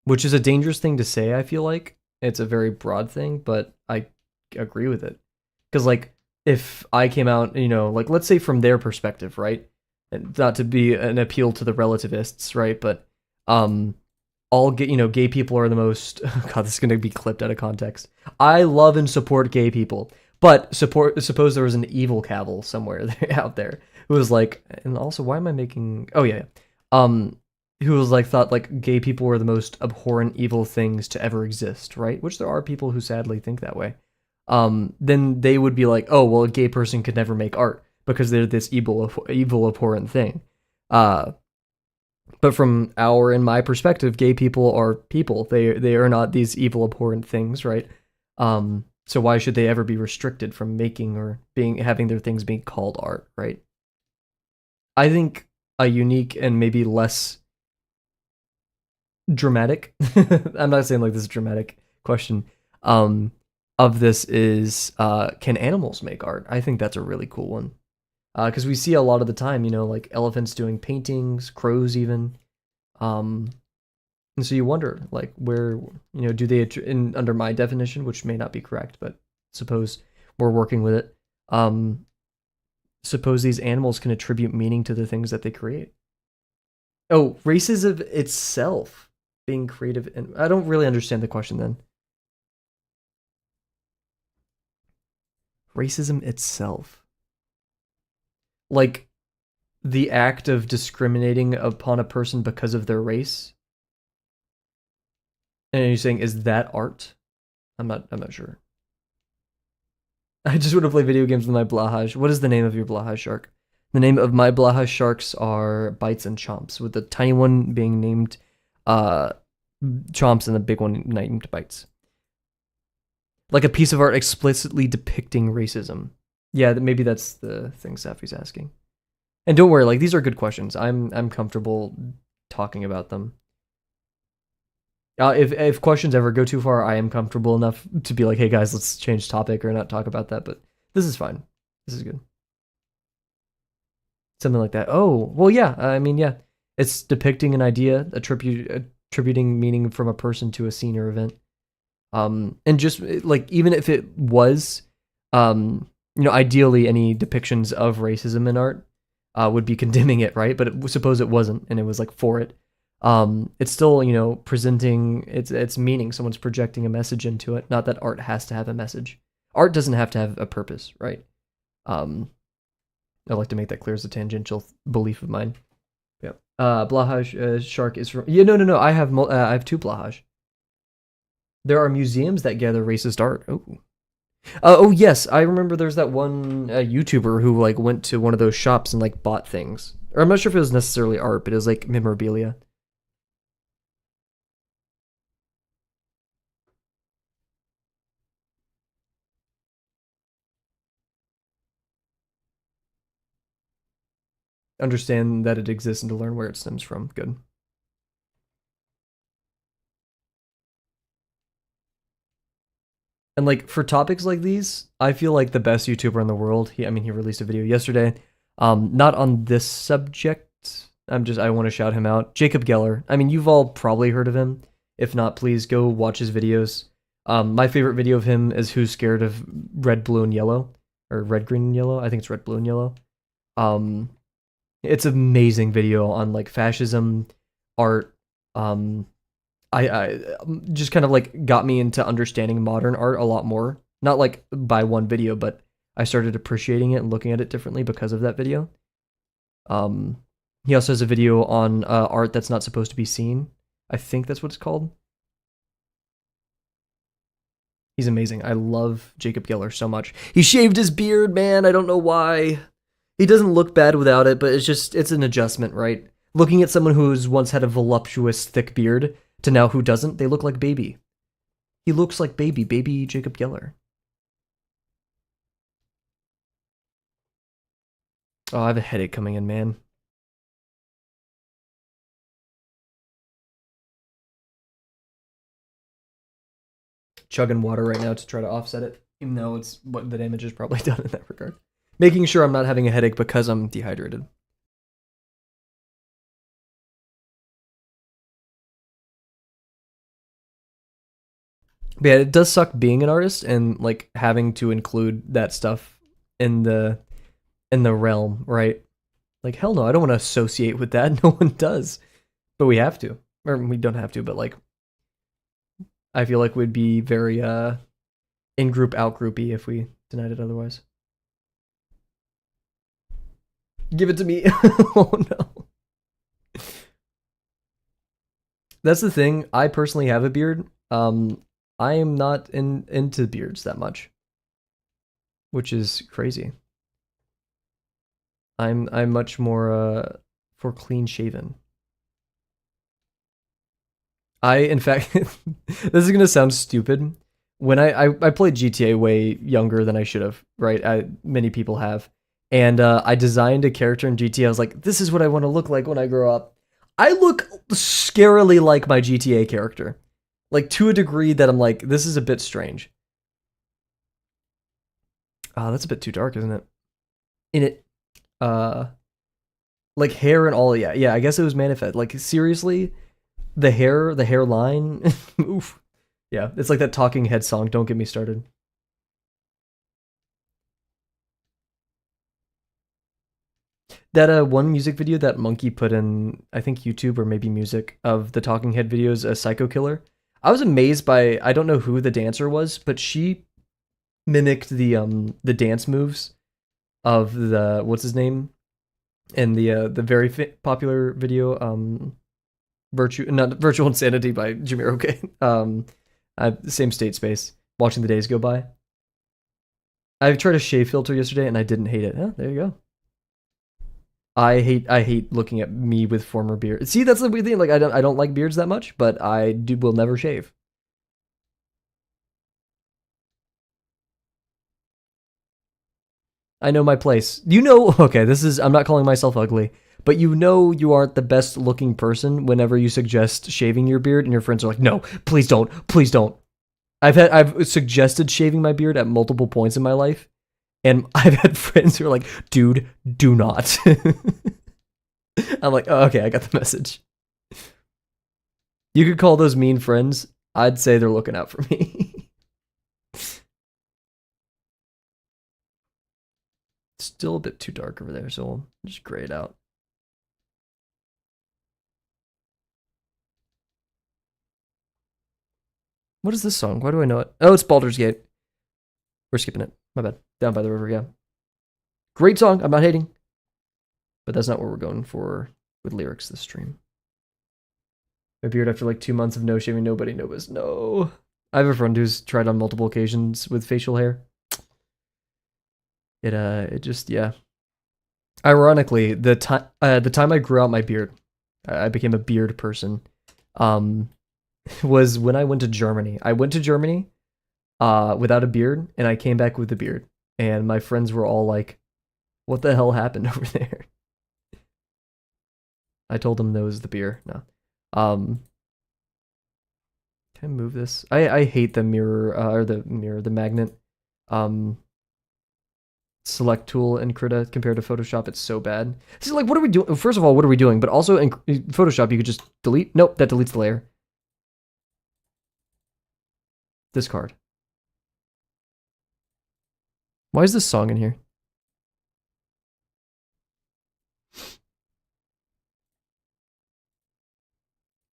Which is a dangerous thing to say, I feel like. It's a very broad thing, but I agree with it. Because, like, if I came out, like, let's say from their perspective, right? And not to be an appeal to the relativists, right? But, all gay people are the most, God, this is going to be clipped out of context. I love and support gay people, but suppose there was an evil Kavel somewhere out there who was like, and also, why am I making, oh yeah. Who was like, thought like gay people were the most abhorrent evil things to ever exist, right? Which there are people who sadly think that way. Then they would be like, oh, well, a gay person could never make art because they're this evil abhorrent thing. But from in my perspective, gay people are people. They are not these evil abhorrent things, right? So why should they ever be restricted from making or having their things being called art, right? I think a unique and maybe less dramatic, I'm not saying like this is a dramatic question, of this is, can animals make art? I think that's a really cool one. Because we see a lot of the time, like elephants doing paintings, crows even. And so you wonder, like, where, do they, under my definition, which may not be correct, but suppose we're working with it, suppose these animals can attribute meaning to the things that they create. Oh, racism itself being creative, and I don't really understand the question then. Racism itself. Like, the act of discriminating upon a person because of their race? And you're saying, is that art? I'm not sure. I just want to play video games with my Blahaj. What is the name of your Blahaj shark? The name of my Blahaj sharks are Bites and Chomps, with the tiny one being named Chomps and the big one named Bites. Like a piece of art explicitly depicting racism. Yeah, maybe that's the thing Safi's asking. And don't worry, like these are good questions. I'm comfortable talking about them. If questions ever go too far, I am comfortable enough to be like, hey guys, let's change topic or not talk about that. But this is fine. This is good. Something like that. Oh, well, yeah. I mean, yeah. It's depicting an idea, attributing meaning from a person to a scene or event. And just like even if it was, ideally any depictions of racism in art would be condemning it, right? But suppose it wasn't, and it was like for it. It's still presenting its meaning. Someone's projecting a message into it. Not that art has to have a message. Art doesn't have to have a purpose, right? I like to make that clear as a tangential belief of mine. Yeah. Blahaj Shark is from. Yeah, no. I have two Blahaj. There are museums that gather racist art. Oh. Oh yes, I remember. There's that one YouTuber who like went to one of those shops and like bought things. Or I'm not sure if it was necessarily art, but it was like memorabilia. Understand that it exists and to learn where it stems from. Good. And like for topics like these, I feel like the best YouTuber in the world. He released a video yesterday. Not on this subject. I want to shout him out. Jacob Geller. I mean, you've all probably heard of him. If not, please go watch his videos. My favorite video of him is Who's Scared of Red, Blue, and Yellow? Or Red, Green, and Yellow? I think it's Red, Blue, and Yellow. Um, it's an amazing video on like fascism, art, I just kind of like got me into understanding modern art a lot more. Not like by one video, but I started appreciating it and looking at it differently because of that video. Um, he also has a video on art that's not supposed to be seen. I think that's what it's called. He's amazing. I love Jacob Geller so much. He shaved his beard, man. I don't know why. He doesn't look bad without it, but it's an adjustment, right? Looking at someone who's once had a voluptuous, thick beard to now who doesn't, they look like baby. He looks like baby Jacob Geller. Oh, I have a headache coming in, man. Chugging water right now to try to offset it, even though it's what the damage is probably done in that regard. Making sure I'm not having a headache because I'm dehydrated. But yeah, it does suck being an artist and like having to include that stuff in the realm, right? Like hell no, I don't want to associate with that. No one does, but we have to, or we don't have to. But like, I feel like we'd be very in group out groupy if we denied it otherwise. Give it to me. Oh no. That's the thing. I personally have a beard. I am not into beards that much, which is crazy. I'm much more for clean shaven. In fact, this is gonna sound stupid. When I played GTA way younger than I should have, right? Many people have, and I designed a character in GTA. I was like, this is what I want to look like when I grow up. I look scarily like my GTA character, like to a degree that I'm like, this is a bit strange. That's a bit too dark, isn't it? In it, uh, like hair and all. Yeah. I guess it was manifest. Like seriously, the hairline. Oof. Yeah, it's like that Talking Head song. Don't get me started. That one music video that Monkey put in, I think YouTube or maybe music of the Talking Head videos, a Psycho Killer. I was amazed by. I don't know who the dancer was, but she mimicked the dance moves of the what's his name in the very popular video Virtual Insanity by Jamiroquai. Same state space. Watching the days go by. I tried a shave filter yesterday and I didn't hate it. There you go. I hate looking at me with former beard. See, that's the weird thing. Like I don't like beards that much, but will never shave. I know my place. You know, okay, I'm not calling myself ugly, but you know you aren't the best looking person whenever you suggest shaving your beard and your friends are like, no, please don't, please don't. I've suggested shaving my beard at multiple points in my life, and I've had friends who are like, dude, do not. I'm like, oh, okay, I got the message. You could call those mean friends. I'd say they're looking out for me. Still a bit too dark over there, so we'll just gray it out. What is this song? Why do I know it? Oh, it's Baldur's Gate. We're skipping it. My bad. Down by the river, yeah. Great song. I'm not hating. But that's not what we're going for with lyrics this stream. My beard after like 2 months of no shaving, nobody knows. No. I have a friend who's tried on multiple occasions with facial hair. It just, yeah. Ironically, the time I grew out my beard, I became a beard person, was when I went to Germany. I went to Germany without a beard, and I came back with a beard. And my friends were all like, what the hell happened over there? I told them that was the beer. No. Can I move this? I hate the mirror, or the magnet. Select tool in Krita compared to Photoshop. It's so bad. This is like, what are we doing? First of all, what are we doing? But also in Photoshop, you could just delete. Nope, that deletes the layer. Discard. Why is this song in here?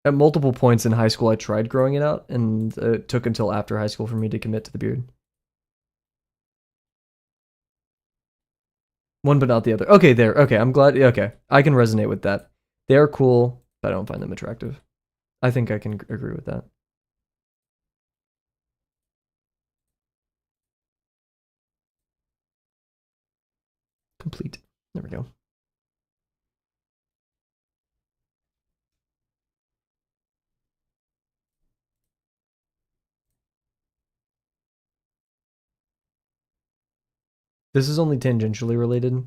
At multiple points in high school, I tried growing it out, and it took until after high school for me to commit to the beard. One but not the other. Okay, there. Okay, I'm glad. Okay, I can resonate with that. They are cool, but I don't find them attractive. I think I can agree with that. Complete. There we go. This is only tangentially related,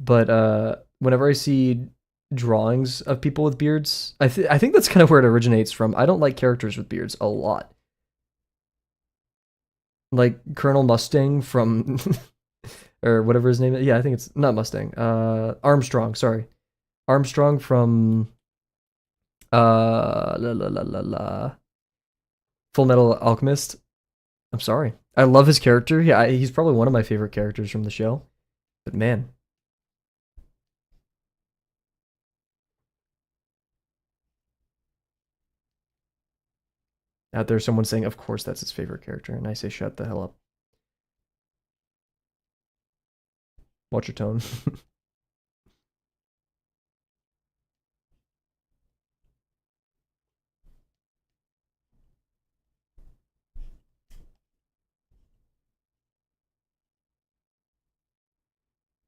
but whenever I see drawings of people with beards, I think that's kind of where it originates from. I don't like characters with beards a lot. Like Colonel Mustang from or whatever his name is. Yeah, I think it's not Mustang. Armstrong, sorry. Armstrong from la la la la la Full Metal Alchemist. I'm sorry. I love his character. Yeah, he's probably one of my favorite characters from the show. But man, out there someone saying, of course that's his favorite character, and I say, shut the hell up. Watch your tone.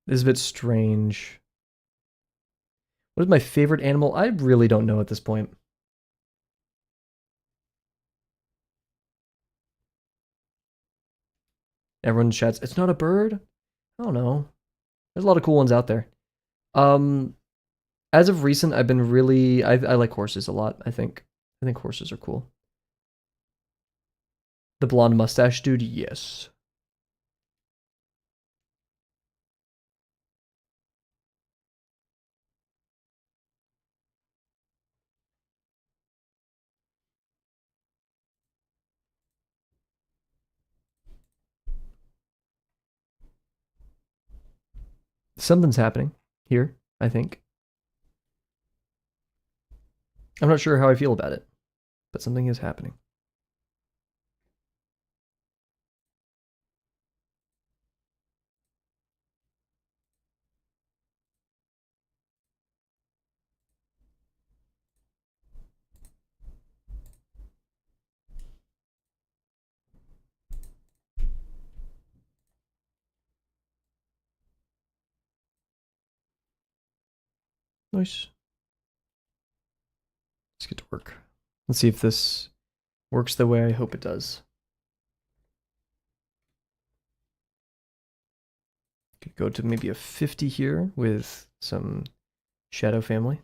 This is a bit strange. What is my favorite animal? I really don't know at this point. Everyone chats, it's not a bird? I don't know. There's a lot of cool ones out there. Um, as of recent, I've been really, I like horses a lot, I think. I think horses are cool. The blonde mustache dude, yes. Something's happening here, I think. I'm not sure how I feel about it, but something is happening. Nice. Let's get to work. Let's see if this works the way I hope it does. Go to maybe a 50 here with some shadow family.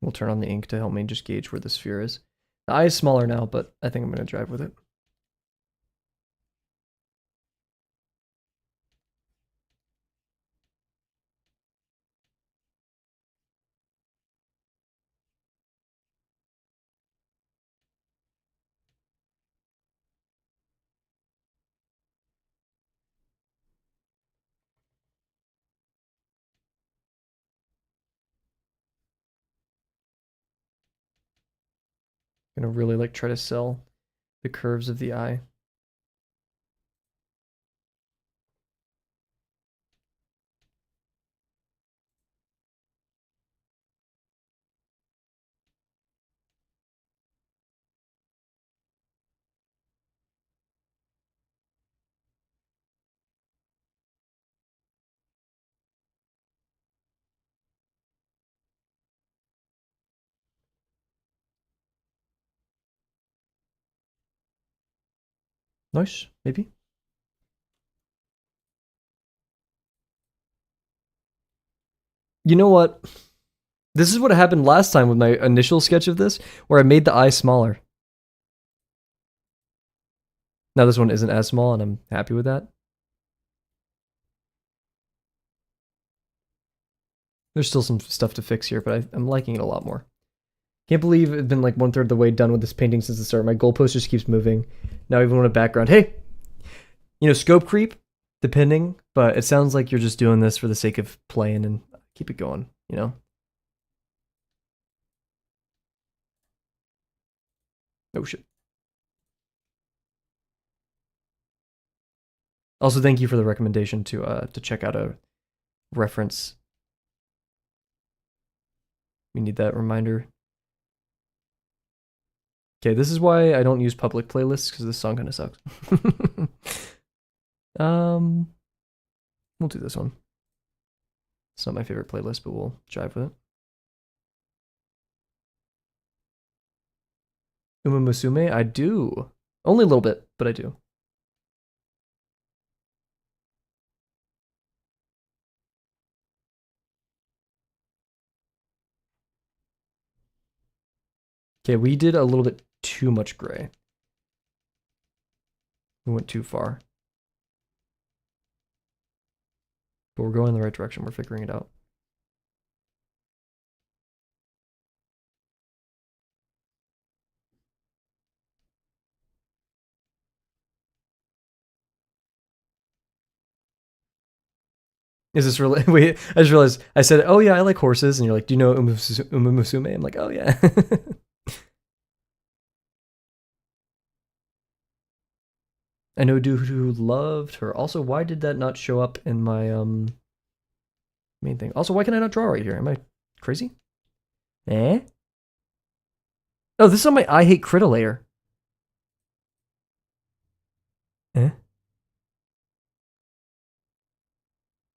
We'll turn on the ink to help me just gauge where the sphere is. The eye is smaller now, but I think I'm going to drive with it. I'm going to really like try to sell the curves of the eye. Nice, maybe. You know what? This is what happened last time with my initial sketch of this, where I made the eye smaller. Now this one isn't as small, and I'm happy with that. There's still some stuff to fix here, but I'm liking it a lot more. Can't believe it's been like 1/3 of the way done with this painting since the start. My goalpost just keeps moving. Now I even want a background. Hey! You know, scope creep, depending, but it sounds like you're just doing this for the sake of playing and keep it going, you know? Oh shit. Also, thank you for the recommendation to check out a reference. We need that reminder. Okay, this is why I don't use public playlists, because this song kind of sucks. We'll do this one. It's not my favorite playlist, but we'll jive with it. Uma Musume? I do. Only a little bit, but I do. Okay, we did a little bit too much gray. We went too far. But we're going in the right direction. We're figuring it out. Is this really? Wait, I just realized I said, oh yeah, I like horses. And you're like, do you know Uma Musume? I'm like, oh yeah. I know dude who loved her. Also, why did that not show up in my main thing? Also, why can I not draw right here? Am I crazy? Eh? Oh, this is on my I hate Krita layer. Eh?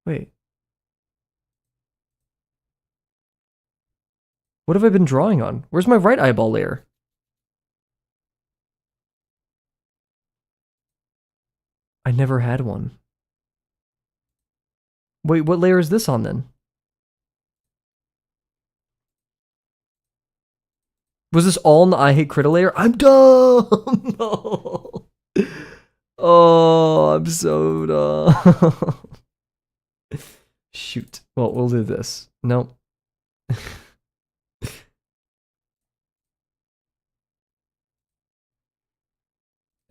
Wait. What have I been drawing on? Where's my right eyeball layer? I never had one. Wait, what layer is this on then? Was this all in the I hate Krita layer? I'm dumb! No. Oh, I'm so dumb. Shoot. Well, we'll do this. Nope.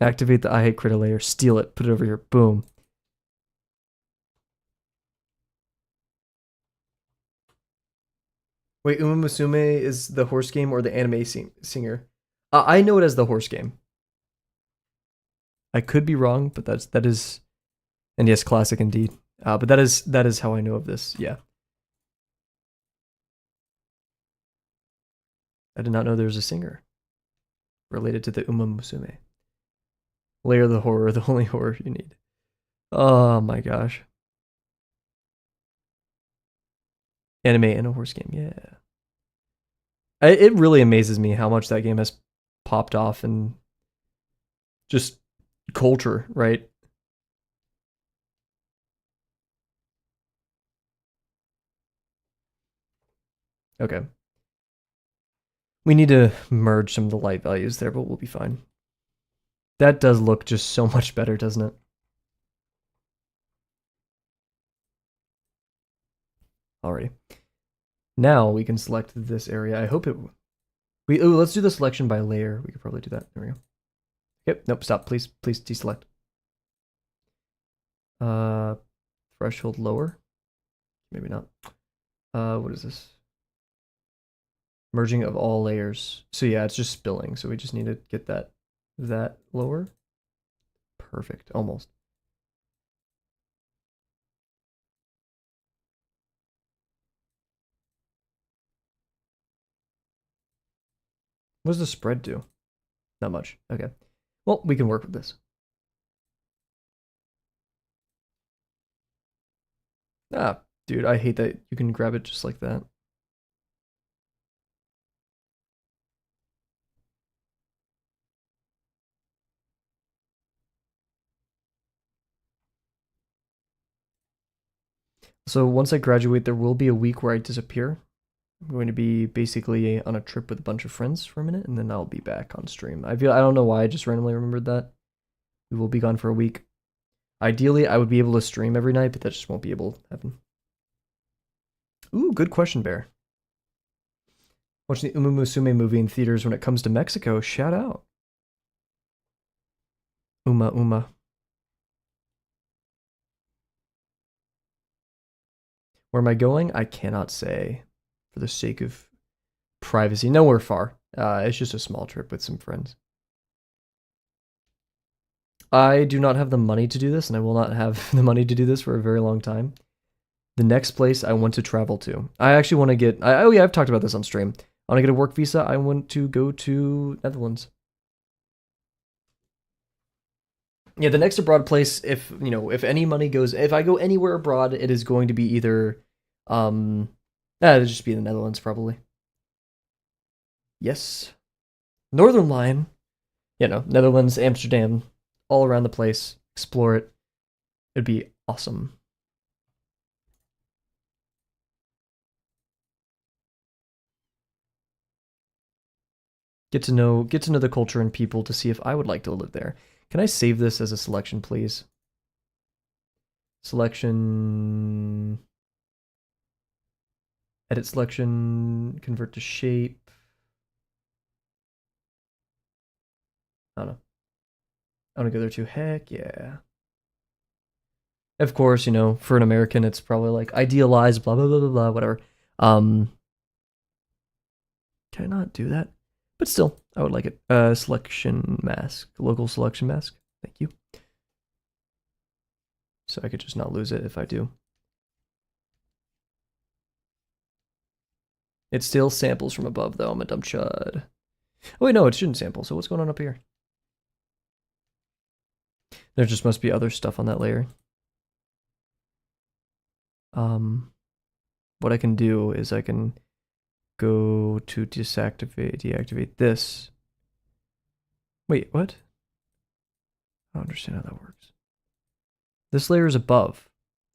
Activate the I hate Krita layer. Steal it. Put it over here. Boom. Wait, Uma Musume is the horse game or the anime singer? I know it as the horse game. I could be wrong, but that is, and yes, classic indeed. But that is how I know of this. Yeah. I did not know there was a singer related to the Uma Musume. Layer of the horror, the only horror you need. Oh my gosh. Anime and a horse game, yeah. It really amazes me how much that game has popped off and just culture, right? Okay. We need to merge some of the light values there, but we'll be fine. That does look just so much better, doesn't it? Alrighty. Now we can select this area. I hope it. Let's do the selection by layer. We could probably do that. There we go. Yep. Nope. Stop. Please deselect. Uh, threshold lower. Maybe not. What is this? Merging of all layers. So yeah, it's just spilling. So we just need to get that lower. Perfect. Almost. What does the spread do? Not much. Okay. Well, we can work with this. Ah, dude, I hate that you can grab it just like that. So once I graduate, there will be a week where I disappear. I'm going to be basically on a trip with a bunch of friends for a minute, and then I'll be back on stream. I don't know why I just randomly remembered that. We will be gone for a week. Ideally, I would be able to stream every night, but that just won't be able to happen. Ooh, good question, Bear. Watching the Musume movie in theaters when it comes to Mexico. Shout out. Uma. Where am I going? I cannot say for the sake of privacy. Nowhere far. It's just a small trip with some friends. I do not have the money to do this, and I will not have the money to do this for a very long time. The next place I want to travel to. I actually want to get. Oh yeah, I've talked about this on stream. I want to get a work visa. I want to go to Netherlands. Yeah, the next abroad place. If any money goes, if I go anywhere abroad, it is going to be either, it'll just be the Netherlands probably. Yes, Northern Line. Netherlands, Amsterdam, all around the place. Explore it. It'd be awesome. Get to know the culture and people to see if I would like to live there. Can I save this as a selection, please? Selection, edit selection, convert to shape. I don't know. I want to go there too. Heck yeah. Of course, for an American, it's probably like idealized, blah blah blah blah blah, whatever. Um, can I not do that? But still, I would like it. Selection mask, local selection mask. Thank you. So I could just not lose it if I do. It still samples from above, though. I'm a dumb chud. Oh, wait, no, it shouldn't sample. So what's going on up here? There just must be other stuff on that layer. What I can do is I can go to deactivate this. Wait, what? I don't understand how that works. This layer is above.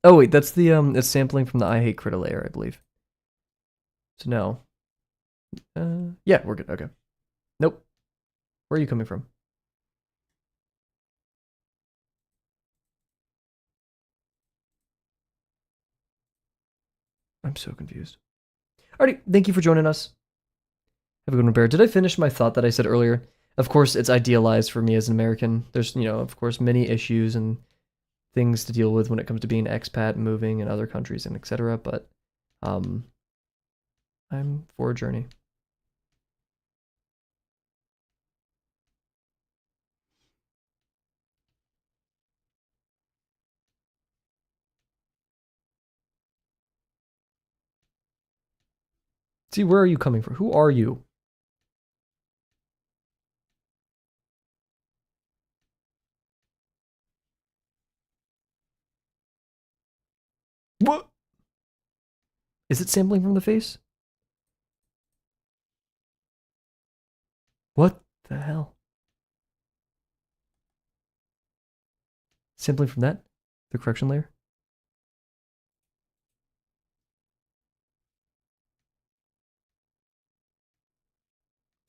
Oh wait, that's the it's sampling from the I hate Critter layer, I believe. So no. Yeah, we're good. Okay. Nope. Where are you coming from? I'm so confused. Alrighty, thank you for joining us. Have a good one, Bear. Did I finish my thought that I said earlier? Of course, it's idealized for me as an American. There's, of course, many issues and things to deal with when it comes to being an expat, moving in other countries, and etc. But I'm for a journey. See, where are you coming from? Who are you? What? Is it sampling from the face? What the hell? Sampling from that, the correction layer.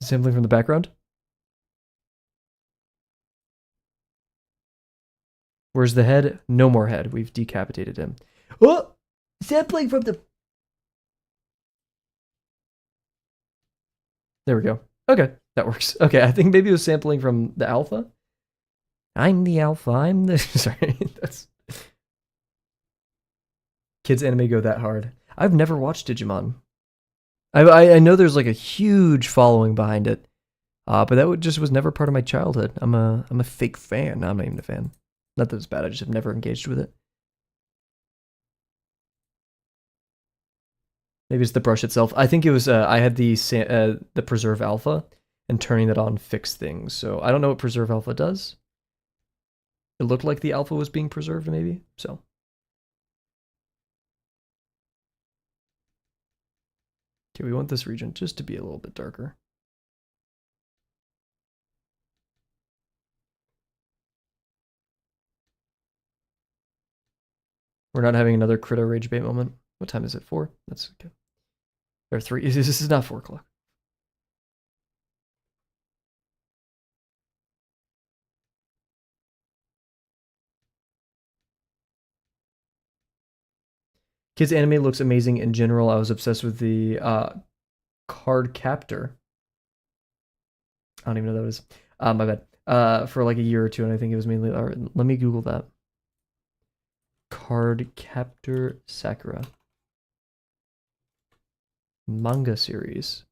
Sampling from the background. Where's the head? No more head. We've decapitated him. Oh! Sampling from the... There we go. Okay, that works. Okay, I think maybe it was sampling from the alpha. I'm the alpha. I'm the... Sorry, that's... Kids anime go that hard. I've never watched Digimon. I know there's like a huge following behind it, but that just was never part of my childhood. I'm a fake fan. No, I'm not even a fan. Not that it's bad. I just have never engaged with it. Maybe it's the brush itself. I think it was. I had the preserve alpha, and turning that on fixed things. So I don't know what preserve alpha does. It looked like the alpha was being preserved, maybe. So okay, we want this region just to be a little bit darker. We're not having another Critter Rage Bait moment. What time is it? 4? That's okay. Or 3. This is not 4 o'clock. Kids anime looks amazing in general. I was obsessed with the card captor. I don't even know what that is. My bad. For like a year or two, and I think it was mainly. All right, let me Google that. Card captor Sakura manga series.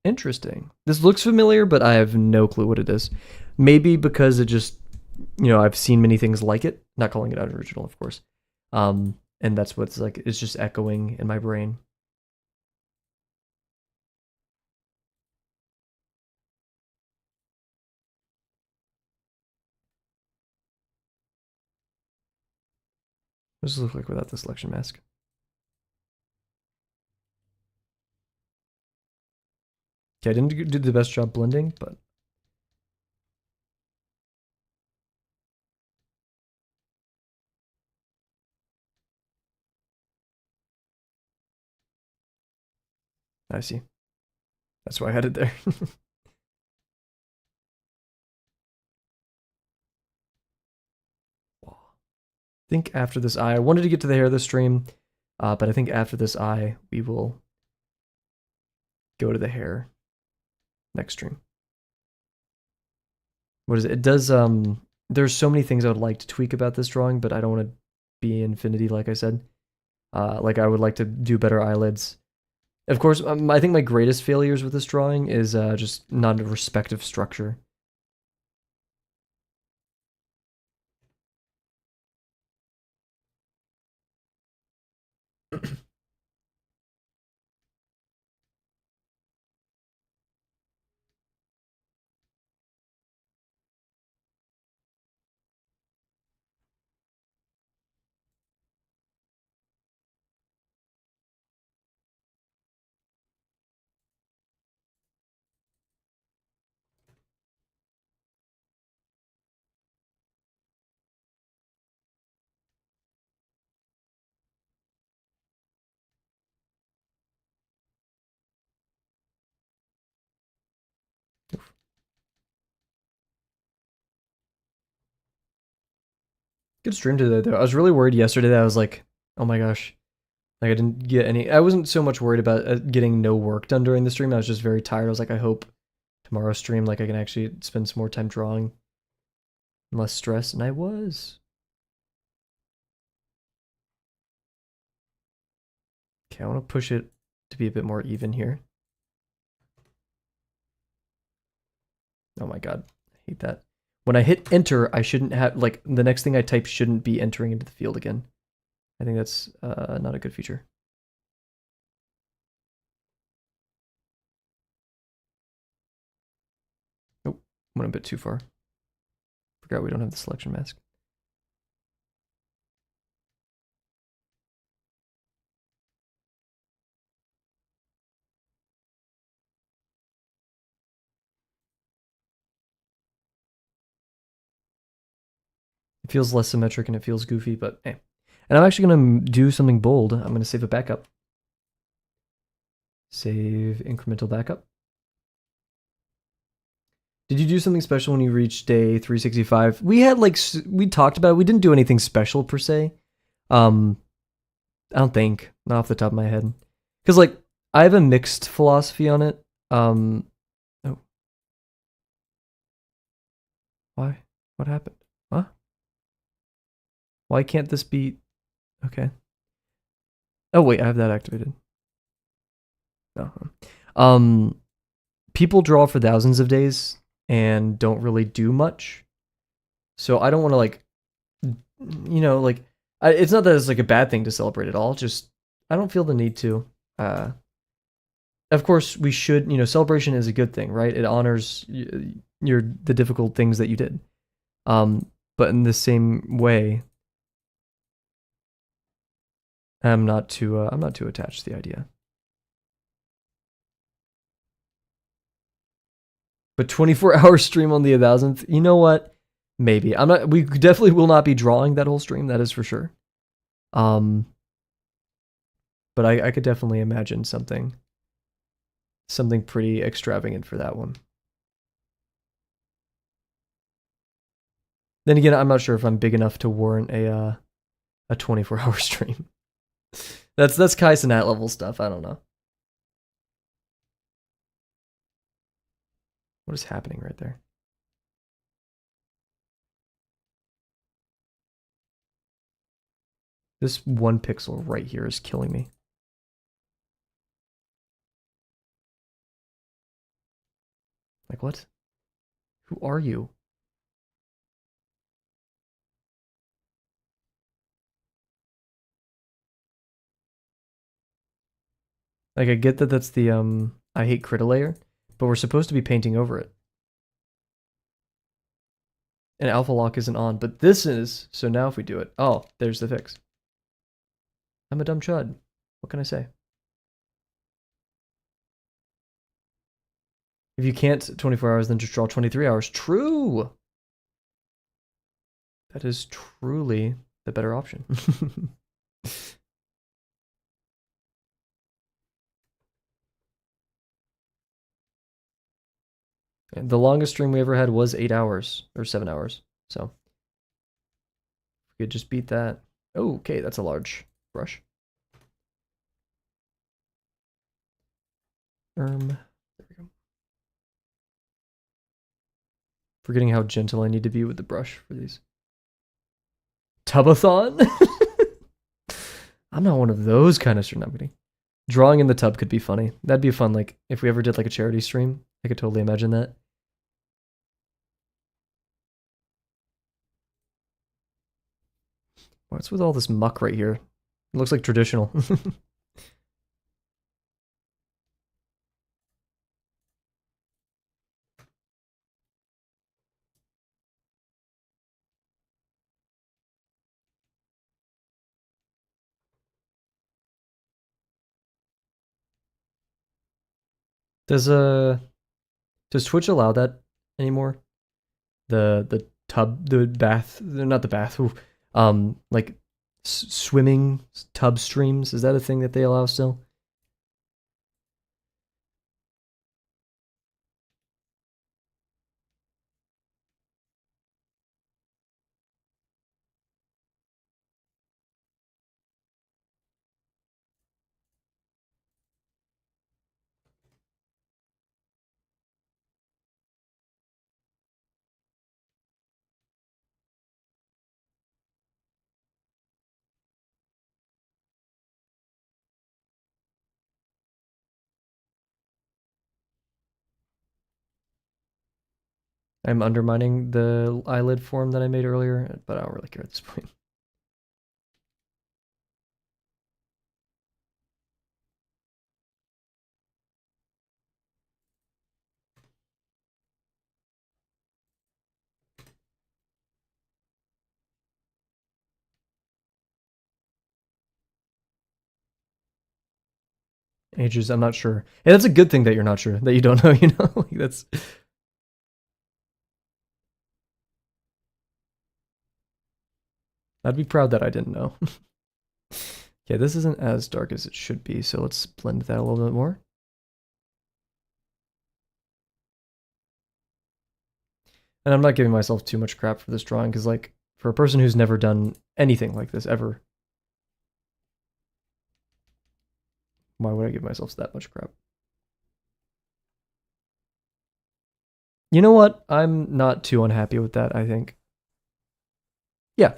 Interesting. This looks familiar, but I have no clue what it is. Maybe because it just, I've seen many things like it. Not calling it unoriginal, of course. And that's what's like. It's just echoing in my brain. What does it look like without the selection mask? Okay, I didn't do the best job blending, but I see. That's why I had it there. I think after this eye, I wanted to get to the hair of the stream, but I think after this eye, we will go to the hair next stream. What is it? It does, there's so many things I would like to tweak about this drawing, but I don't want to be infinity, like I said. Like I would like to do better eyelids. Of course, I think my greatest failures with this drawing is just not a respective structure. Good stream today, though. I was really worried yesterday that I was like, oh my gosh. Like I didn't get any. I wasn't so much worried about getting no work done during the stream. I was just very tired. I was like, I hope tomorrow's stream, like I can actually spend some more time drawing and less stress. And I was. Okay, I want to push it to be a bit more even here. Oh my god, I hate that. When I hit enter, I shouldn't have, like, the next thing I type shouldn't be entering into the field again. I think that's not a good feature. Nope, went a bit too far. Forgot we don't have the selection mask. It feels less symmetric and it feels goofy, but hey. And I'm actually gonna do something bold. I'm gonna save a backup. Save incremental backup. Did you do something special when you reached day 365? We had like we talked about it. We didn't do anything special per se. Um, I don't think, not off the top of my head, because like I have a mixed philosophy on it. Oh, why? What happened? Huh? Why can't this be? Okay. Oh wait, I have that activated. No. People draw for thousands of days and don't really do much. So I don't want to like, like, it's not that it's like a bad thing to celebrate at all. Just I don't feel the need to. Of course, we should. Celebration is a good thing, right? It honors the difficult things that you did. But in the same way, I'm not too attached to the idea. But 24-hour stream on the 1000th, you know what? Maybe. I'm not. We definitely will not be drawing that whole stream. That is for sure. But I could definitely imagine something pretty extravagant for that one. Then again, I'm not sure if I'm big enough to warrant a 24-hour stream. That's Kai Cenat level stuff. I don't know. What is happening right there? This one pixel right here is killing me. Like, what? Who are you? Like, I get that that's the, I hate critter layer, but we're supposed to be painting over it. And alpha lock isn't on, but this is, so now if we do it, oh, there's the fix. I'm a dumb chud. What can I say? If you can't 24 hours, then just draw 23 hours. True! That is truly the better option. The longest stream we ever had was 8 hours, or 7 hours. So, we could just beat that. Oh, okay, that's a large brush. There we go. Forgetting how gentle I need to be with the brush for these. Tubathon? I'm not one of those kind of stream. I'm kidding. Drawing in the tub could be funny. That'd be fun. Like, if we ever did like a charity stream, I could totally imagine that. What's with all this muck right here? It looks like traditional. Does Twitch allow that anymore? The tub, the bath, not the bath. Ooh, like swimming tub streams. Is that a thing that they allow still? I'm undermining the eyelid form that I made earlier, but I don't really care at this point. Ages, I'm not sure. Yeah, that's a good thing that you're not sure, that you don't know, like that's... I'd be proud that I didn't know. Okay, this isn't as dark as it should be, so let's blend that a little bit more. And I'm not giving myself too much crap for this drawing, because, like, for a person who's never done anything like this ever, why would I give myself that much crap? You know what? I'm not too unhappy with that, I think. Yeah.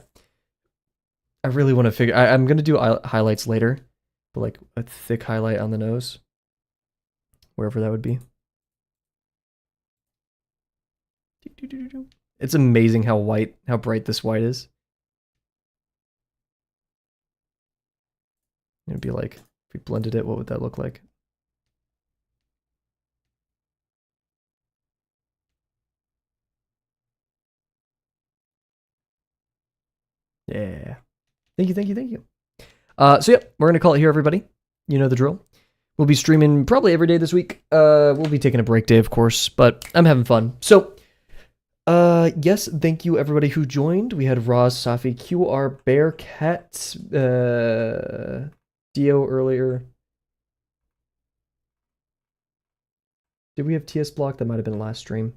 I really want to figure... I'm going to do highlights later, but, like, a thick highlight on the nose, wherever that would be. It's amazing how bright this white is. It'd be like, if we blended it, what would that look like? Yeah. Thank you, thank you, thank you. So yeah, we're gonna call it here, everybody. You know the drill. We'll be streaming probably every day this week. We'll be taking a break day, of course, but I'm having fun. So, yes, thank you everybody who joined. We had Roz, Safi, QR, Bearcat, Dio earlier. Did we have TS Block? That might have been last stream.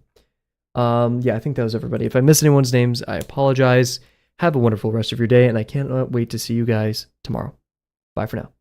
Yeah, I think that was everybody. If I missed anyone's names, I apologize. Have a wonderful rest of your day, and I cannot wait to see you guys tomorrow. Bye for now.